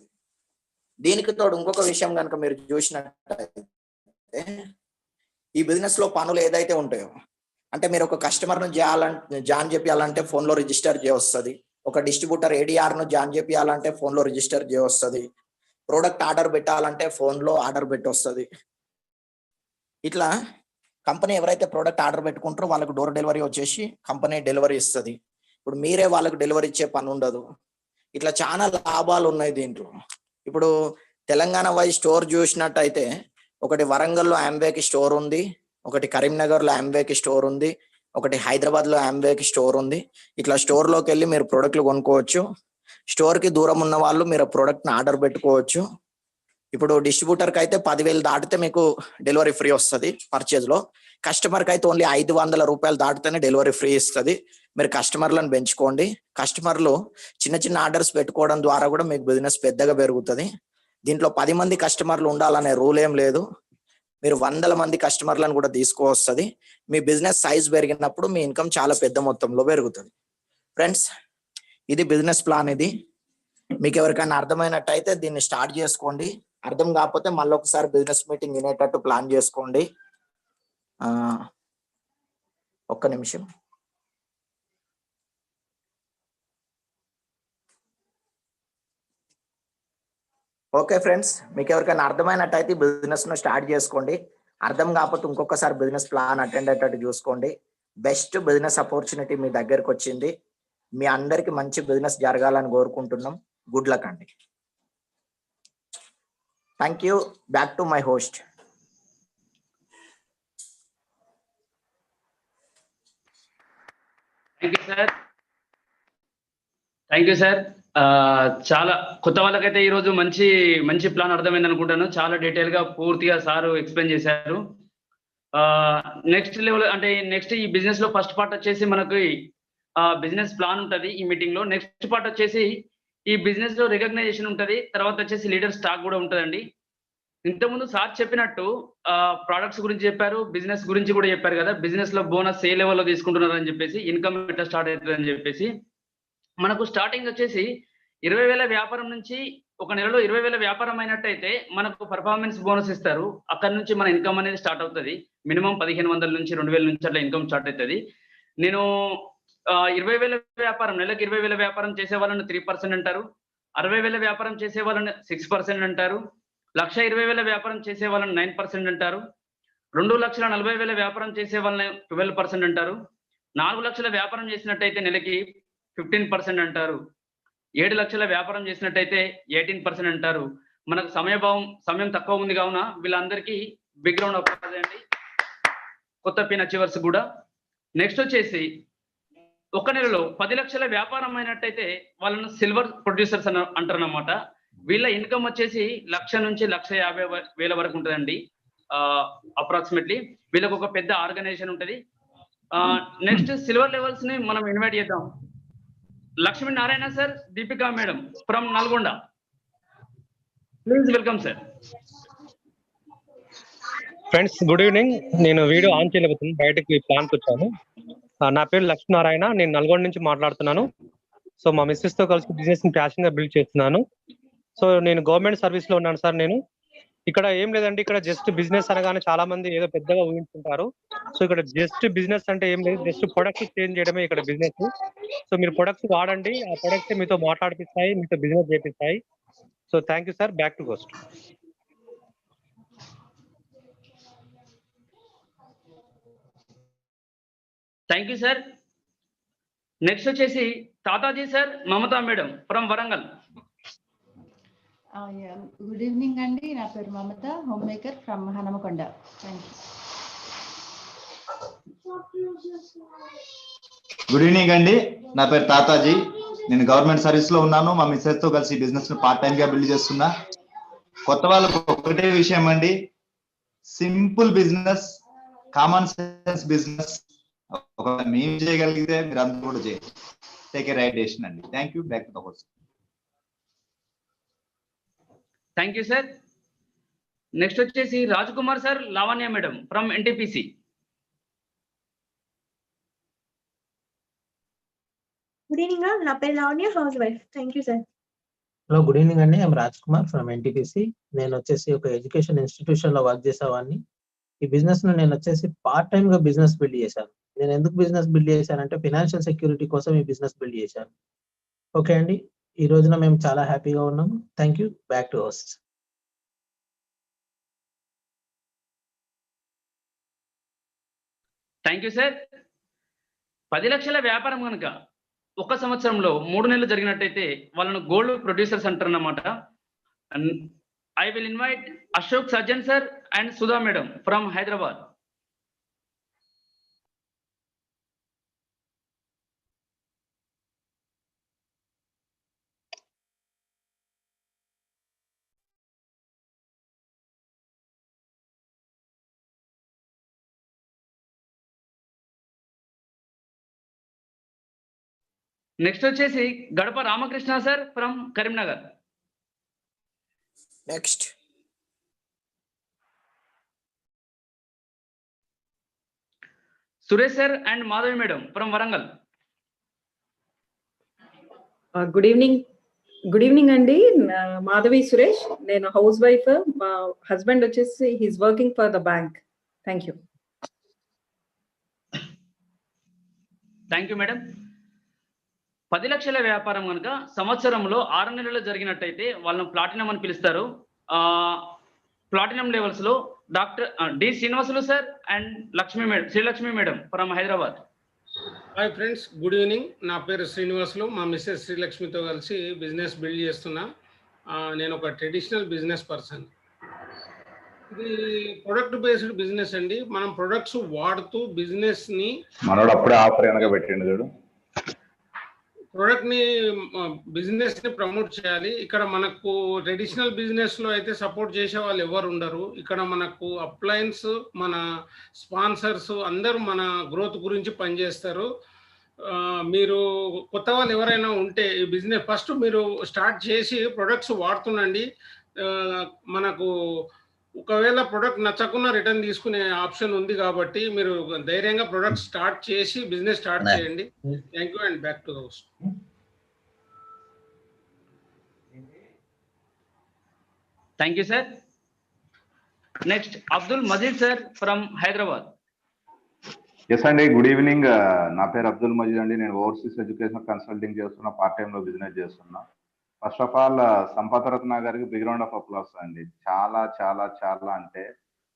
దీనికి తోడు ఇంకొక విషయం కనుక మీరు చూసినట్టయితే ఈ బిజినెస్ లో పనులు ఏదైతే ఉంటాయో, అంటే మీరు ఒక కస్టమర్ ను జాయిన్ చేయాలంటే ఫోన్ లో రిజిస్టర్ చేయవస్తుంది, ఒక డిస్ట్రిబ్యూటర్ ఏడిఆర్ ను జాయిన్ చేయాలంటే ఫోన్ లో రిజిస్టర్ చేయవస్తుంది, ప్రోడక్ట్ ఆర్డర్ పెట్టాలంటే ఫోన్ లో ఆర్డర్ పెట్టొస్తుంది. ఇట్లా కంపెనీ ఎవరైతే ప్రోడక్ట్ ఆర్డర్ పెట్టుకుంటారో వాళ్ళకు డోర్ డెలివరీ వచ్చేసి కంపెనీ డెలివరీ ఇస్తుంది. ఇప్పుడు మీరే వాళ్ళకు డెలివరీ ఇచ్చే పని ఉండదు. ఇట్లా చాలా లాభాలు ఉన్నాయి దీంట్లో. ఇప్పుడు తెలంగాణ వైజ్ స్టోర్ చూసినట్టయితే ఒకటి వరంగల్లో ఆంబేకి స్టోర్ ఉంది, ఒకటి కరీంనగర్లో ఆంబేకి స్టోర్ ఉంది, ఒకటి హైదరాబాద్లో ఆంబేకి స్టోర్ ఉంది. ఇట్లా స్టోర్లోకి వెళ్ళి మీరు ప్రోడక్ట్లు కొనుక్కోవచ్చు. స్టోర్కి దూరం ఉన్న వాళ్ళు మీరు ప్రోడక్ట్ని ఆర్డర్ పెట్టుకోవచ్చు. ఇప్పుడు డిస్ట్రిబ్యూటర్కి అయితే 10,000 దాటితే మీకు డెలివరీ ఫ్రీ వస్తుంది పర్చేజ్లో. కస్టమర్కి అయితే ఓన్లీ 500 రూపాయలు దాటితేనే డెలివరీ ఫ్రీ ఇస్తుంది. మీరు కస్టమర్లను పెంచుకోండి. కస్టమర్లు చిన్న చిన్న ఆర్డర్స్ పెట్టుకోవడం ద్వారా కూడా మీకు బిజినెస్ పెద్దగా పెరుగుతుంది. దీంట్లో 10 మంది కస్టమర్లు ఉండాలనే రూల్ ఏం లేదు. మీరు 100 మంది కస్టమర్లను కూడా తీసుకోవస్తుంది. మీ బిజినెస్ సైజ్ పెరిగినప్పుడు మీ ఇన్కమ్ చాలా పెద్ద మొత్తంలో పెరుగుతుంది. ఫ్రెండ్స్, ఇది బిజినెస్ ప్లాన్. ఇది మీకు ఎవరికైనా అర్థమైనట్టయితే దీన్ని స్టార్ట్ చేసుకోండి. అర్థం కాకపోతే మళ్ళీ ఒకసారి బిజినెస్ మీటింగ్ వినేటట్టు ప్లాన్ చేసుకోండి. ఒక్క నిమిషం. ఓకే ఫ్రెండ్స్, మీకు ఎవరికైనా అర్థమైనట్టయితే బిజినెస్ ను స్టార్ట్ చేసుకోండి. అర్థం కాకపోతే ఇంకొకసారి బిజినెస్ ప్లాన్ అటెండ్ అయ్యేటట్టు చూసుకోండి. బెస్ట్ బిజినెస్ ఆపర్చునిటీ మీ దగ్గరకు వచ్చింది. మీ అందరికి మంచి బిజినెస్ జరగాలని కోరుకుంటున్నాం. గుడ్ లక్ అండి. Thank you. Back to my host. Thank you sir. చాలా కొత్త వాళ్ళకైతే ఈరోజు మంచి మంచి ప్లాన్ అర్థమైంది అనుకుంటాను. చాలా డీటెయిల్ గా పూర్తిగా సార్ ఎక్స్ప్లెయిన్ చేశారు. నెక్స్ట్ లెవెల్ అంటే నెక్స్ట్ ఈ బిజినెస్ లో ఫస్ట్ పార్ట్ వచ్చేసి మనకి బిజినెస్ ప్లాన్ ఉంటుంది ఈ మీటింగ్ లో. నెక్స్ట్ పార్ట్ వచ్చేసి ఈ బిజినెస్ లో రికగ్నైజేషన్ ఉంటుంది. తర్వాత వచ్చేసి లీడర్ స్టాక్ కూడా ఉంటుందండి. ఇంతకుముందు సార్ చెప్పినట్టు ప్రొడక్ట్స్ గురించి చెప్పారు, బిజినెస్ గురించి కూడా చెప్పారు కదా. బిజినెస్ లో బోనస్ ఏ లెవెల్లో తీసుకుంటున్నారు అని చెప్పేసి, ఇన్కమ్ ఎట్లా స్టార్ట్ అవుతుంది అని చెప్పేసి. మనకు స్టార్టింగ్ వచ్చేసి 20,000 వ్యాపారం నుంచి ఒక నెలలో 20,000 వ్యాపారం అయినట్టయితే మనకు పర్ఫార్మెన్స్ బోనస్ ఇస్తారు. అక్కడ నుంచి మన ఇన్కమ్ అనేది స్టార్ట్ అవుతుంది. మినిమం 1,500 నుంచి 2,000 నుంచి అట్లా ఇన్కమ్ స్టార్ట్ అవుతుంది. నేను 20,000 వ్యాపారం, నెలకు 20,000 వ్యాపారం చేసే వాళ్ళని 3% అంటారు, 60,000 వ్యాపారం చేసే వాళ్ళని 6% అంటారు, 1,20,000 వ్యాపారం చేసే వాళ్ళని 9% అంటారు, 2,40,000 వ్యాపారం చేసే వాళ్ళని 12% అంటారు, 4 లక్షల వ్యాపారం చేసినట్టయితే నెలకి 15% అంటారు, 7 లక్షల వ్యాపారం చేసినట్టయితే 18% అంటారు. మనకు సమయం తక్కువ ఉంది కావున వీళ్ళందరికీ బ్యాక్గ్రౌండ్ అండి, కొత్త పిన్ అచీవర్స్ కూడా. నెక్స్ట్ వచ్చేసి ఒక నెలలో 10 లక్షల వ్యాపారం అయినట్టయితే వాళ్ళను సిల్వర్ ప్రొడ్యూసర్స్ అంటారు అన్నమాట. వీళ్ళ ఇన్కమ్ వచ్చేసి 1,00,000 నుంచి 1,50,000 వరకు ఉంటుందండి అప్రాక్సిమేట్లీ. వీళ్ళకి ఒక పెద్ద ఆర్గనైజేషన్ ఉంటుంది. నెక్స్ట్ సిల్వర్ లెవెల్స్ ని మనం ఇన్వైట్ చేద్దాం. Lakshmi Narayana sir, Deepika madam from Nalgonda, please welcome sir. Friends, good evening. నేను వీడియో ఆన్ చేయలేకపోతున్నాను, బయటకి ప్లాన్కి వచ్చాను. నా పేరు లక్ష్మీనారాయణ, నేను నల్గొండ నుంచి మాట్లాడుతున్నాను. సో మా మిస్సెస్ తో కలిసి బిజినెస్ ని ప్యాషన్ గా బిల్డ్ చేస్తున్నాను. సో నేను గవర్నమెంట్ సర్వీస్ లో ఉన్నాను సార్. నేను ఇక్కడ ఏం లేదండి, ఇక్కడ జస్ట్ బిజినెస్ అనగానే చాలా మంది ఏదో పెద్దగా ఊహించుకుంటారు. సో ఇక్కడ జస్ట్ బిజినెస్ అంటే ఏం లేదు, జస్ట్ ప్రొడక్ట్స్ చేంజ్ చేయడమే ఇక్కడ బిజినెస్. సో మీరు ప్రొడక్ట్స్ వాడండి, ఆ ప్రొడక్ట్స్ మీతో మాట్లాడిపిస్తాయి, మీతో బిజినెస్ చేపిస్తాయి. So thank you sir. Back to host. Thank you sir. Next వచ్చేసి Tataji sir, Mamata madam from Warangal. Good evening అండి, నా పేరు Mamata, homemaker from Hanamkonda. Thank you. Good evening అండి, నా పేరు తాతాజీ, నేను గవర్నమెంట్ సర్వీస్ లో ఉన్నాను. మా మిస్సెస్ తో కలిసి బిజినెస్ ను పార్ట్ టైం గా బిల్డ్ చేస్తున్నా. కొత్త వాళ్ళకు ఒకటే విషయం అండి, simple business, common sense business ఒకవేళ మేము చేయగలిగితే మీరు అందరూ కూడా చేయండి. టేక్ ఏ రైట్ డెసిషన్ అండి. Thank you. Back to the host. Thank you sir. Next వచ్చేసి Raj Kumar sir, Lavanya madam from NTPC. Good evening, నా పేరు Lavanya, housewife. Thank you sir. Hello, good evening అండి. I'm Raj Kumar from NTPC. నేను వచ్చేసి ఒక education institution లో work చేసేవాడిని. ఈ బిజినెస్ ను నేను వచ్చేసి పార్ట్ టైమ్ గా బిజినెస్ బిల్డ్ చేశాను. నేను ఎందుకు బిజినెస్ బిల్డ్ చేశానంటే ఫినాన్షియల్ సెక్యూరిటీ కోసం ఈ బిజినెస్ బిల్డ్ చేశాను. ఓకే అండి, ఈ రోజున మేము చాలా హ్యాపీగా ఉన్నాము. Thank you. Back to host. Thank you sir. 10 లక్షల వ్యాపారం కనుక ఒక సంవత్సరంలో 3 నెలలు జరిగినట్టయితే వాళ్ళను గోల్డ్ ప్రొడ్యూసర్స్ అంటారన్నమాట. I will invite Ashok Sajjan sir and Sudha madam from Hyderabad. Next వచ్చేసి Gadapa Ramakrishna sir from Karimnagar. Next Suresh sir and Madhavi madam from Warangal. Good evening అండి. మాధవి సురేష్. నేను హౌస్ వైఫ్. మా హస్బెండ్ వచ్చేసి he's working for the bank. Thank you. Thank you madam. 10 లక్షల వ్యాపారం కనుక సంవత్సరంలో 6 నెలలు జరిగినట్టయితే వాళ్ళని ప్లాటినం అని పిలుస్తారు. ప్లాటినం లెవెల్స్ లో doctor D Srinivasulu sir and Srilakshmi madam from Hyderabad. Hi friends, good evening. నా పేరు శ్రీనివాసులు. మా మిస్సెస్ శ్రీలక్ష్మితో కలిసి బిజినెస్ బిల్డ్ చేస్తున్నా. నేను ఒక ట్రెడిషనల్ బిజినెస్ పర్సన్. ఇది ప్రొడక్ట్ బేస్డ్ బిజినెస్ అండి. మనం ప్రొడక్ట్స్ వాడుతూ బిజినెస్ ని మనోడు అప్పుడే ఆఫర్ ఏమైనా పెట్టిండు చూడు. ప్రొడక్ట్ ని బిజినెస్ ని ప్రమోట్ చేయాలి. ఇక్కడ మనకు ట్రెడిషనల్ బిజినెస్ లో అయితే సపోర్ట్ చేసే వాళ్ళు ఎవరు ఉండరు. ఇక్కడ మనకు అప్లయన్స్, మన స్పాన్సర్స్ అందరూ మన గ్రోత్ గురించి పనిచేస్తారు. మీరు కొత్త వాళ్ళు ఎవరైనా ఉంటే ఈ బిజినెస్ ఫస్ట్ మీరు స్టార్ట్ చేసి ప్రొడక్ట్స్ వాడుతుండండి. మనకు ఒకవేళ ప్రొడక్ట్ నచ్చకుండా రిటర్న్ తీసుకునే ఆప్షన్ ఉంది కాబట్టి మీరు ధైర్యంగా ప్రొడక్ట్ స్టార్ట్ చేసి బిజినెస్ స్టార్ట్ చేయండి. Thank you and back to the host. Thank you sir. Next Abdul Majeed sir from Hyderabad. Yes అండి, గుడ్ ఈవినింగ్. నా పేరు అబ్దుల్ మజీద్ అండి. నేను ఓవర్సీస్ ఎడ్యుకేషన్ కన్సల్టింగ్ చేస్తున్నా, పార్ట్ టైమ్ లో బిజినెస్ చేస్తున్నా. First of all Sampath Ratna గారికి బిగ్ రౌండ్ ఆఫ్ అప్లాస్ అండి. చాలా చాలా చాలా అంటే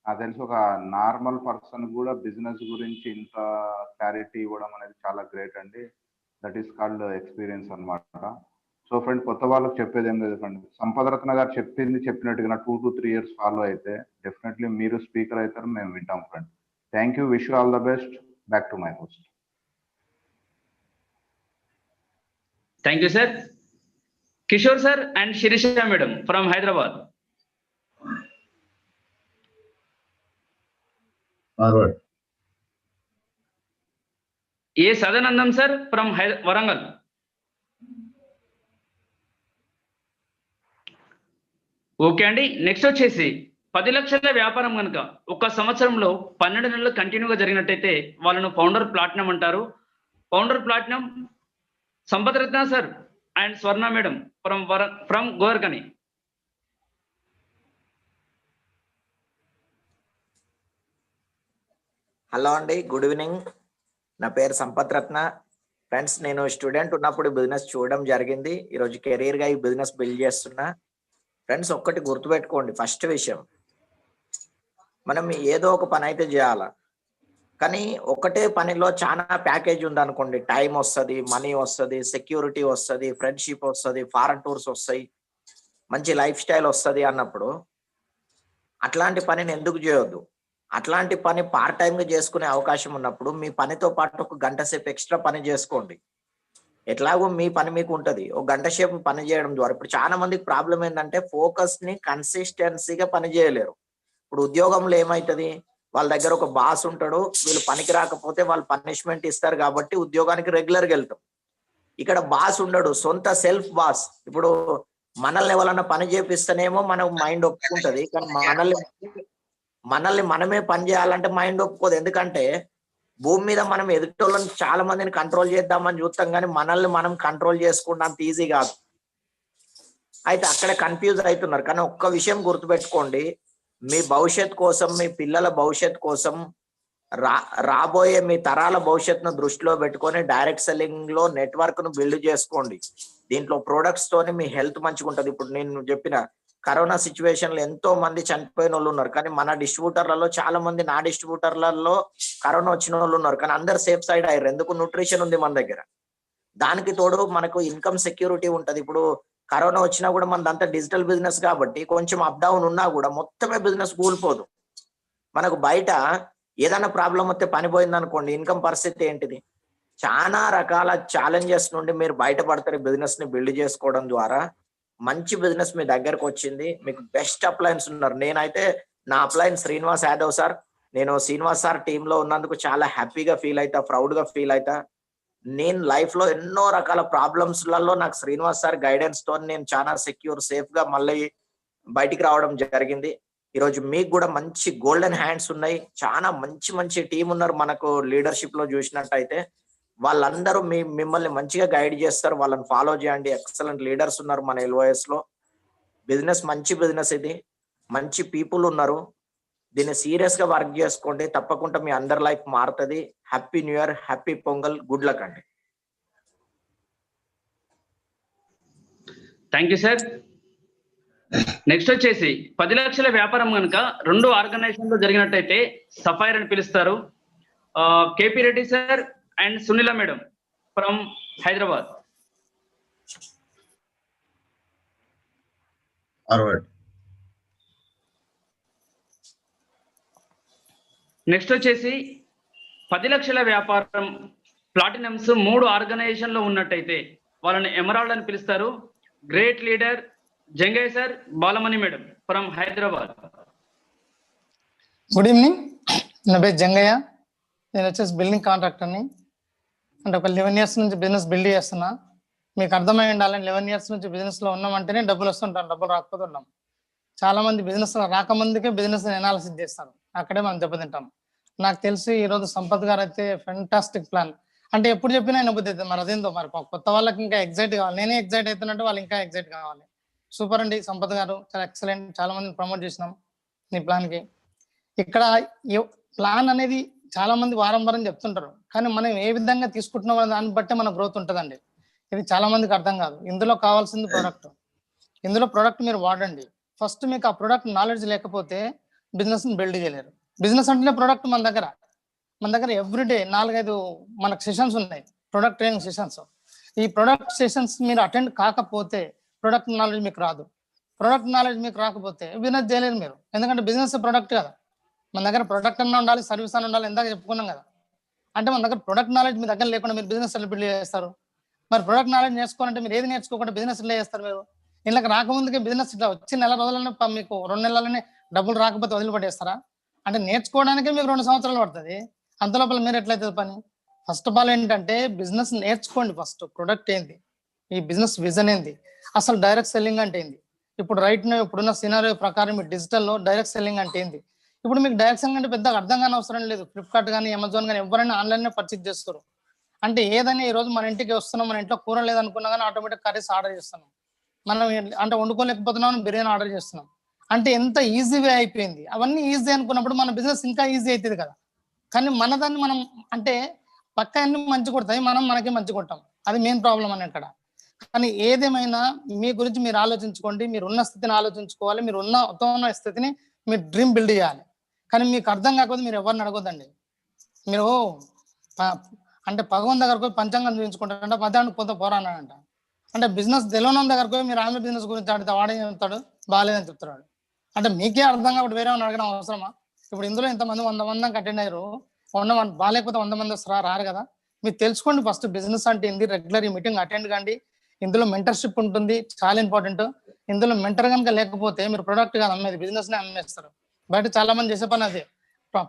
నాకు తెలిసి ఒక నార్మల్ పర్సన్ కూడా బిజినెస్ గురించి ఇంత క్లారిటీ ఇవ్వడం అనేది చాలా గ్రేట్ అండి. దట్ ఈస్ కాల్డ్ ఎక్స్పీరియన్స్ అనమాట. సో ఫ్రెండ్, కొత్త వాళ్ళకి చెప్పేది ఏం లేదు ఫ్రెండ్. సంపత్ రత్న గారు చెప్పినట్టుగా 2 to 3 years ఫాలో అయితే డెఫినెట్లీ మీరు స్పీకర్ అవుతారు, మేము వింటాం friend. Thank you. Wish you all the best. Back to my host. Thank you sir. Kishore sir and Shirisha madam from Hyderabad. A Sadanandam sir from Warangal. Okay అండి. నెక్స్ట్ వచ్చేసి 10 లక్షల వ్యాపారం కనుక ఒక సంవత్సరంలో 12 నెలలు కంటిన్యూగా జరిగినట్టయితే వాళ్ళను ఫౌండర్ ప్లాటినం అంటారు. Founder platinum Sampath Ratna sir and Swarna madam from గోవర్కని. Hello అండి, గుడ్ ఈవినింగ్. నా పేరు సంపత్ రత్న. ఫ్రెండ్స్, నేను స్టూడెంట్ ఉన్నప్పుడు బిజినెస్ చూడడం జరిగింది. ఈరోజు కెరీర్ గా ఈ బిజినెస్ బిల్డ్ చేస్తున్నా. ఫ్రెండ్స్, ఒక్కటి గుర్తుపెట్టుకోండి. ఫస్ట్ విషయం, మనం ఏదో ఒక పని అయితే చేయాలా. కానీ ఒకటే పనిలో చాలా ప్యాకేజ్ ఉందనుకోండి, టైం వస్తుంది, మనీ వస్తుంది, సెక్యూరిటీ వస్తుంది, ఫ్రెండ్షిప్ వస్తుంది, ఫారెన్ టూర్స్ వస్తాయి, మంచి లైఫ్ స్టైల్ వస్తుంది అన్నప్పుడు అట్లాంటి పనిని ఎందుకు చేయొద్దు? అట్లాంటి పని పార్ట్ టైంగా చేసుకునే అవకాశం ఉన్నప్పుడు మీ పనితో పాటు ఒక గంట సేపు ఎక్స్ట్రా పని చేసుకోండి. ఎట్లాగో మీ పని మీకు ఉంటుంది. ఒక గంట సేపు పని చేయడం ద్వారా ఇప్పుడు చాలా మందికి ప్రాబ్లం ఏంటంటే ఫోకస్ ని కన్సిస్టెన్సీగా పని చేయలేరు. ఇప్పుడు ఉద్యోగంలో ఏమవుతుంది, వాళ్ళ దగ్గర ఒక బాస్ ఉంటాడు, వీళ్ళు పనికి రాకపోతే వాళ్ళు పనిష్మెంట్ ఇస్తారు కాబట్టి ఉద్యోగానికి రెగ్యులర్గా వెళ్తాం. ఇక్కడ బాస్ ఉండడు, సొంత సెల్ఫ్ బాస్. ఇప్పుడు మనల్ని ఎవరన్నా పని చేపిస్తేనేమో మనకు మైండ్ ఒప్పుకుంటది, కానీ మనల్ని మనమే పని చేయాలంటే మైండ్ ఒప్పుకోదు. ఎందుకంటే భూమి మీద మనం ఎదుటోళ్ళని చాలా మందిని కంట్రోల్ చేద్దామని చూస్తాం, కానీ మనల్ని మనం కంట్రోల్ చేసుకుంటే అంత ఈజీ కాదు. అయితే అక్కడే కన్ఫ్యూజ్ అవుతున్నారు. కానీ ఒక్క విషయం గుర్తుపెట్టుకోండి, మీ భవిష్యత్ కోసం, మీ పిల్లల భవిష్యత్ కోసం, రాబోయే మీ తరాల భవిష్యత్తును దృష్టిలో పెట్టుకొని డైరెక్ట్ సెల్లింగ్ లో నెట్వర్క్ ను బిల్డ్ చేసుకోండి. దీంట్లో ప్రొడక్ట్స్ తోని మీ హెల్త్ మంచిగా ఉంటుంది. ఇప్పుడు నేను చెప్పిన కరోనా సిచ్యువేషన్ లో ఎంతో మంది చనిపోయిన వాళ్ళు ఉన్నారు, కానీ మన డిస్ట్రిబ్యూటర్లలో చాలా మంది, నా డిస్ట్రిబ్యూటర్లలో కరోనా వచ్చిన వాళ్ళు ఉన్నారు, కానీ అందరు సేఫ్ సైడ్ అయ్యారు. ఎందుకు? న్యూట్రిషన్ ఉంది మన దగ్గర. దానికి తోడు మనకు ఇన్కమ్ సెక్యూరిటీ ఉంటది. ఇప్పుడు కరోనా వచ్చినా కూడా మనదంతా డిజిటల్ బిజినెస్ కాబట్టి కొంచెం అప్ డౌన్ ఉన్నా కూడా మొత్తమే బిజినెస్ కూలిపోదు. మనకు బయట ఏదైనా ప్రాబ్లం వస్తే పని పోయింది అనుకోండి, ఇన్కమ్ పరిస్థితి ఏంటిది? చాలా రకాల ఛాలెంజెస్ నుండి మీరు బయటపడతారు. బిజినెస్ ని బిల్డ్ చేసుకోవడం ద్వారా మంచి బిజినెస్ మీ దగ్గరకు వచ్చింది. మీకు బెస్ట్ అప్లయన్స్ ఉన్నారు. నేనైతే నా అప్లయన్స్ శ్రీనివాస్ యాదవ్ సార్. నేను శ్రీనివాస్ సార్ టీమ్ లో ఉన్నందుకు చాలా హ్యాపీగా ఫీల్ అవుతా, ప్రౌడ్ గా ఫీల్ అవుతా. నేను లైఫ్ లో ఎన్నో రకాల ప్రాబ్లమ్స్ లలో నాకు శ్రీనివాస్ సార్ గైడెన్స్ తో నేను చాలా సెక్యూర్, సేఫ్ గా మళ్ళీ బయటికి రావడం జరిగింది. ఈరోజు మీకు కూడా మంచి గోల్డెన్ హ్యాండ్స్ ఉన్నాయి. చాలా మంచి మంచి టీం ఉన్నారు మనకు లీడర్షిప్ లో. చూసినట్టయితే వాళ్ళందరూ మిమ్మల్ని మంచిగా గైడ్ చేస్తారు. వాళ్ళని ఫాలో చేయండి. ఎక్సలెంట్ లీడర్స్ ఉన్నారు మన ఎల్ఓఎస్ లో. బిజినెస్ మంచి బిజినెస్, ఇది మంచి పీపుల్ ఉన్నారు. దీన్ని సీరియస్ గా వర్క్ చేసుకోండి. తప్పకుండా మీ అందరి లైఫ్ మారుతుంది. Happy new year, happy Pongal, good luck అండి. Thank you sir. నెక్స్ట్ వచ్చేసి 10 లక్షల వ్యాపారం కనుక 2 ఆర్గనైజేషన్లో జరిగినట్టయితే సఫైర్ అని పిలుస్తారు. KP Reddy sir and Sunila madam from Hyderabad. Next వచ్చేసి 10 లక్షల వ్యాపారం ప్లాటినమ్స్ 3 ఆర్గనైజేషన్లో ఉన్నట్టయితే వాళ్ళని ఎమరాల్డ్ అని పిలుస్తారు. Great leader Jangaiah sir, Balamani madam from Hyderabad. Good evening, నా పేరు జంగయ్య. నేను వచ్చేసి బిల్డింగ్ కాంట్రాక్టర్ని. అంటే ఒక 11 ఇయర్స్ నుంచి బిజినెస్ బిల్డ్ చేస్తున్నా. మీకు అర్థమై ఉండాలని 11 ఇయర్స్ నుంచి బిజినెస్లో ఉన్నామంటేనే డబ్బులు వస్తుంటాం, డబ్బులు రాకపోతే ఉన్నాం. చాలా మంది బిజినెస్ రాకముందుకే బిజినెస్ ఎనాలిసిస్ చేస్తారు, అక్కడే మనం దెబ్బతింటాం. నాకు తెలిసి ఈరోజు సంపత్ గారు అయితే ఫెంటాస్టిక్ ప్లాన్. అంటే ఎప్పుడు చెప్పినా ఆయన బుద్ధి అవుతుంది. మరి అదేందో మరి కొత్త వాళ్ళకి ఇంకా ఎగ్జైట్ కావాలి. నేనే ఎగ్జైట్ అవుతున్నట్టు వాళ్ళు ఇంకా ఎగ్జైట్ కావాలి. సూపర్ అండి సంపత్ గారు, చాలా ఎక్సలెంట్. చాలా మందిని ప్రమోట్ చేసినాం నీ ప్లాన్కి. ఇక్కడ ప్లాన్ అనేది చాలా మంది వారం వారం చెప్తుంటారు, కానీ మనం ఏ విధంగా తీసుకుంటున్నాం అనే దాన్ని బట్టే మన గ్రోత్ ఉంటుందండి. ఇది చాలా మందికి అర్థం కాదు. ఇందులో కావాల్సింది ప్రోడక్ట్. ఇందులో ప్రోడక్ట్ మీరు వాడండి. ఫస్ట్ మీకు ఆ ప్రోడక్ట్ నాలెడ్జ్ లేకపోతే బిజినెస్ని బిల్డ్ చేయలేరు. బిజినెస్ అంటేనే ప్రోడక్ట్. మన దగ్గర ఎవ్రీడే 4-5 మనకు సెషన్స్ ఉన్నాయి, ప్రొడక్ట్ ట్రైనింగ్ సెషన్స్. ఈ ప్రొడక్ట్ సెషన్స్ మీరు అటెండ్ కాకపోతే ప్రొడక్ట్ నాలెడ్జ్ మీకు రాదు. ప్రొడక్ట్ నాలెడ్జ్ మీకు రాకపోతే బిజినెస్ చేయలేరు మీరు. ఎందుకంటే బిజినెస్ ప్రొడక్ట్ కదా. మన దగ్గర ప్రొడక్ట్ అన్న ఉండాలి, సర్వీస్ అన్న ఉండాలి. ఎందాక చెప్పుకున్నాం కదా. అంటే మన దగ్గర ప్రొడక్ట్ నాలెడ్జ్ మీ దగ్గర లేకుండా మీరు బిజినెస్ ఎలా బిల్డ్ చేస్తారు? మరి ప్రొడక్ట్ నాలెడ్జ్ నేర్చుకోవాలంటే మీరు ఏది నేర్చుకోకుండా బిజినెస్ ఎలా చేస్తారు? మీరు ఇళ్ళకి రాకముందుకే బిజినెస్ ఇట్లా వచ్చి నెల రోజులనే మీకు 2 నెలలనే డబ్బులు రాకపోతే వదిలిపెట్టేస్తారా? అంటే నేర్చుకోవడానికే మీకు 2 సంవత్సరాలు పడుతుంది. అంతలోపల మీరు ఎట్లయితే పని? ఫస్ట్ ఆఫ్ ఆల్ ఏంటంటే బిజినెస్ నేర్చుకోండి. ఫస్ట్ ప్రొడక్ట్ ఏంది, ఈ బిజినెస్ విజన్ ఏంది, అసలు డైరెక్ట్ సెల్లింగ్ అంటే ఏంది. ఇప్పుడు ఇప్పుడున్న సినారియో ప్రకారం మీ డిజిటల్లో డైరెక్ట్ సెల్లింగ్ అంటే ఏంది. ఇప్పుడు మీకు డైరెక్ట్ సెల్లింగ్ అంటే పెద్దగా అర్థం కానీ అవసరం లేదు. ఫ్లిప్కార్ట్ కానీ అమెజాన్ కానీ ఎవరైనా ఆన్లైన్లో పర్చేజ్ చేస్తారు. అంటే ఏదైనా ఈ రోజు మన ఇంటికి వస్తున్నాం, మన ఇంట్లో కూర లేదనుకున్నా కానీ ఆటోమేటిక్ కర్రీస్ ఆర్డర్ చేస్తున్నాం. మనం అంటే వండుకోలేకపోతున్నాం, బిర్యానీ ఆర్డర్ చేస్తున్నాం. అంటే ఎంత ఈజీ వే అయిపోయింది. అవన్నీ ఈజీ అనుకున్నప్పుడు మన బిజినెస్ ఇంకా ఈజీ అవుతుంది కదా. కానీ మనదాన్ని మనం అంటే పక్క అన్ని మంచి కొడతాయి, మనం మనకే మంచి కొట్టాం. అది మెయిన్ ప్రాబ్లం అని ఇక్కడ. కానీ ఏదేమైనా మీ గురించి మీరు ఆలోచించుకోండి. మీరు ఉన్న స్థితిని ఆలోచించుకోవాలి. మీరు ఉన్న స్థితిని మీరు డ్రీమ్ బిల్డ్ చేయాలి. కానీ మీకు అర్థం కాకపోతే మీరు ఎవరిని అడగొద్దండి. మీరు అంటే భగవాన్ దగ్గరకు పోయి పంచాంగం చూపించుకుంటారంట, మధ్యాహ్నం పోతే పోరానంట. అంటే బిజినెస్ తెలియని దగ్గరకు పోయి మీరు ఆమె బిజినెస్ గురించి అడిగితే వాడే చెప్తాడు బాగాలేదని చెప్తున్నాడు. అంటే మీకే అర్థం కాబట్టి వేరే వాళ్ళని అడగడం అవసరమా? ఇప్పుడు ఇందులో ఇంతమంది 100 మంది అటెండ్ అయ్యారు. బాగాలేకపోతే 100 మంది రారు కదా. మీరు తెలుసుకోండి ఫస్ట్ బిజినెస్ అంటే ఏంది. రెగ్యులర్ ఈ మీటింగ్ అటెండ్ కండి. ఇందులో మెంటర్షిప్ ఉంటుంది, చాలా ఇంపార్టెంట్. ఇందులో మెంటర్ కనుక లేకపోతే మీరు ప్రొడక్ట్ కాదు అమ్మేది, బిజినెస్ నే అమ్మేస్తారు. బయట చాలా మంది చేసే పని అదే.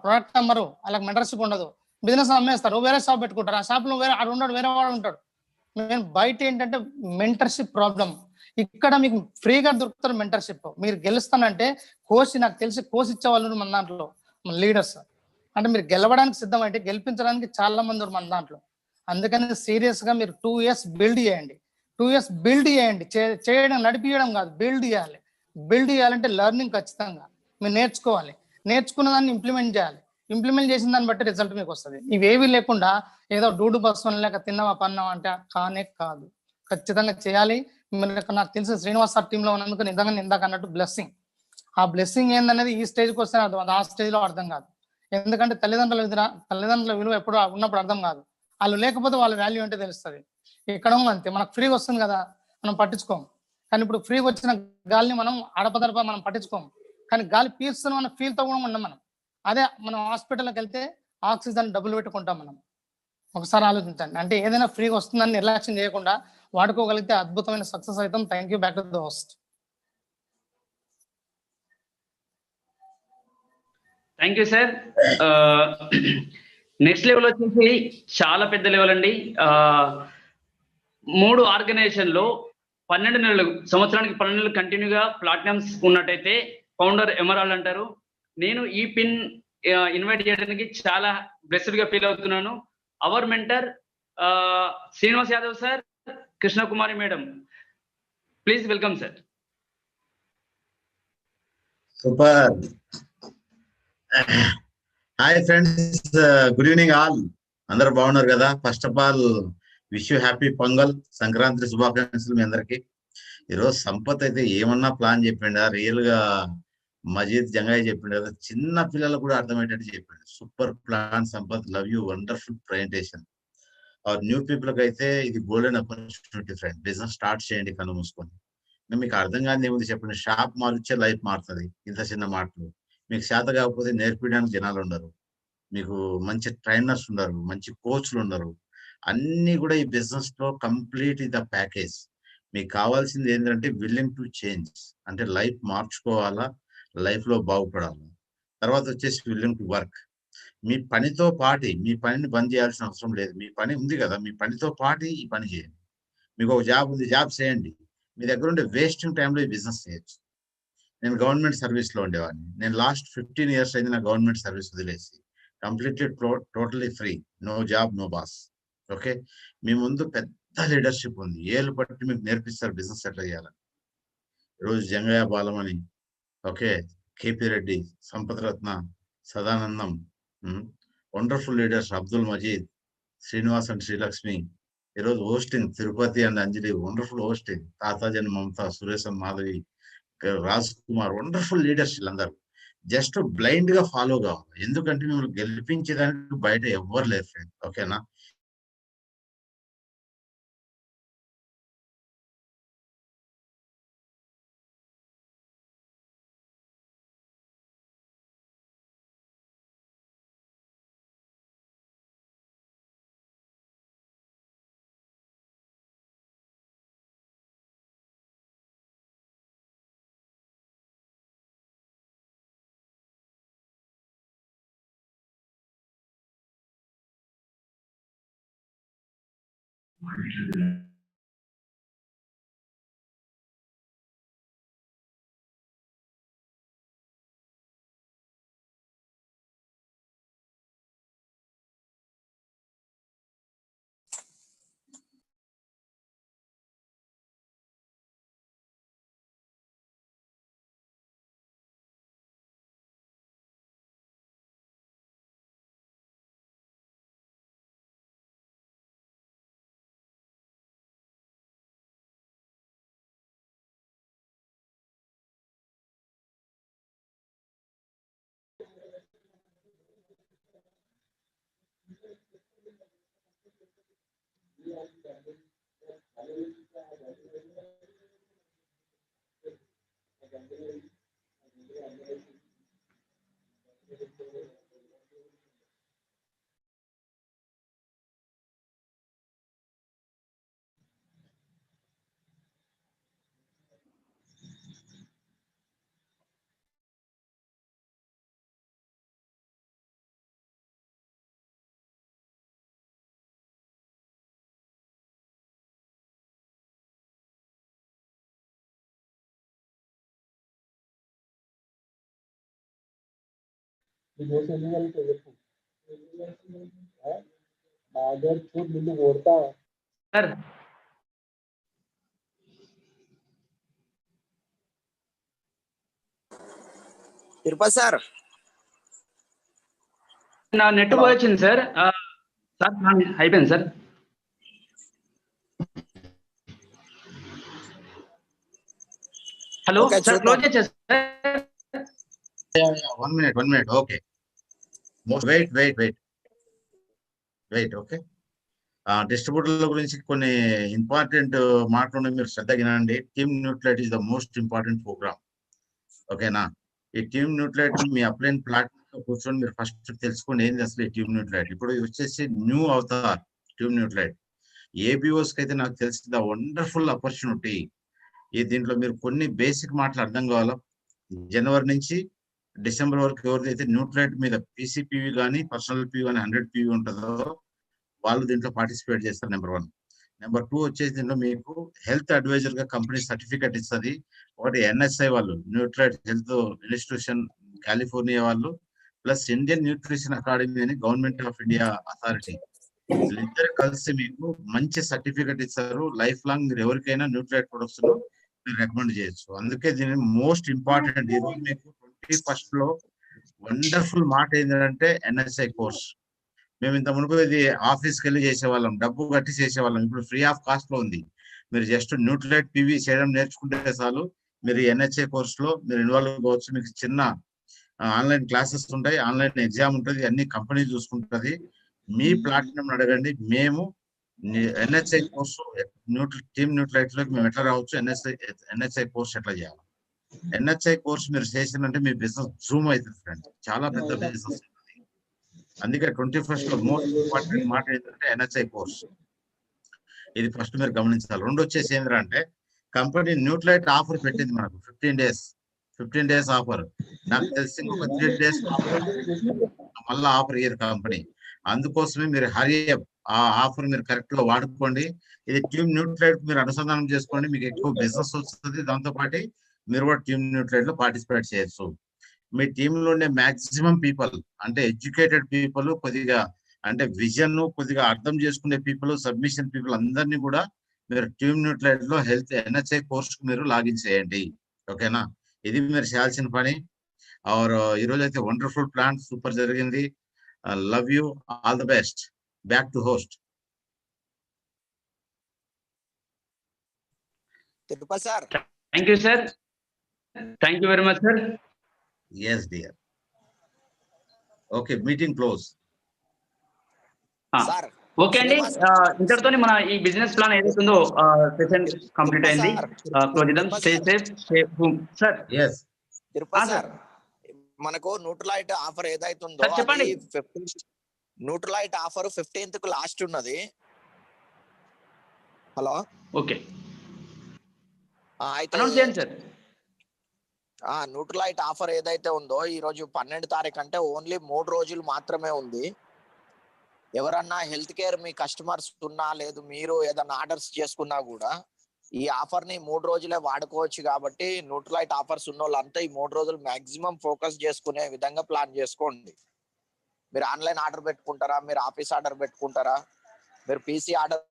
ప్రొడక్ట్ అమ్మరు, వాళ్ళకి మెంటర్షిప్ ఉండదు, బిజినెస్ అమ్మేస్తారు. వేరే షాప్ పెట్టుకుంటారు. ఆ షాప్ లో వేరే వాడు ఉంటాడు. నేను బయట ఏంటంటే మెంటర్షిప్ ప్రాబ్లం. ఇక్కడ మీకు ఫ్రీగా దొరుకుతారు మెంటర్షిప్. మీరు గెలుస్తానంటే నాకు తెలిసి కోచ్ ఇచ్చే వాళ్ళు మన దాంట్లో మన లీడర్స్. అంటే మీరు గెలవడానికి సిద్ధం అంటే గెలిపించడానికి చాలా మంది మన దాంట్లో. అందుకని సీరియస్ గా మీరు 2 years బిల్డ్ చేయండి. 2 years బిల్డ్ చేయండి. చేయడం నడిపించడం కాదు, బిల్డ్ చేయాలి. బిల్డ్ చేయాలంటే లెర్నింగ్ ఖచ్చితంగా మీరు నేర్చుకోవాలి. నేర్చుకున్న దాన్ని ఇంప్లిమెంట్ చేయాలి. ఇంప్లిమెంట్ చేసిన దాన్ని బట్టి రిజల్ట్ మీకు వస్తుంది. ఇవేవి లేకుండా ఏదో డూడు బస్సు లేక తిన్నావా పన్నావా అంటే కానే కాదు. ఖచ్చితంగా చేయాలి. నాకు తెలిసి శ్రీనివాస్ సార్ టీంలో ఉన్నందుకు నిజంగా ఇందాక అన్నట్టు బ్లెస్సింగ్. ఆ బ్లెస్సింగ్ ఏందనేది ఈ స్టేజ్కి వస్తే అర్థం, ఆ స్టేజ్లో అర్థం కాదు. ఎందుకంటే తల్లిదండ్రుల విలువ ఎప్పుడు ఉన్నప్పుడు అర్థం కాదు. వాళ్ళు లేకపోతే వాళ్ళ వాల్యూ ఏంటో తెలుస్తుంది. ఇక్కడ అంతే, మనకు ఫ్రీగా వస్తుంది కదా మనం పట్టించుకోం. కానీ ఇప్పుడు ఫ్రీగా వచ్చిన గాలిని మనం అడపదడప మనం పట్టించుకోం. కానీ గాలి పీల్స్తున్నాం అన్న ఫీల్తో కూడా ఉన్నాం మనం. అదే మనం హాస్పిటల్కి వెళ్తే ఆక్సిజన్ డబ్బులు పెట్టుకుంటాం మనం. ఒకసారి ఆలోచించండి. అంటే ఏదైనా ఫ్రీగా వస్తుందని నిర్లక్ష్యం చేయకుండా వాడుకోగలిగితే అద్భుతమైన సక్సెస్ అవుతాం. Thank you. Back to the host. Thank you sir. Next level వచ్చేసి చాలా పెద్ద లెవెల్ అండి. 3 ఆర్గనైజేషన్లో 12 నెలలు, సంవత్సరానికి 12 నెలలు కంటిన్యూగా ప్లాటినమ్స్ ఉన్నట్టయితే ఫౌండర్ ఎమరాల్డ్ అంటారు. నేను ఈ పిన్ ఇన్వైట్ చేయడానికి చాలా బ్లెస్డ్ గా ఫీల్ అవుతున్నాను. Our mentor Srinivas Yadav sir, Krishnakumari madam, please welcome sir. Super. Hi friends, good evening all. అందరు బాగున్నారు కదా? First of all wish you happy Pongal, Sankranti శుభాకాంక్షలు మీ అందరికి. ఈరోజు సంపత్ అయితే ఏమన్నా ప్లాన్ చెప్పిండా, రియల్ గా మజీద్ జంగాయ్ చెప్పిండు కదా, చిన్న పిల్లలకు కూడా అర్థమయ్యేటట్టు చెప్పిండు. Super plan Sampath, love you, wonderful presentation. Our new people కి అయితే ఇది golden opportunity friend. Business start చేయండి కన్ను మూసుకొని. మీకు అర్థం కాని ఏముంది చెప్పండి, షాప్ మారిచ్చే లైఫ్ మారుతుంది. ఇంత చిన్న మాటలు మీకు చేత కాకపోతే నేర్పించడానికి జనాలు ఉండరు, మీకు మంచి ట్రైనర్స్ ఉండరు, మంచి కోచ్లు ఉండరు. అన్ని కూడా ఈ బిజినెస్ లో కంప్లీట్ ద ప్యాకేజ్. మీకు కావాల్సింది ఏంటంటే విల్లింగ్ టు చేంజ్, అంటే లైఫ్ మార్చుకోవాలా, లైఫ్ లో బాగుపడాలి. తర్వాత వచ్చేసి విల్లింగ్ టు వర్క్. మీ పనితో పాటు మీ పనిని బంద్ చేయాల్సిన అవసరం లేదు. మీ పని ఉంది కదా, మీ పనితో పాటు ఈ పని చేయండి. మీకు ఒక జాబ్ ఉంది, జాబ్ చేయండి. మీ దగ్గర ఉండే వేస్టింగ్ టైంలో ఈ బిజినెస్ చేయొచ్చు. నేను గవర్నమెంట్ సర్వీస్ లో ఉండేవాడిని. నేను లాస్ట్ 15 years అయింది నా గవర్నమెంట్ సర్వీస్ వదిలేసి. Completely totally free, no job, no boss. Okay, మీ ముందు పెద్ద లీడర్షిప్ ఉంది. ఏళ్ళు పట్టి మీకు నేర్పిస్తారు బిజినెస్ ఎట్లా చేయాలని. ఈరోజు Jangaiah Balamani, okay, KP Reddy, Sampath Ratna, Sadanandam, wonderful leaders, Abdul Majeed, Srinivas and Srilakshmi. ఈరోజు hosting Tirupati and Anjali, wonderful hosting. Tataji and Mamata, Suresh and Madhavi, Raj Kumar, wonderful leaders. వీళ్ళందరూ జస్ట్ బ్లైండ్ గా ఫాలో కావాలి. ఎందుకంటే మిమ్మల్ని గెలిపించేదానికి బయట ఎవ్వరు లేరు ఫ్రెండ్. ఓకేనా? సార్ తిరుపతి సార్ నా నెట్ వచ్చింది సార్. సార్ అయిపోయింది సార్. హలో సార్, క్లోజ్ చేసేది sir. 1 minute. Okay. Wait. Okay. డిస్ట్రిబ్యూటర్ల గురించి కొన్ని ఇంపార్టెంట్ మాటలు మీరు శ్రద్ధగా వినండి. Team Nutrilite is the most important program. ఓకేనా? ఈ టీమ్ న్యూట్లైట్ మీ అప్లైన్ ప్లాట్ఫామ్ లో కూర్చొని మీరు ఫస్ట్ తెలుసుకోండి ఏంది అసలు ఈ టీమ్ న్యూట్లైట్. ఇప్పుడు వచ్చేసి న్యూ అవతార్ టీమ్ న్యూట్లైట్. ఏబిఓస్ కి అయితే నాకు తెలిసి ద వండర్ఫుల్ ఆపర్చునిటీ. ఈ దీంట్లో మీరు కొన్ని బేసిక్ మాటలు అర్థం కావాలా. జనవరి నుంచి డిసెంబర్ వరకు ఎవరిదైతే న్యూట్లైట్ మీద పీసీపీవీ కానీ పర్సనల్ పీవీ కానీ 100 పీవీ ఉంటుందో వాళ్ళు దీంట్లో పార్టిసిపేట్ చేస్తారు. నెంబర్ 1. నెంబర్ 2 వచ్చేసి దీంట్లో మీకు హెల్త్ అడ్వైజర్ గా కంపెనీ సర్టిఫికేట్ ఇస్తుంది. ఒకటి ఎన్ఎస్ఐ వాళ్ళు, న్యూట్లైట్ హెల్త్ ఇన్స్టిట్యూషన్ కాలిఫోర్నియా వాళ్ళు, ప్లస్ ఇండియన్ న్యూట్రిషన్ అకాడమీ అని గవర్నమెంట్ ఆఫ్ ఇండియా అథారిటీ, వీళ్ళిద్దరు కలిసి మీకు మంచి సర్టిఫికేట్ ఇస్తారు. లైఫ్ లాంగ్ మీరు ఎవరికైనా న్యూట్లైట్ ప్రొడక్ట్స్ మీరు రికమెండ్ చేయొచ్చు. అందుకే దీని మోస్ట్ ఇంపార్టెంట్. ఈరోజు మీకు 21st లో వండర్ఫుల్ మాట ఏంటంటే ఎన్ఎస్ఐ కోర్స్. మేము ఇంత మునుపు ఇది ఆఫీస్కి వెళ్ళి చేసేవాళ్ళం, డబ్బు కట్టి చేసేవాళ్ళం. ఇప్పుడు ఫ్రీ ఆఫ్ కాస్ట్ లో ఉంది. మీరు జస్ట్ న్యూట్లైట్ పీవీ చేయడం నేర్చుకుంటే చాలు. మీరు ఎన్హెచ్ఏ కోర్స్ లో మీరు ఇన్వాల్వ్ అవ్వచ్చు. మీకు చిన్న ఆన్లైన్ క్లాసెస్ ఉంటాయి, ఆన్లైన్ ఎగ్జామ్ ఉంటుంది, అన్ని కంపెనీ చూసుకుంటుంది. మీ ప్లాట్ఫామ్ అడగండి. మేము ఎన్హెచ్ఐ కోర్సు టీమ్ న్యూట్లైట్ లోకి మేము ఎట్లా రావచ్చు, ఎన్హెచ్ఐ కోర్స్ ఎట్లా చేయాలి. ఎన్హెచ్ఐ కోర్స్ మీరు చేసిందంటే మీ బిజినెస్ జూమ్ అవుతుంది ఫ్రెండ్. చాలా పెద్ద బిజినెస్ ఉంటుంది. అందుకే 21st లో మోస్ట్ ఇంపార్టెంట్ మాట ఏంటంటే ఎన్హెచ్ఐ కోర్స్. ఇది ఫస్ట్ మీరు గమనించాలి. 2 వచ్చేసి ఏంటంటే కంపెనీ న్యూట్లైట్ ఆఫర్ పెట్టింది మనకు 15 డేస్ ఆఫర్. నాకు తెలిసి ఇంకొక 3 days మళ్ళీ ఆఫర్ ఇయ్యదు కంపెనీ. అందుకోసమే మీరు హరీ అప్, ఆ ఆఫర్ మీరు కరెక్ట్ గా వాడుకోండి. ఇది టీమ్ న్యూట్లైట్ మీరు అనుసంధానం చేసుకోండి, మీకు ఎక్కువ బిజినెస్ వస్తుంది. దాంతో పాటు మీరు కూడా టీమ్ న్యూట్లైట్ లో పార్టిసిపేట్ చేయొచ్చు. మీ టీంలో ఉండే మాక్సిమం పీపుల్ అంటే ఎడ్యుకేటెడ్ పీపుల్, కొద్దిగా అంటే విజన్ కొద్దిగా అర్థం చేసుకునే పీపుల్, సబ్మిషన్ పీపుల్ అందరినీ కూడా మీరు టీమ్ న్యూట్లైట్ లో హెల్త్ ఎన్హెచ్ఐ కోర్స్ కు మీరు లాగిన్ చేయండి. ఓకేనా? ఇది మీరు చేయాల్సిన పని. ఈరోజు అయితే వండర్ఫుల్ ప్లాన్, సూపర్ జరిగింది. Love you, all the best. Back to host. Tirupati sir. Thank you sir. Thank you very much sir. Yes, dear. Okay, meeting close. Okay అండి, ఇంతటితో మన ఈ బిజినెస్ ప్లాన్ ఏదైతుందో సెషన్ కంప్లీట్ అయింది. క్లోజ్ చేద్దాం. Stay safe, stay home. Sir Tirupati sir, మనకు Nutralite offer ఏదైతుందో చెప్పండి. న్యూట్రలైట్ ఆఫర్ 15th కు లాస్ట్ ఉన్నది. హలో, ఓకే, అయితే అనౌన్స్ చేయండి సార్. న్యూట్రలైట్ ఆఫర్ ఏదైతే ఉందో ఈ రోజు 12 తారీఖు అంటే ఓన్లీ 3 రోజులు మాత్రమే ఉంది. ఎవరన్నా హెల్త్ కేర్ మీ కస్టమర్స్ ఉన్నా లేదు, మీరు ఏదన్నా ఆర్డర్స్ చేసుకున్నా కూడా ఈ ఆఫర్ ని 3 రోజులే వాడుకోవచ్చు. కాబట్టి న్యూట్రలైట్ ఆఫర్స్ ఉన్న వాళ్ళంతా ఈ 3 రోజులు మాక్సిమం ఫోకస్ చేసుకునే విధంగా ప్లాన్ చేసుకోండి. మీరు ఆన్లైన్ ఆర్డర్ పెట్టుకుంటారా, మీరు ఆఫీస్ ఆర్డర్ పెట్టుకుంటారా, మీరు పీసీ ఆర్డర్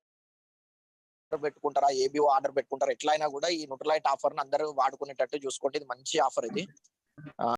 పెట్టుకుంటారా, ఏబిఓ ఆర్డర్ పెట్టుకుంటారా, ఎట్లయినా కూడా ఈ న్యూట్రలైట్ ఆఫర్ ని అందరూ వాడుకునేటట్టు చూసుకోండి. ఇది మంచి ఆఫర్ ఇది.